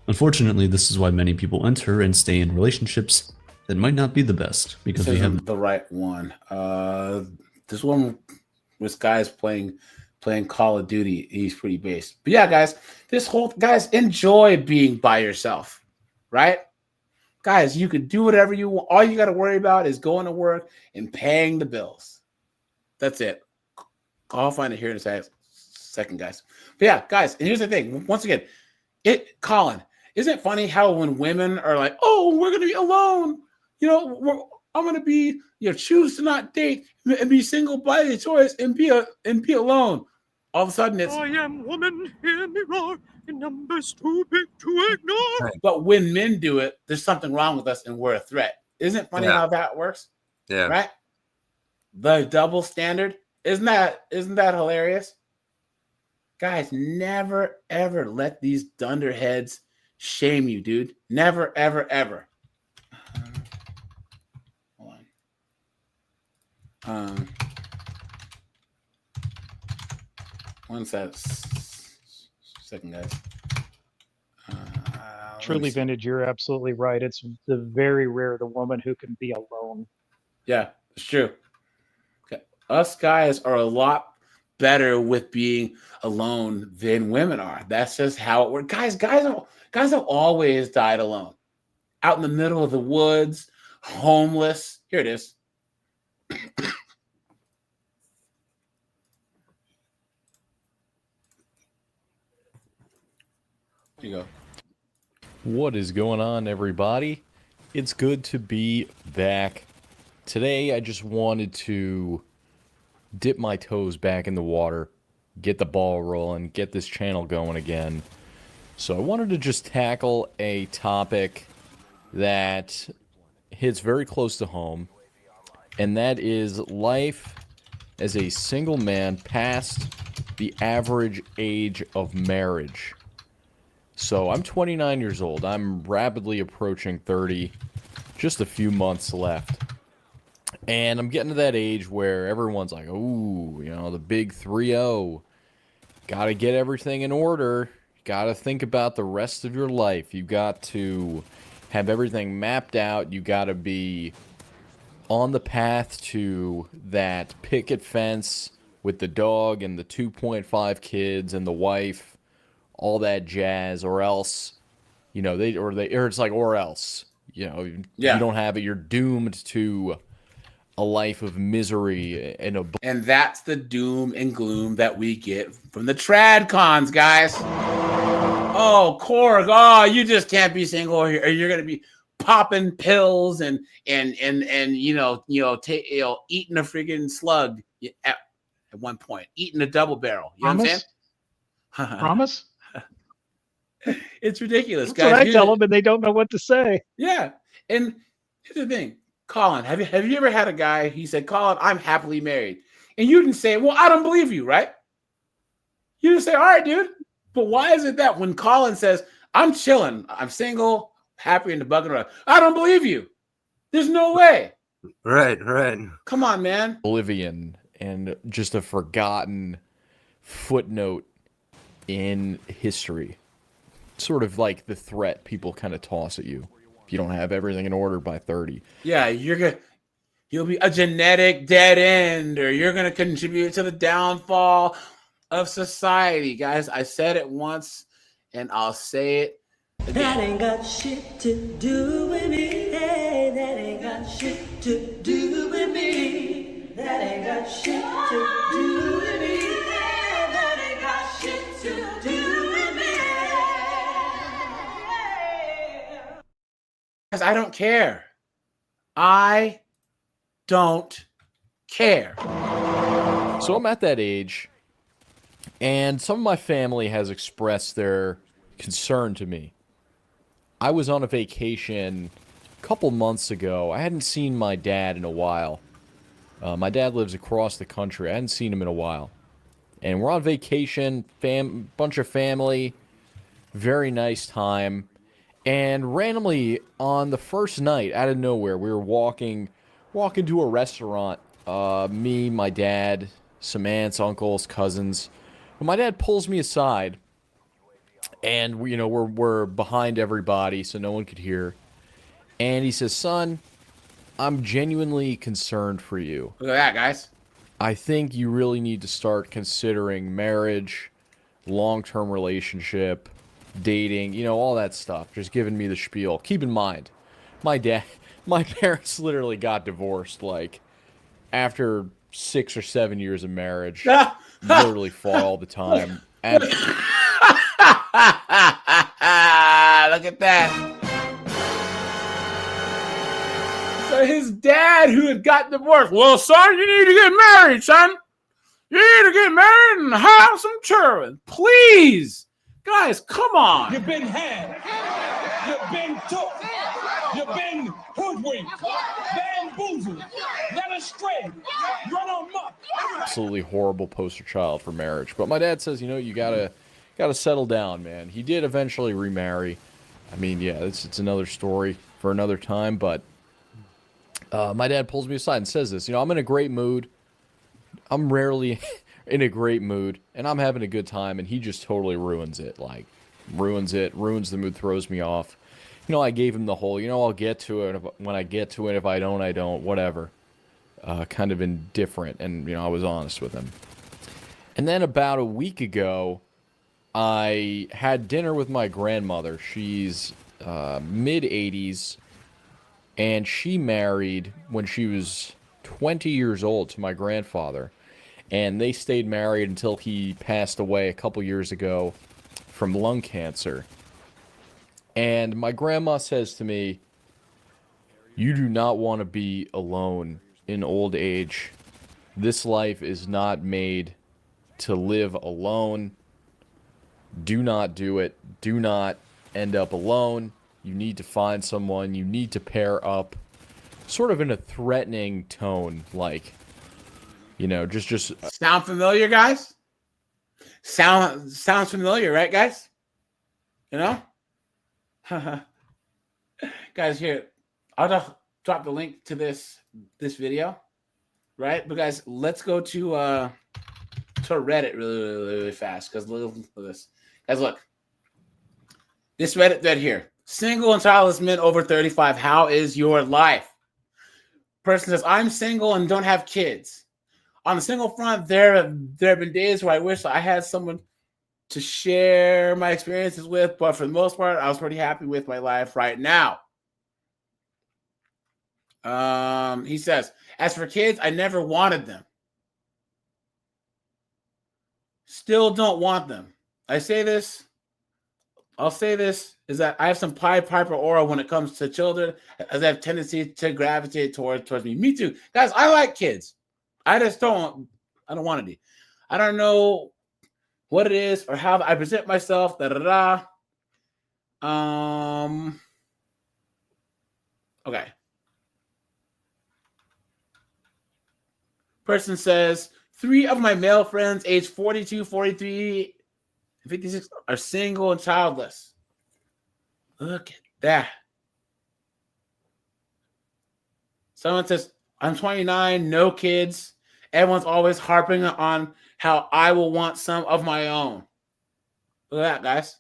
Unfortunately, this is why many people enter and stay in relationships that might not be the best, because This they have isn't the right one. This one was guys playing Call of Duty. He's pretty based. But yeah, guys, guys, enjoy being by yourself, right? Guys, you can do whatever you want. All you got to worry about is going to work and paying the bills. That's it. I'll find it here in a second, guys. But yeah, guys, and here's the thing. Once again, Colin, isn't it funny how when women are like, "Oh, we're gonna be alone," I'm gonna be, choose to not date and be single by the choice and be alone. All of a sudden, it's I am woman, hear me roar, in numbers too big to ignore. But when men do it, there's something wrong with us and we're a threat. Isn't it funny how that works? Yeah. Right? The double standard. Isn't that hilarious? Guys, never ever let these dunderheads shame you, dude. Never, ever, ever. Hold on. One second, guys. Truly vintage, you're absolutely right. It's the very rare the woman who can be alone. Yeah, it's true. Okay. Us guys are a lot better with being alone than women are. That's just how it works. Guys have always died alone. Out in the middle of the woods, homeless. Here it is. Here you go. What is going on, everybody? It's good to be back. Today, I just wanted to dip my toes back in the water, get the ball rolling, get this channel going again. So I wanted to just tackle a topic that hits very close to home, and that is life as a single man past the average age of marriage. So I'm 29 years old. I'm rapidly approaching 30, just a few months left. And I'm getting to that age where everyone's like, "Ooh, the big 3-0. Got to get everything in order. Got to think about the rest of your life. You got to have everything mapped out. You got to be on the path to that picket fence with the dog and the 2.5 kids and the wife. All that jazz, or else, it's like, or else, you don't have it, you're doomed to a life of misery and that's the doom and gloom that we get from the trad cons, guys. Oh, Korg, you just can't be single, or you're gonna be popping pills and eating a friggin' slug at one point, eating a double barrel. You know what I'm saying? Promise? It's ridiculous, That's guys. what I tell them, and they don't know what to say. Yeah, and here's the thing, Colin. Have you ever had a guy? He said, "Colin, I'm happily married," and you didn't say, "Well, I don't believe you," right? You just say, "All right, dude, But why is it that when Colin says, I'm chilling, I'm single, happy in the bucket run, I don't believe you. There's no way. Right. Come on, man. Oblivion and just a forgotten footnote in history. Sort of like the threat people kind of toss at you if you don't have everything in order by 30. Yeah, you'll be a genetic dead end, or you're gonna contribute to the downfall of society. Guys, I said it once and I'll say it again. That ain't got shit to do with me. Hey, that ain't got shit to do with me. That ain't got shit to do with me. Hey, that ain't got shit to do with me. Guys, I don't care. I don't care. So I'm at that age, and some of my family has expressed their concern to me. I was on a vacation a couple months ago. I hadn't seen my dad in a while. My dad lives across the country. I hadn't seen him in a while. And we're on vacation, bunch of family, very nice time. And randomly, on the first night, out of nowhere, we were walking to a restaurant. Me, my dad, some aunts, uncles, cousins. Well, my dad pulls me aside, and we're behind everybody, so no one could hear. And he says, "Son, I'm genuinely concerned for you. Look at that, guys. I think you really need to start considering marriage, long-term relationship, dating, all that stuff." Just giving me the spiel. Keep in mind, my parents literally got divorced, like, after 6 or 7 years of marriage. Literally fought all the time. Look at that. So his dad, who had gotten divorced, well, son, you need to get married, son. You need to get married and have some children. Please. Guys, come on. You've been had. You've been took. You've been hoodwinked. Bamboozled. Led astray. Run amok. Absolutely horrible poster child for marriage. But my dad says, you gotta settle down, man. He did eventually remarry. I mean, yeah, it's another story for another time. But my dad pulls me aside and says this. I'm in a great mood. I'm rarely in a great mood, and I'm having a good time, and he just totally ruins it. Like, ruins the mood, throws me off. I gave him the whole, I'll get to it when I get to it. If I don't, I don't, whatever. Kind of indifferent, and, I was honest with him. And then about a week ago, I had dinner with my grandmother. She's mid-80s, and she married when she was 20 years old to my grandfather. And they stayed married until he passed away a couple years ago from lung cancer. And my grandma says to me, "You do not want to be alone in old age. This life is not made to live alone. Do not do it. Do not end up alone. You need to find someone. You need to pair up." Sort of in a threatening tone, like, just sound familiar, guys? Sounds familiar, right, guys? Guys, here, I'll just drop the link to this video, right? But guys, let's go to Reddit really fast, because look at this. Guys, look. This Reddit thread here. Single and childless men over 35. How is your life? Person says, I'm single and don't have kids. On the single front, there have been days where I wish I had someone to share my experiences with, but for the most part, I was pretty happy with my life right now. He says, as for kids, I never wanted them. Still don't want them. I'll say this, is that I have some Pied Piper aura when it comes to children, as I have tendency to gravitate towards me. Me too. Guys, I like kids. I don't want to be. I don't know what it is or how I present myself. Okay. Person says, 3 of my male friends aged 42, 43 and 56 are single and childless. Look at that. Someone says, I'm 29, no kids. Everyone's always harping on how I will want some of my own. Look at that, guys.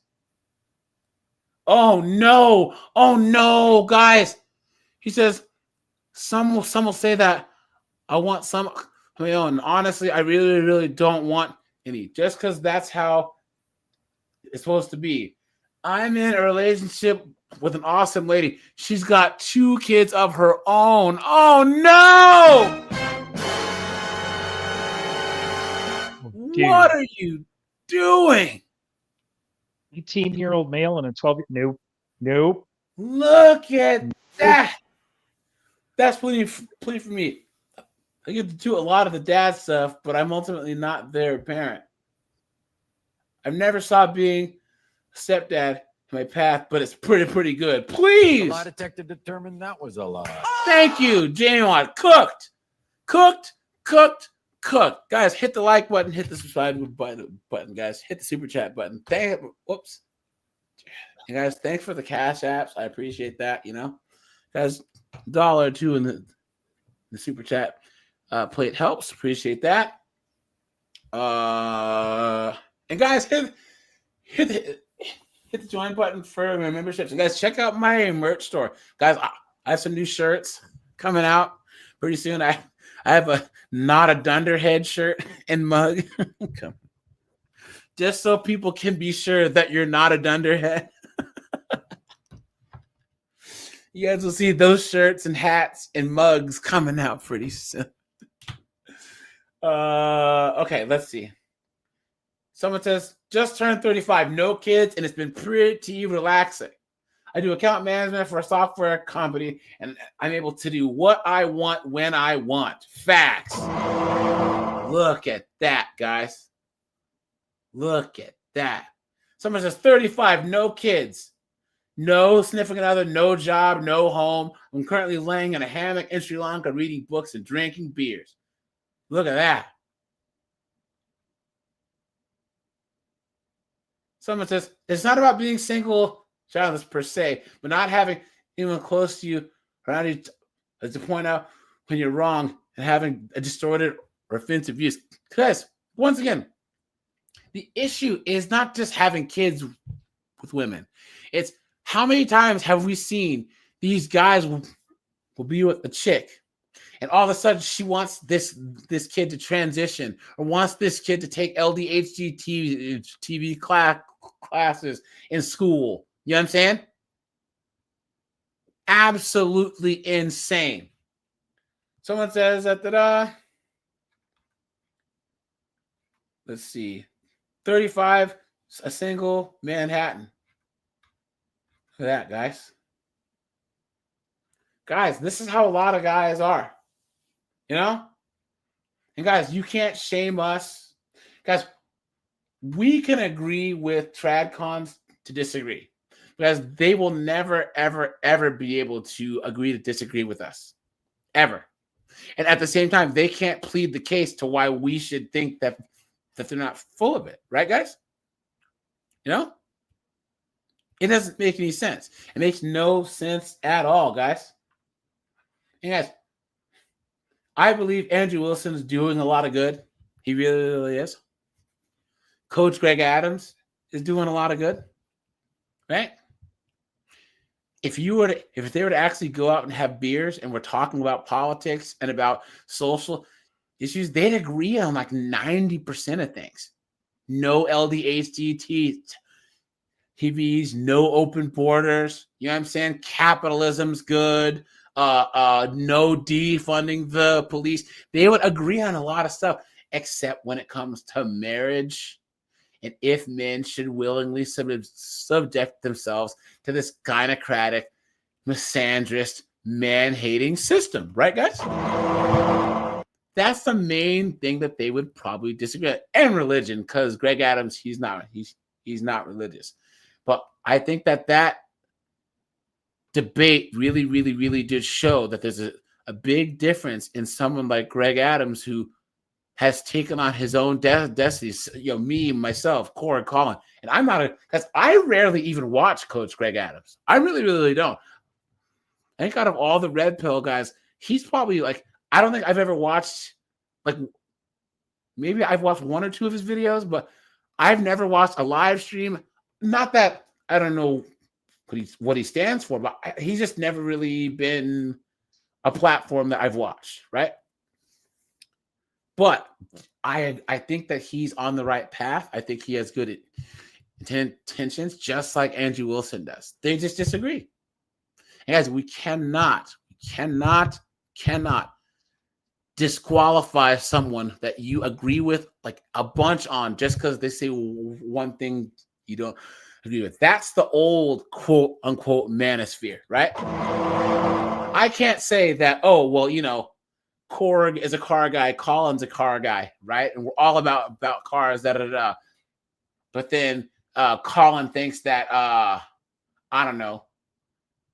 Oh no, guys. He says, some will say that I want some of my own. Honestly, I really, really don't want any. Just because that's how it's supposed to be. I'm in a relationship with an awesome lady. She's got 2 kids of her own. Oh no! Dude. What are you doing? 18-year-old male and a 12. Nope. Look at that. That's plenty for me. I get to do a lot of the dad stuff, but I'm ultimately not their parent. I've never saw being a stepdad in my path, but it's pretty good. Please. The lie detector determined that was a lie. Thank you, Jamie. Cooked. Guys, hit the like button, hit the subscribe button, guys. Hit the super chat button. Whoops. And guys, thanks for the cash apps. I appreciate that, Guys, $1 or $2 in the super chat plate helps. Appreciate that. And guys, hit the join button for my memberships. And guys, check out my merch store. Guys, I have some new shirts coming out pretty soon. I have a Not a Dunderhead shirt and mug. Just so people can be sure that you're not a dunderhead. You guys will see those shirts and hats and mugs coming out pretty soon. Okay, let's see. Someone says, just turned 35, no kids, and it's been pretty relaxing. I do account management for a software company, and I'm able to do what I want when I want. Facts. Look at that, guys. Look at that. Someone says 35, no kids, no significant other, no job, no home. I'm currently laying in a hammock in Sri Lanka reading books and drinking beers. Look at that. Someone says, it's not about being single, childless per se, but not having anyone close to you around you to point out when you're wrong and having a distorted or offensive views. Because, once again, the issue is not just having kids with women. It's how many times have we seen these guys will be with a chick, and all of a sudden she wants this kid to transition or wants this kid to take LDHG TV classes in school. You know what I'm saying? Absolutely insane. Someone says that, let's see, 35, a single Manhattan. Look at that, guys. Guys, this is how a lot of guys are. And guys, you can't shame us. Guys, we can agree with tradcons to disagree. Because they will never, ever, ever be able to agree to disagree with us. Ever. And at the same time, they can't plead the case to why we should think that they're not full of it. Right, guys? It doesn't make any sense. It makes no sense at all, guys. And guys, I believe Andrew Wilson is doing a lot of good. He really, really is. Coach Greg Adams is doing a lot of good. Right? If they were to actually go out and have beers and we're talking about politics and about social issues, they'd agree on like 90% of things. No LDHDT TVs, no open borders. You know what I'm saying? Capitalism's good. No defunding the police. They would agree on a lot of stuff, except when it comes to marriage and if men should willingly subject themselves to this gynocratic, misandrist, man-hating system. Right, guys? That's the main thing that they would probably disagree on. And religion, because Greg Adams, he's not religious. But I think that debate really, really, really did show that there's a big difference in someone like Greg Adams, who has taken on his own destiny. Me, myself, Cord, Colin, and I'm not because I rarely even watch Coach Greg Adams. I really, really don't. I think out of all the red pill guys, he's probably like, I don't think I've ever watched, like, maybe I've watched one or two of his videos, but I've never watched a live stream. Not that I don't know what he stands for, but he's just never really been a platform that I've watched, right? But I think that he's on the right path. I think he has good intentions, just like Andrew Wilson does. They just disagree. And guys, we cannot disqualify someone that you agree with like a bunch on just because they say one thing you don't agree with. That's the old quote unquote manosphere, right? I can't say that, oh, well, Korg is a car guy, Colin's a car guy, right? And we're all about cars, da-da-da. But then Colin thinks that, I don't know,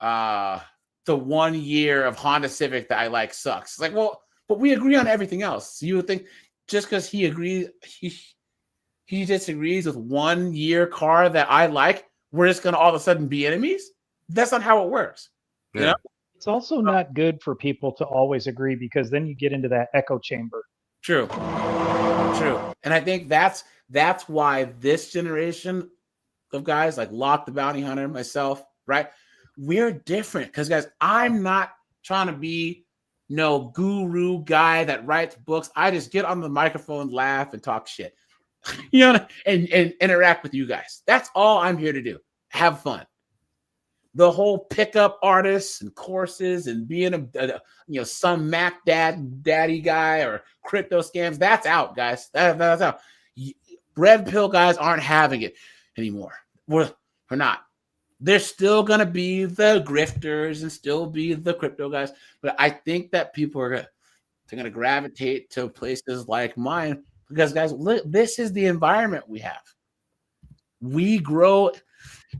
the 1 year of Honda Civic that I like sucks. It's like, well, but we agree on everything else. You would think just because he agrees, he disagrees with 1 year car that I like, we're just going to all of a sudden be enemies? That's not how it works. Yeah. You know? It's also not good for people to always agree because then you get into that echo chamber. True. And I think that's why this generation of guys like Locke the Bounty Hunter, myself, right? We're different because, guys, I'm not trying to be no guru guy that writes books. I just get on the microphone, laugh, and talk shit, and interact with you guys. That's all I'm here to do. Have fun. The whole pickup artists and courses and being a some Mac daddy guy or crypto scams, that's out, guys. That's out. Red pill guys aren't having it anymore. We're not. There's still gonna be the grifters and still be the crypto guys, but I think that people are gonna gravitate to places like mine because, guys, look, this is the environment we have. We grow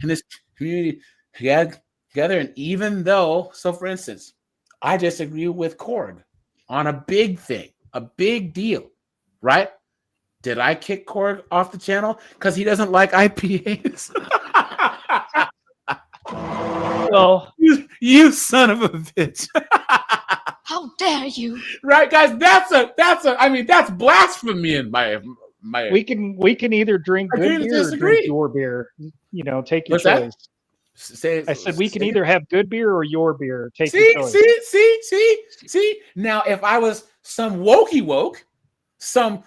in this community together, and even though, so for instance, I disagree with Korg on a big thing, a big deal, right? Did I kick Korg off the channel because he doesn't like IPAs? Well, you son of a bitch! How dare you? Right, guys? That's blasphemy in my. We can either drink good beer or drink your beer. Take your choice. I said we can either have good beer or your beer. Take your choice. See. Now, if I was some wokey woke, some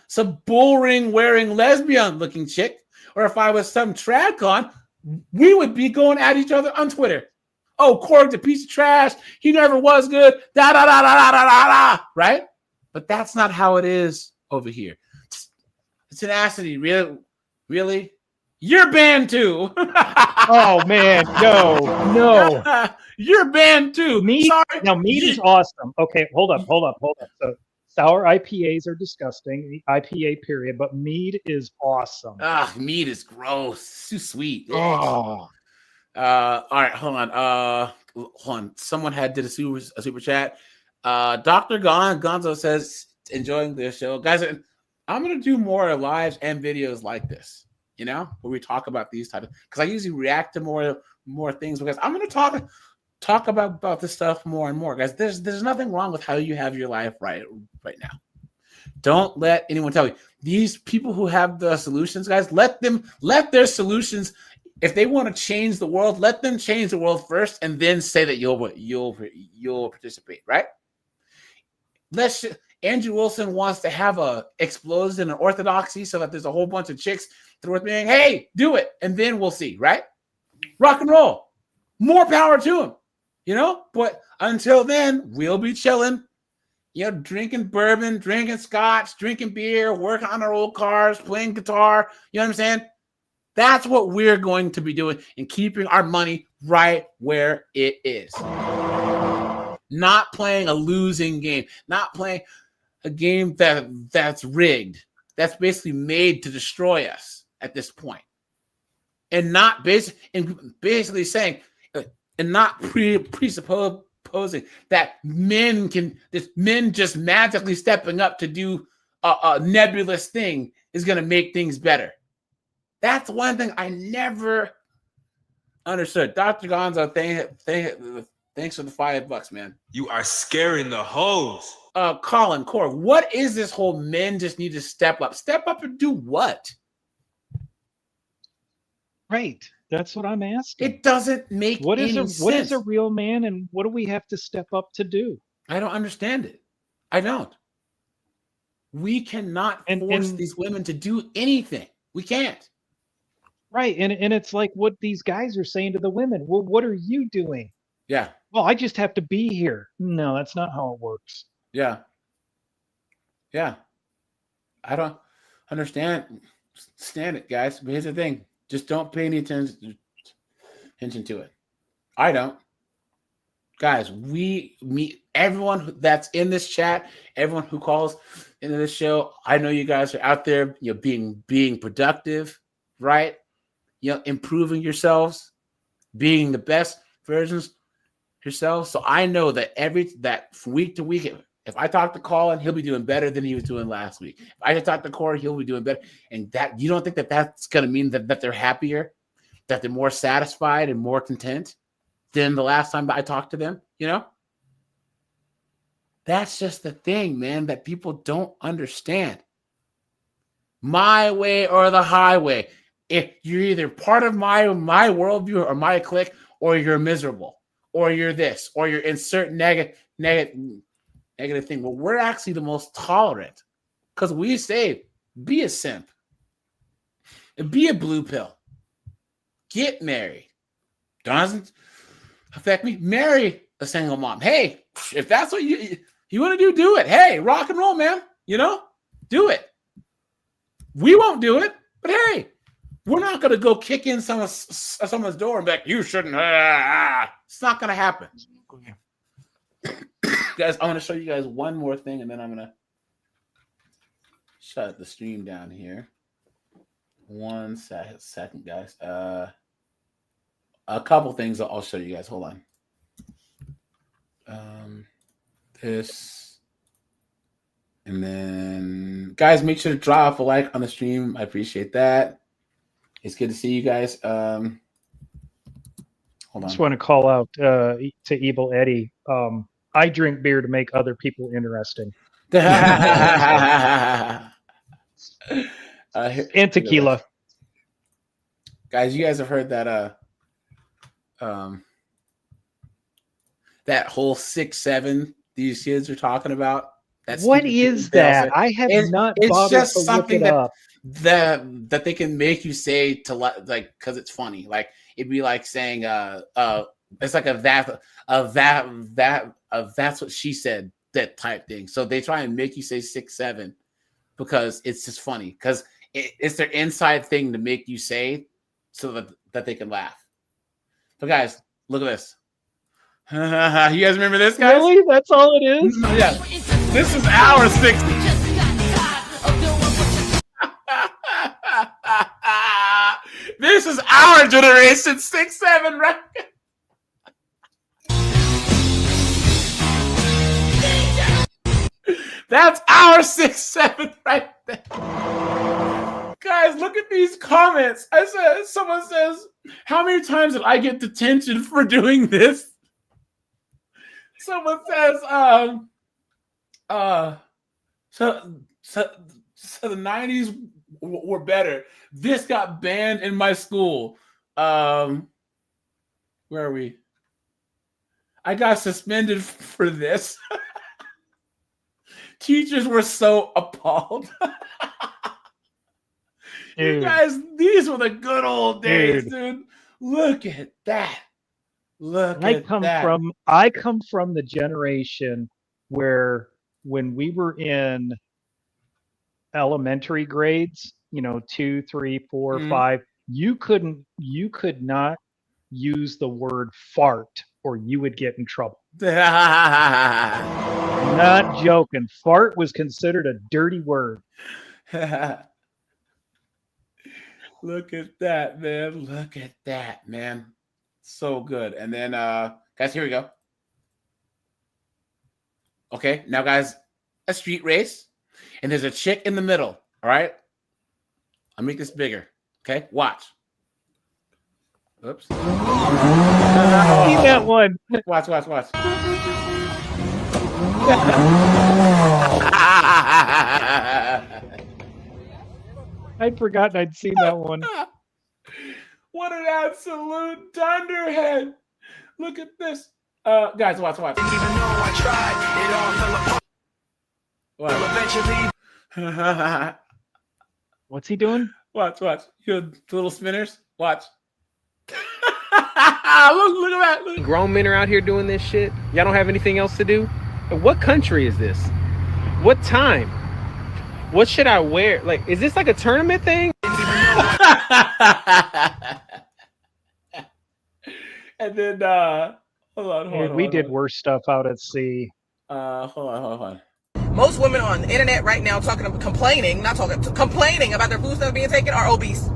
bull ring wearing lesbian looking chick, or if I was some tradcon, we would be going at each other on Twitter. Oh, Korg's a piece of trash. He never was good. Da da da da da da da. Right? But that's not how it is over here. Tenacity, really. You're banned too. Oh man, no. You're banned too. Mead is awesome. Okay, hold up. So sour IPAs are disgusting. The IPA period, but mead is awesome. Mead is gross. It's too sweet. Oh. All right, hold on. Someone did a super chat. Dr. Gonzo says enjoying the show, guys. I'm gonna do more lives and videos like this. Where we talk about these types of, because I usually react to more things because I'm going to talk about this stuff more and more, guys. There's nothing wrong with how you have your life right now. Don't let anyone tell you. These people who have the solutions, guys, let their solutions. If they want to change the world, let them change the world first, and then say that you'll participate, right? Andrew Wilson wants to have a explosion in orthodoxy so that there's a whole bunch of chicks that are being, hey, do it, and then we'll see, right? Rock and roll. More power to him, But until then, we'll be chilling, drinking bourbon, drinking scotch, drinking beer, working on our old cars, playing guitar. You know what I'm saying? That's what we're going to be doing and keeping our money right where it is. Not playing a losing game, not playing a game that's rigged, that's basically made to destroy us at this point, and not basically saying, and not presupposing that men just magically stepping up to do nebulous thing is going to make things better. That's one thing I never understood. Dr. Gonzo, thanks for the $5, man. You are scaring the hoes. Colin, Core, what is this whole men just need to step up? Step up and do what? Right. That's what I'm asking. It doesn't make any sense. What is a real man, and what do we have to step up to do? I don't understand it. I don't. We cannot force these women to do anything. We can't. Right. And it's like what these guys are saying to the women. Well, what are you doing? Yeah. Well, I just have to be here. No, that's not how it works. Yeah. Yeah. I don't understand it, guys. But here's the thing. Just don't pay any attention to it. I don't. Guys, we meet everyone that's in this chat, everyone who calls into this show. I know you guys are out there, being productive, right? Improving yourselves, being the best versions yourselves. So I know that from week to week, if I talk to Colin, he'll be doing better than he was doing last week. If I talk to Corey, he'll be doing better. And that you don't think that that's going to mean that they're happier, that they're more satisfied and more content than the last time I talked to them? That's just the thing, man, that people don't understand. My way or the highway. If you're either part of my worldview or my clique, or you're miserable, or you're this, or you're insert negative thing. Well, we're actually the most tolerant because we say, be a simp, be a blue pill, get married. Doesn't affect me. Marry a single mom. Hey, if that's what you want to do it. Hey, rock and roll, man. Do it. We won't do it, but hey, we're not going to go kick in someone's door and be like, you shouldn't. It's not going to happen. Guys, I want to show you guys one more thing, and then I'm going to shut the stream down here. One second, guys. A couple things I'll show you guys. Hold on. This. And then, guys, make sure to drop a like on the stream. I appreciate that. It's good to see you guys. Hold on. I just want to call out to Evil Eddie. I drink beer to make other people interesting. And tequila. Guys, you guys have heard that that whole 6'7" these kids are talking about. What is that? I have not bothered to look it up. That they can make you say to like because it's funny. Like it'd be like saying it's like that's what she said, that type thing. So they try and make you say 6'7" because it's just funny because it's their inside thing to make you say so that they can laugh. So guys, look at this. You guys remember this, guys? Really? That's all it is? Yeah. This is our 6. This is our generation 6'7", right? That's our 6'7" right there. Guys, look at these comments. Someone says, how many times did I get detention for doing this? Someone says, so the 90s were better. This got banned in my school. Where are we? I got suspended for this. Teachers were so appalled. You guys, these were the good old days, dude. Look at that. I come from the generation where when we were in elementary grades, 2, 3, 4, 5, you could not use the word fart or you would get in trouble. Not joking. Fart was considered a dirty word. Look at that, man. Look at that, man. So good. And then, guys, here we go. Okay, now, guys, a street race. And there's a chick in the middle. All right. I'll make this bigger. Okay. Watch. Oops. I've seen that one. Watch. I'd forgotten I'd seen that one. What an absolute dunderhead. Look at this. Guys, watch. Even though I tried, it all fell apart. Eventually. What's he doing? Watch. You know, the little spinners. Watch. look at that. Look. Grown men are out here doing this shit. Y'all don't have anything else to do? What country is this? What time? What should I wear? Like, is this like a tournament thing? And then hold on. We did worse stuff out at sea. Hold on. Most women on the internet right now complaining about their food stuff being taken are obese.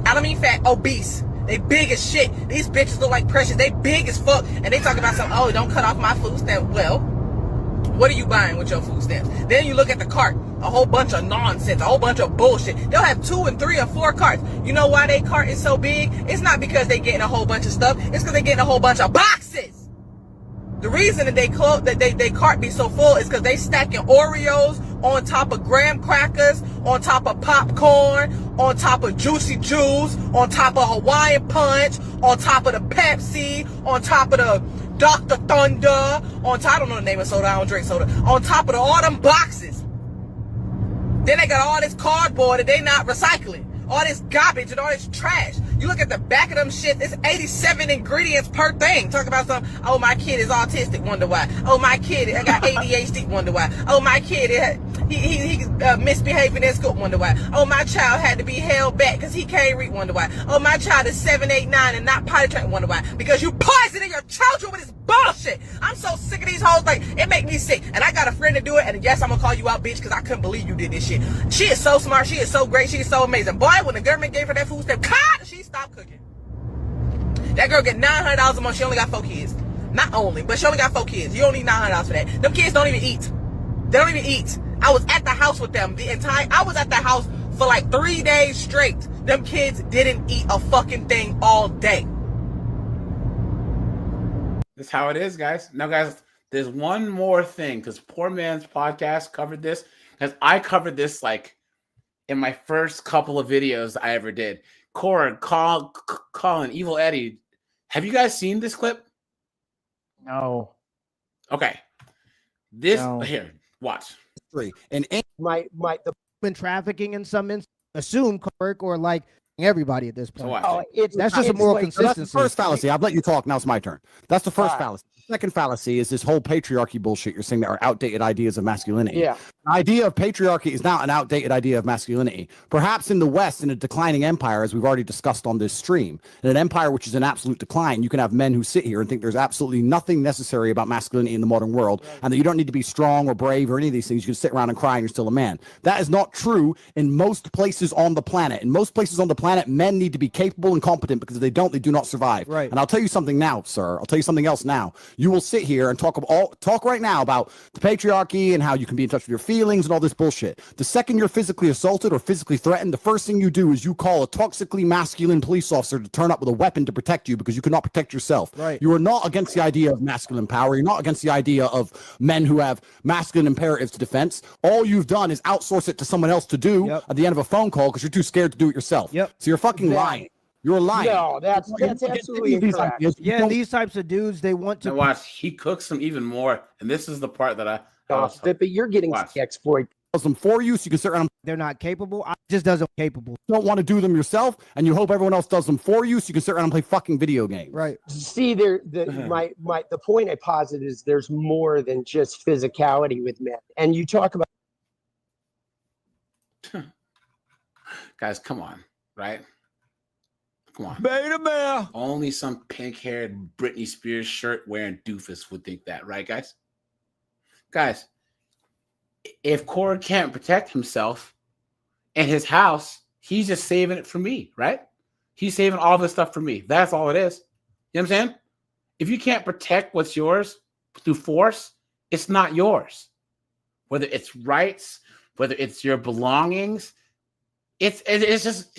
I don't mean fat, obese. They big as shit. These bitches look like precious. They big as fuck. And they talk about something, don't cut off my food stamp. Well, what are you buying with your food stamps? Then you look at the cart, a whole bunch of nonsense, a whole bunch of bullshit. They'll have 2 and 3 and 4 carts. You know why their cart is so big? It's not because they getting a whole bunch of stuff. It's because they getting a whole bunch of boxes. The reason that they cart be so full is because they stacking Oreos on top of graham crackers, on top of popcorn, on top of juicy juice, on top of Hawaiian punch, on top of the Pepsi, on top of the Dr. Thunder, on top, I don't know the name of soda, I don't drink soda, on top of all them boxes. Then they got all this cardboard that they not recycling. All this garbage and all this trash. You look at the back of them shit, it's 87 ingredients per thing. Talk about something, my kid is autistic, wonder why. My kid, I got ADHD, wonder why. My kid, he misbehaving at school, wonder why. My child had to be held back because he can't read, wonder why. My child is 7, 8, 9 and not potty trained, wonder why. Because you poisoning your children with this bullshit. I'm so sick of these hoes, like, it make me sick. And I got a friend to do it, and yes, I'm gonna call you out, bitch, because I couldn't believe you did this shit. She is so smart, she is so great, she is so amazing. Boy, when the government gave her that food stamp, she stopped cooking. That girl get $900 a month, she only got 4 kids. Not only, but she only got 4 kids. You don't need $900 for that. Them kids don't even eat. They don't even eat. I was at the house with them I was at the house for like 3 days straight. Them kids didn't eat a fucking thing all day. That's how it is, guys. Now, guys, there's one more thing, because Poor Man's Podcast covered this, because I covered this like in my first couple of videos I ever did. Corin, Colin, Evil Eddie, have you guys seen this clip? No. Okay. Here, watch. And might the human trafficking in some instances assume Kirk or like everybody at this point. That's just a moral consistency. That's the first fallacy. I've let you talk. Now it's my turn. That's the first fallacy. The second fallacy is this whole patriarchy bullshit you're saying that are outdated ideas of masculinity. Yeah. The idea of patriarchy is now an outdated idea of masculinity. Perhaps in the West, in a declining empire, as we've already discussed on this stream, in an empire which is in absolute decline, you can have men who sit here and think there's absolutely nothing necessary about masculinity in the modern world, and that you don't need to be strong or brave or any of these things. You can sit around and cry and you're still a man. That is not true in most places on the planet. In most places on the planet, men need to be capable and competent, because if they don't, they do not survive. Right. And I'll tell you something now, sir. I'll tell you something else now. You will sit here and talk right now about the patriarchy and how you can be in touch with your feelings and all this bullshit. The second you're physically assaulted or physically threatened, the first thing you do is you call a toxically masculine police officer to turn up with a weapon to protect you, because you cannot protect yourself. Right. You are not against the idea of masculine power. You're not against the idea of men who have masculine imperatives to defense. All you've done is outsource it to someone else to do at the end of a phone call because you're too scared to do it yourself. So you're fucking lying. You're lying. No, that's absolutely incorrect. Yeah, these types of dudes, they want to. Now watch, he cooks them even more, and this is the part that but you're getting exploit. Them for you, so you can sit around. They're not capable. Just doesn't capable. You don't want to do them yourself, and you hope everyone else does them for you, so you can sit around and play fucking video games. Right. See, the point I posit is there's more than just physicality with men, and you talk about. Guys, come on, right? Come on. Beta male. Only some pink-haired Britney Spears shirt-wearing doofus would think that, right, guys? Guys, if Cord can't protect himself and his house, he's just saving it for me, right? He's saving all this stuff for me. That's all it is. You know what I'm saying? If you can't protect what's yours through force, it's not yours. Whether it's rights, whether it's your belongings. It's just,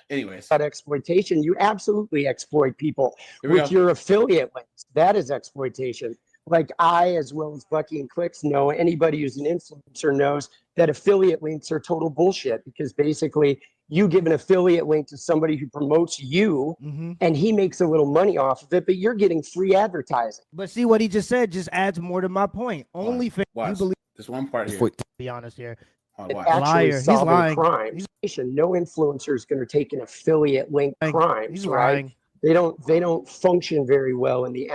anyways. That exploitation, you absolutely exploit people Here we with go. your affiliate links. That is exploitation. Like I, as well as Bucky and Clicks, know anybody who's an influencer knows that affiliate links are total bullshit, because basically you give an affiliate link to somebody who promotes you and he makes a little money off of it, but you're getting free advertising. But see what he just said just adds more to my point. Only you believe. There's one part here. To be honest here. Actually Liar. He's solving lying. crimes. No influencer is going to take an affiliate link crimes. He's right? lying. They don't function very well in the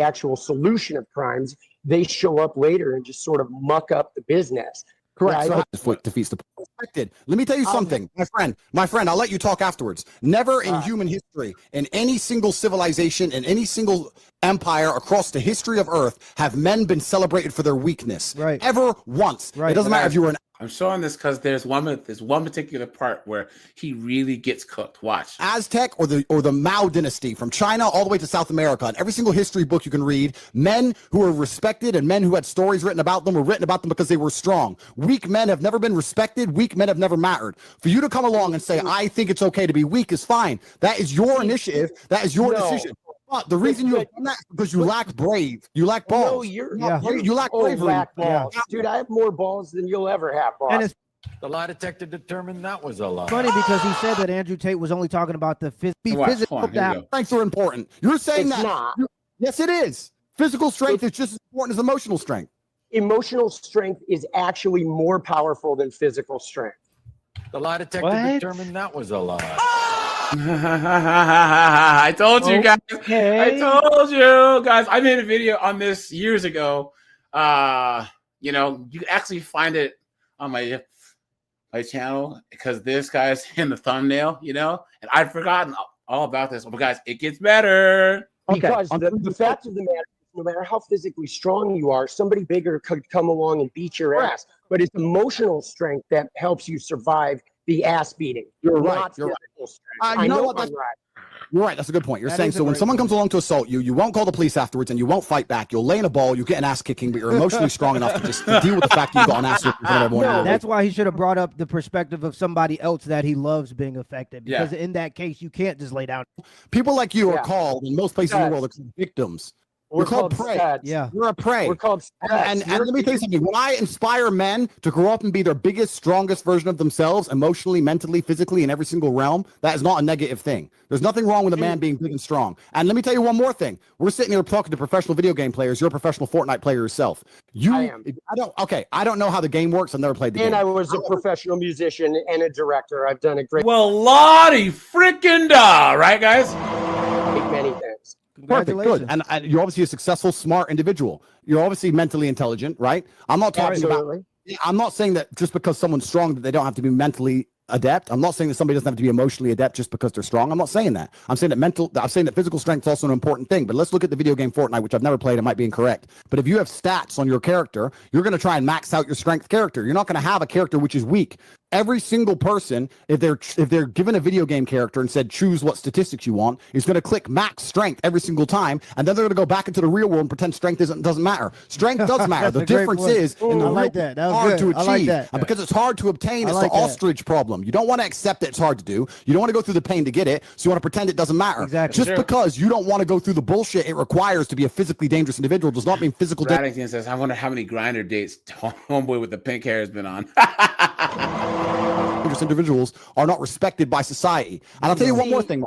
actual solution of crimes. They show up later and just sort of muck up the business. Correct. Right? So that defeats the point. Let me tell you something, my friend. I'll let you talk afterwards. Never in human history, in any single civilization, in any single empire across the history of Earth, have men been celebrated for their weakness. Right. Ever once. Right. It doesn't matter if you were an I'm showing this because there's one particular part where he really gets cooked. Watch. Aztec or the Mao dynasty from China all the way to South America. And every single history book you can read, men who were respected and men who had stories written about them were written about them because they were strong. Weak men have never been respected. Weak men have never mattered. For you to come along and say, I think it's okay to be weak is fine. That is your initiative. That is your decision. But the reason you have done that is because you lack brave. You lack balls. No, You lack bravery. Lack balls. Dude, I have more balls than you'll ever have, boss. And it's The lie detector determined that was a lie. funny because he said that Andrew Tate was only talking about the physical Strengths are important. You're saying It's that. not. Yes, it is. Physical strength is just as important as emotional strength. Emotional strength is actually more powerful than physical strength. The lie detector determined that was a lie. I told you guys. I told you guys. I made a video on this years ago. You can actually find it on my channel because this guy's in the thumbnail. And I'd forgotten all about this. But guys, it gets better. Because the fact of the matter is, no matter how physically strong you are, somebody bigger could come along and beat your ass. But it's emotional strength that helps you survive the ass beating. You're not right. You're physical strength. right. I You know know what? I'm right. You're right. That's a good point. You're saying so when someone comes along to assault you, you won't call the police afterwards and you won't fight back. You'll lay in a ball, you get an ass kicking, but you're emotionally strong enough to just deal with the fact that you got an ass in front of everyone. No, that's why he should have brought up the perspective of somebody else that he loves being affected. Because in that case, you can't just lay down. People like you are called in most places in the world are called victims. We're called prey. Yeah. You're a prey. We're called and let me tell you something. When I inspire men to grow up and be their biggest, strongest version of themselves, emotionally, mentally, physically, in every single realm, that is not a negative thing. There's nothing wrong with a man being big and strong. And let me tell you one more thing. We're sitting here talking to professional video game players. You're a professional Fortnite player yourself. I am. I don't know how the game works. I've never played the game. And I was a professional musician and a director. I've done a great Lottie freaking da, right, guys? many things. Perfect, good. And you're obviously a successful, smart individual. You're obviously mentally intelligent, right? I'm not talking about. I'm not saying that just because someone's strong that they don't have to be mentally adept. I'm not saying that somebody doesn't have to be emotionally adept just because they're strong. I'm not saying that. I'm saying that physical strength is also an important thing. But let's look at the video game Fortnite, which I've never played. It might be incorrect. But if you have stats on your character, you're going to try and max out your strength character. You're not going to have a character which is weak. Every single person, if they're given a video game character and said choose what statistics you want, is going to click max strength every single time, and then they're going to go back into the real world and pretend strength doesn't matter. Strength does matter. The difference is in the real world, it's hard to achieve, and because it's hard to obtain, it's the ostrich problem. You don't want to accept that it's hard to do. You don't want to go through the pain to get it, so you want to pretend it doesn't matter. Exactly. Just because you don't want to go through the bullshit it requires to be a physically dangerous individual does not mean physical. Radington says, "I wonder how many grinder dates homeboy with the pink hair has been on." Individuals are not respected by society. And I'll tell you one more thing.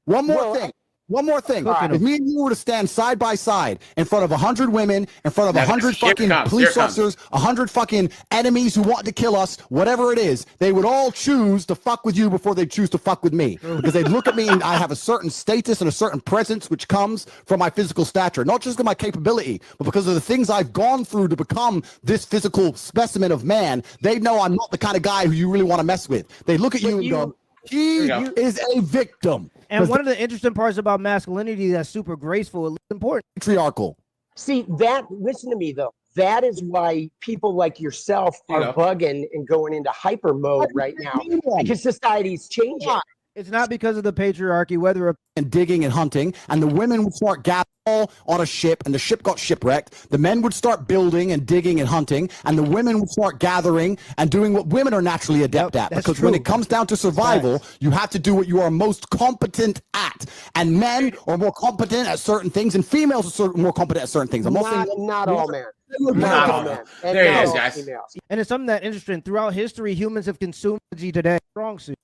One more thing. If me and you were to stand side by side in front of 100 women, in front of 100 fucking police officers, 100 fucking enemies who want to kill us, whatever it is, they would all choose to fuck with you before they choose to fuck with me. Because they look at me and I have a certain status and a certain presence which comes from my physical stature. Not just of my capability, but because of the things I've gone through to become this physical specimen of man. They know I'm not the kind of guy who you really want to mess with. They look at you and go, he is a victim. And one of the interesting parts about masculinity that's super graceful, it's important. Patriarchal. See, listen to me though. That is why people like yourself are bugging and going into hyper mode right now because society's changing. It's not because of the patriarchy, whether and digging and hunting, and the women would start gathering on a ship, and the ship got shipwrecked. The men would start building and digging and hunting, and the women would start gathering and doing what women are naturally adept at. Because when it comes down to survival, you have to do what you are most competent at. And men are more competent at certain things, and females are more competent at certain things. I'm Not all men. Not all men. There he is, guys. And it's something that interesting. Throughout history, humans have consumed energy today. Strong suit.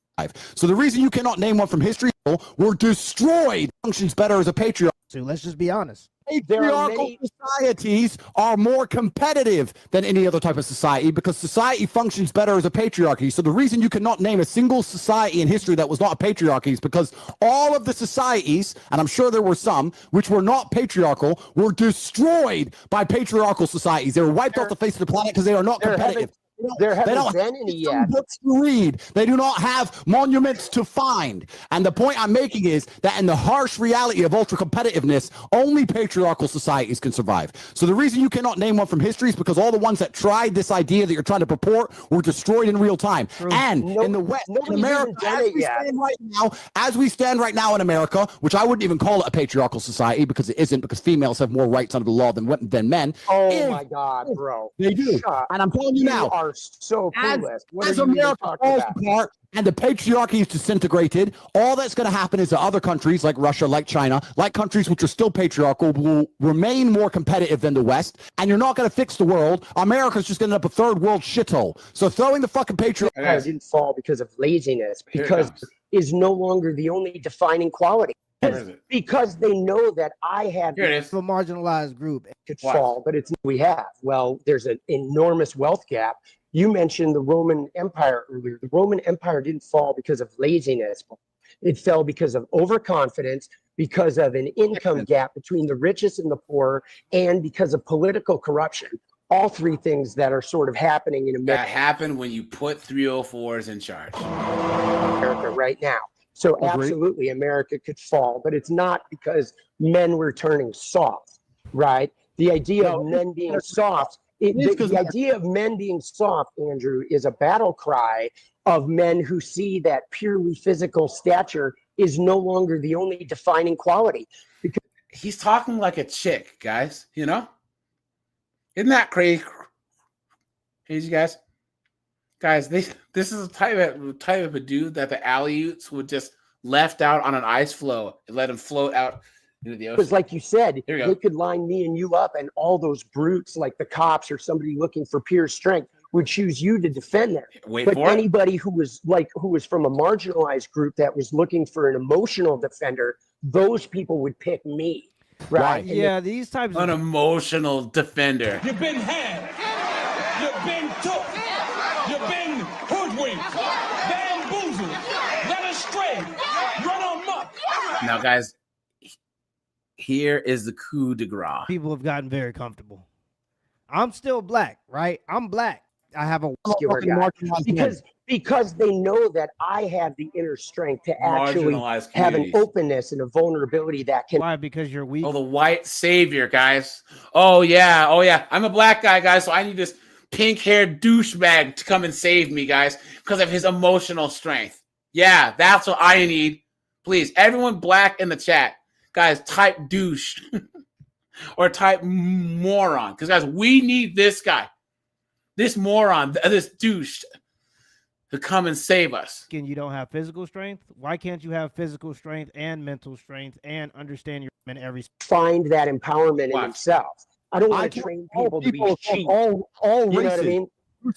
So the reason you cannot name one from history, were destroyed. Functions better as a patriarch. So let's just be honest. Patriarchal societies are more competitive than any other type of society because society functions better as a patriarchy. So the reason you cannot name a single society in history that was not a patriarchy is because all of the societies, and I'm sure there were some, which were not patriarchal, were destroyed by patriarchal societies. They were wiped off the face of the planet because they are not competitive. There They haven't don't been any yet. books to read. They do not have monuments to find. And the point I'm making is that in the harsh reality of ultra competitiveness, only patriarchal societies can survive. So the reason you cannot name one from history is because all the ones that tried this idea that you're trying to purport were destroyed in real time. And in the West, in America, as we stand right now in America, which I wouldn't even call it a patriarchal society because it isn't, because females have more rights under the law than men. Oh my God, bro. They do. And I'm telling you now, are so clueless. As America falls apart and the patriarchy is disintegrated, all that's going to happen is that other countries like Russia, like China, like countries which are still patriarchal, will remain more competitive than the West. And you're not going to fix the world. America's just going to end up a third world shithole. So throwing the fucking patriarchy didn't fall because of laziness, because is no longer the only defining quality. Because they know that I have a marginalized group could fall, but it's we have. Well, there's an enormous wealth gap. You mentioned the Roman Empire earlier. The Roman Empire didn't fall because of laziness. It fell because of overconfidence, because of an income gap between the richest and the poor, and because of political corruption. All three things that are sort of happening in America. That happened when you put 304s in charge. America right now. So absolutely, America could fall, but it's not because men were turning soft, right? The idea of men being soft. The idea of men being soft, Andrew, is a battle cry of men who see that purely physical stature is no longer the only defining quality. Because he's talking like a chick, guys. You know, isn't that crazy? Crazy, guys. Guys, this is a type of a dude that the Aleuts would just left out on an ice floe and let him float out into the ocean. Because like you said, they could line me and you up, and all those brutes like the cops or somebody looking for pure strength would choose you to defend them. But anybody who was from a marginalized group that was looking for an emotional defender, those people would pick me. Right. Yeah, these types of an emotional defender. You've been had. You've been took. You've been hoodwinked, bamboozled, led astray, run amok. Now, guys, here is the coup de grace. People have gotten very comfortable. I'm still black, right? I'm black. I have a because they know that I have the inner strength to actually have an openness and a vulnerability that can. Why? Because you're weak. Oh, the white savior, guys. Oh yeah. I'm a black guy, guys, so I need this pink-haired douchebag to come and save me, guys, because of his emotional strength. Yeah, that's what I need. Please, everyone black in the chat, guys, type douche or type moron, because, guys, we need this guy, this moron, this douche to come and save us. And you don't have physical strength? Why can't you have physical strength and mental strength and understand your in every find that empowerment in himself? I don't want to train people to be cheap. All you know what I mean? We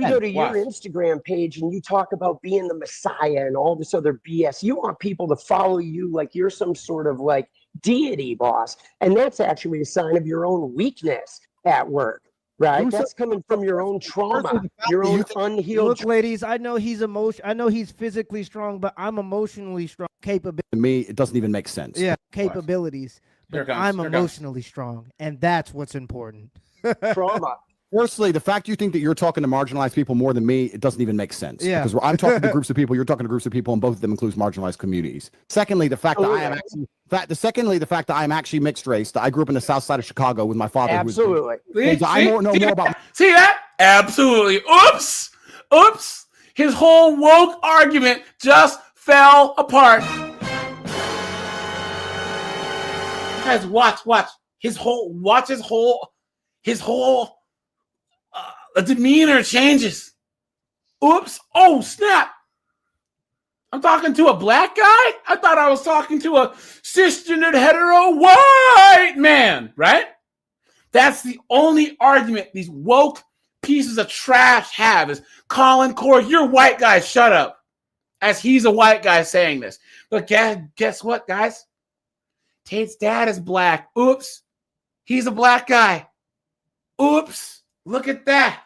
go to your Instagram page and you talk about being the Messiah and all this other BS. You want people to follow you like you're some sort of like deity boss. And that's actually a sign of your own weakness at work, right? That's coming from your own trauma, your own unhealed. Look, ladies, I know he's I know he's physically strong, but I'm emotionally strong. To me, it doesn't even make sense. Yeah, capabilities. But I'm emotionally strong, and that's what's important. Trauma. Firstly, the fact you think that you're talking to marginalized people more than me, it doesn't even make sense. Yeah. Because I'm talking to groups of people, you're talking to groups of people, and both of them includes marginalized communities. Secondly, the fact that I am actually the fact that I'm actually mixed race, that I grew up in the south side of Chicago with my father. Absolutely. I know more about. See that? Absolutely. Oops. His whole woke argument just fell apart. Guys, watch. His whole demeanor changes. Oops. Oh, snap. I'm talking to a black guy? I thought I was talking to a cisgendered hetero white man, right? That's the only argument these woke pieces of trash have is Colin Corey, you're white guy, shut up. As he's a white guy saying this. But guess what, guys? Tate's dad is black. Oops. He's a black guy. Oops. Look at that.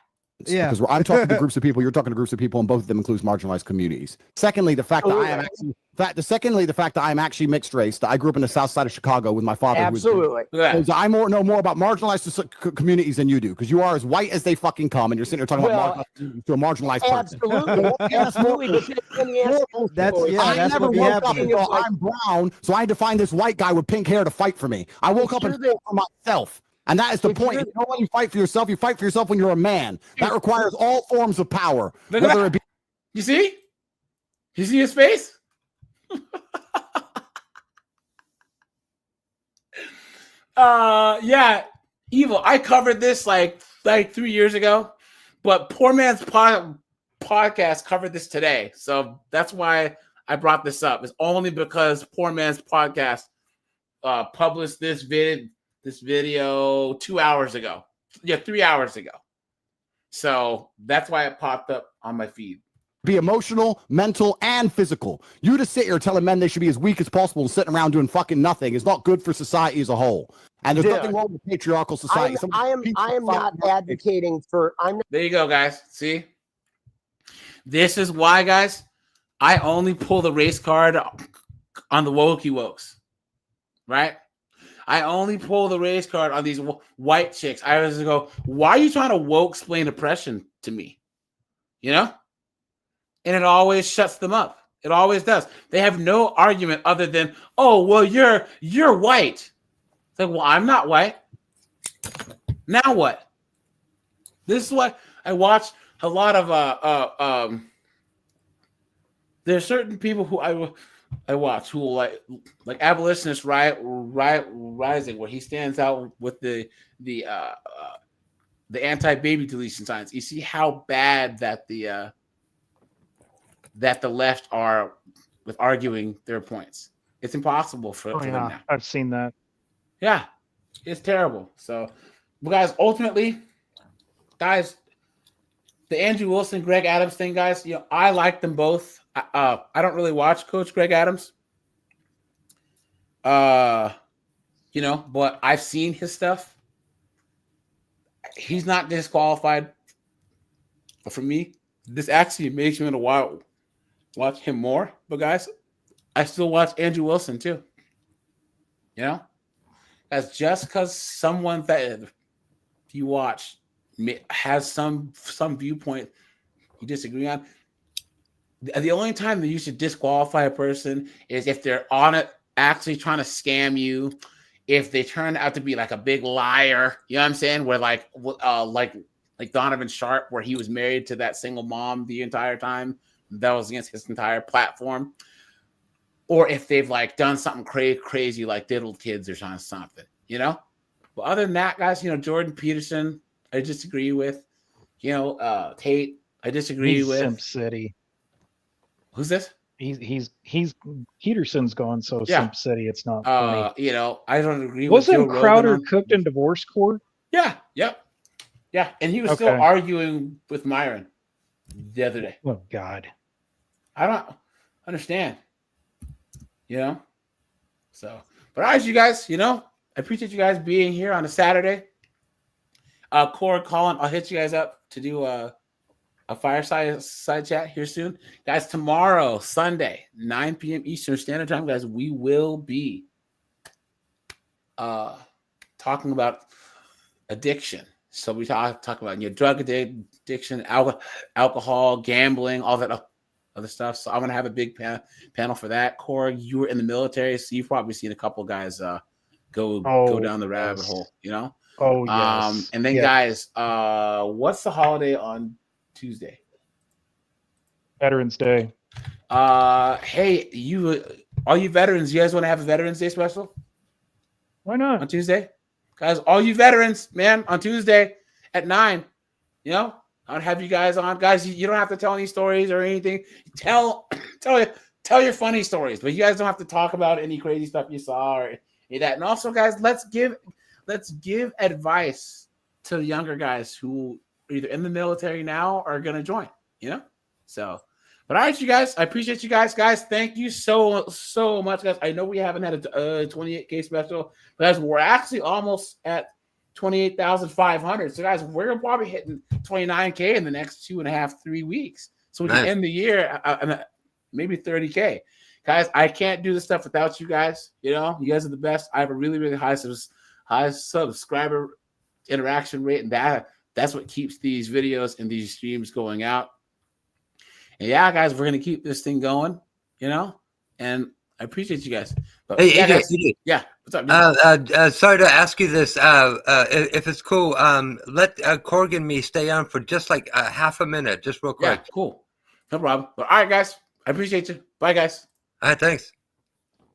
Yeah, because I'm talking to groups of people, you're talking to groups of people, and both of them includes marginalized communities. Secondly, the fact that I am actually mixed race. That I grew up in the South Side of Chicago with my father. Absolutely. I know more about marginalized communities than you do, because you are as white as they fucking come, and you're sitting there talking about to a marginalized person. Absolutely. I never woke up and thought I'm brown, so I had to find this white guy with pink hair to fight for me. I woke up and fought for myself. And that is the point. You know when you fight for yourself when you're a man. That requires all forms of power. Whether it be You see? You see his face? Yeah, Evil. I covered this like 3 years ago, but Poor Man's podcast covered this today. So that's why I brought this up. It's only because Poor Man's podcast published this video 2 hours ago. Yeah, 3 hours ago. So that's why it popped up on my feed. Be emotional, mental, and physical. You to sit here telling men they should be as weak as possible and sitting around doing fucking nothing is not good for society as a whole. And there's nothing wrong with patriarchal society. I am not advocating for. There you go, guys. See, this is why, guys. I only pull the race card on the wokey wokes, right? I only pull the race card on these white chicks. I always go, why are you trying to woke explain oppression to me? You know? And it always shuts them up. It always does. They have no argument other than, oh, well, you're white. It's like, well, I'm not white. Now what? This is what I watch a lot of there's certain people who I watch who like abolitionist rising, where he stands out with the anti-baby deletion signs. You see how bad that the left are with arguing their points. It's impossible for them now. I've seen that. Yeah, it's terrible. So, guys, ultimately, guys, the Andrew Wilson, Greg Adams thing, guys, you know, I like them both. I don't really watch Coach Greg Adams. You know, but I've seen his stuff. He's not disqualified. But for me, this actually makes me want to watch him more. But guys, I still watch Andrew Wilson too. You know, that's just because someone that you watch has some viewpoint you disagree on. The only time that you should disqualify a person is if they're on it, actually trying to scam you. If they turn out to be like a big liar, you know what I'm saying? Where like Donovan Sharp, where he was married to that single mom the entire time. That was against his entire platform. Or if they've like done something crazy, like diddled kids or something, you know? But other than that, guys, you know, Jordan Peterson, I disagree with. You know, Tate, I disagree with. Simp City. Who's this? He's Peterson's gone so Simp City. It's not funny. You know, I don't agree. Wasn't with Crowder cooked in divorce court? Yeah. Yep. Yeah, and he was still arguing with Myron the other day. Oh God, I don't understand. You know, so but as you guys, you know, I appreciate you guys being here on a Saturday. Core, Colin, I'll hit you guys up to do a fireside chat here soon. Guys, tomorrow, Sunday, 9 p.m. Eastern Standard Time, guys, we will be talking about addiction. So we talk about drug addiction, alcohol, gambling, all that other stuff. So I'm going to have a big panel for that. Corey, you were in the military, so you've probably seen a couple guys go down the rabbit hole, you know? Oh, yes. And then, guys, what's the holiday on Tuesday? Veterans Day. Hey, all you veterans, you guys want to have a Veterans Day special? Why not? On Tuesday? Guys, all you veterans, man, on Tuesday at 9, I'll have you guys on. Guys, you don't have to tell any stories or anything. Tell your funny stories, but you guys don't have to talk about any crazy stuff you saw or any of that. And also, guys, let's give advice to the younger guys who are either in the military now or are going to join, So, but all right, you guys, I appreciate you guys. Guys, thank you so much, guys. I know we haven't had a 28K special, but guys, we're actually almost at 28,500. So, guys, we're probably hitting 29K in the next 2.5-3 weeks. So we can end the year maybe 30K. Guys, I can't do this stuff without you guys. You guys are the best. I have a really, really high subscriber interaction rate, and that's what keeps these videos and these streams going out. And yeah, guys, we're gonna keep this thing going, and I appreciate you guys. But Hey, yeah, AJ, guys, AJ. yeah, what's up? Sorry to ask you this. If it's cool, let Corgan and me stay on for just like half a minute, just real quick. Yeah, cool. No problem. But all right, guys, I appreciate you. Bye, guys. All right, thanks.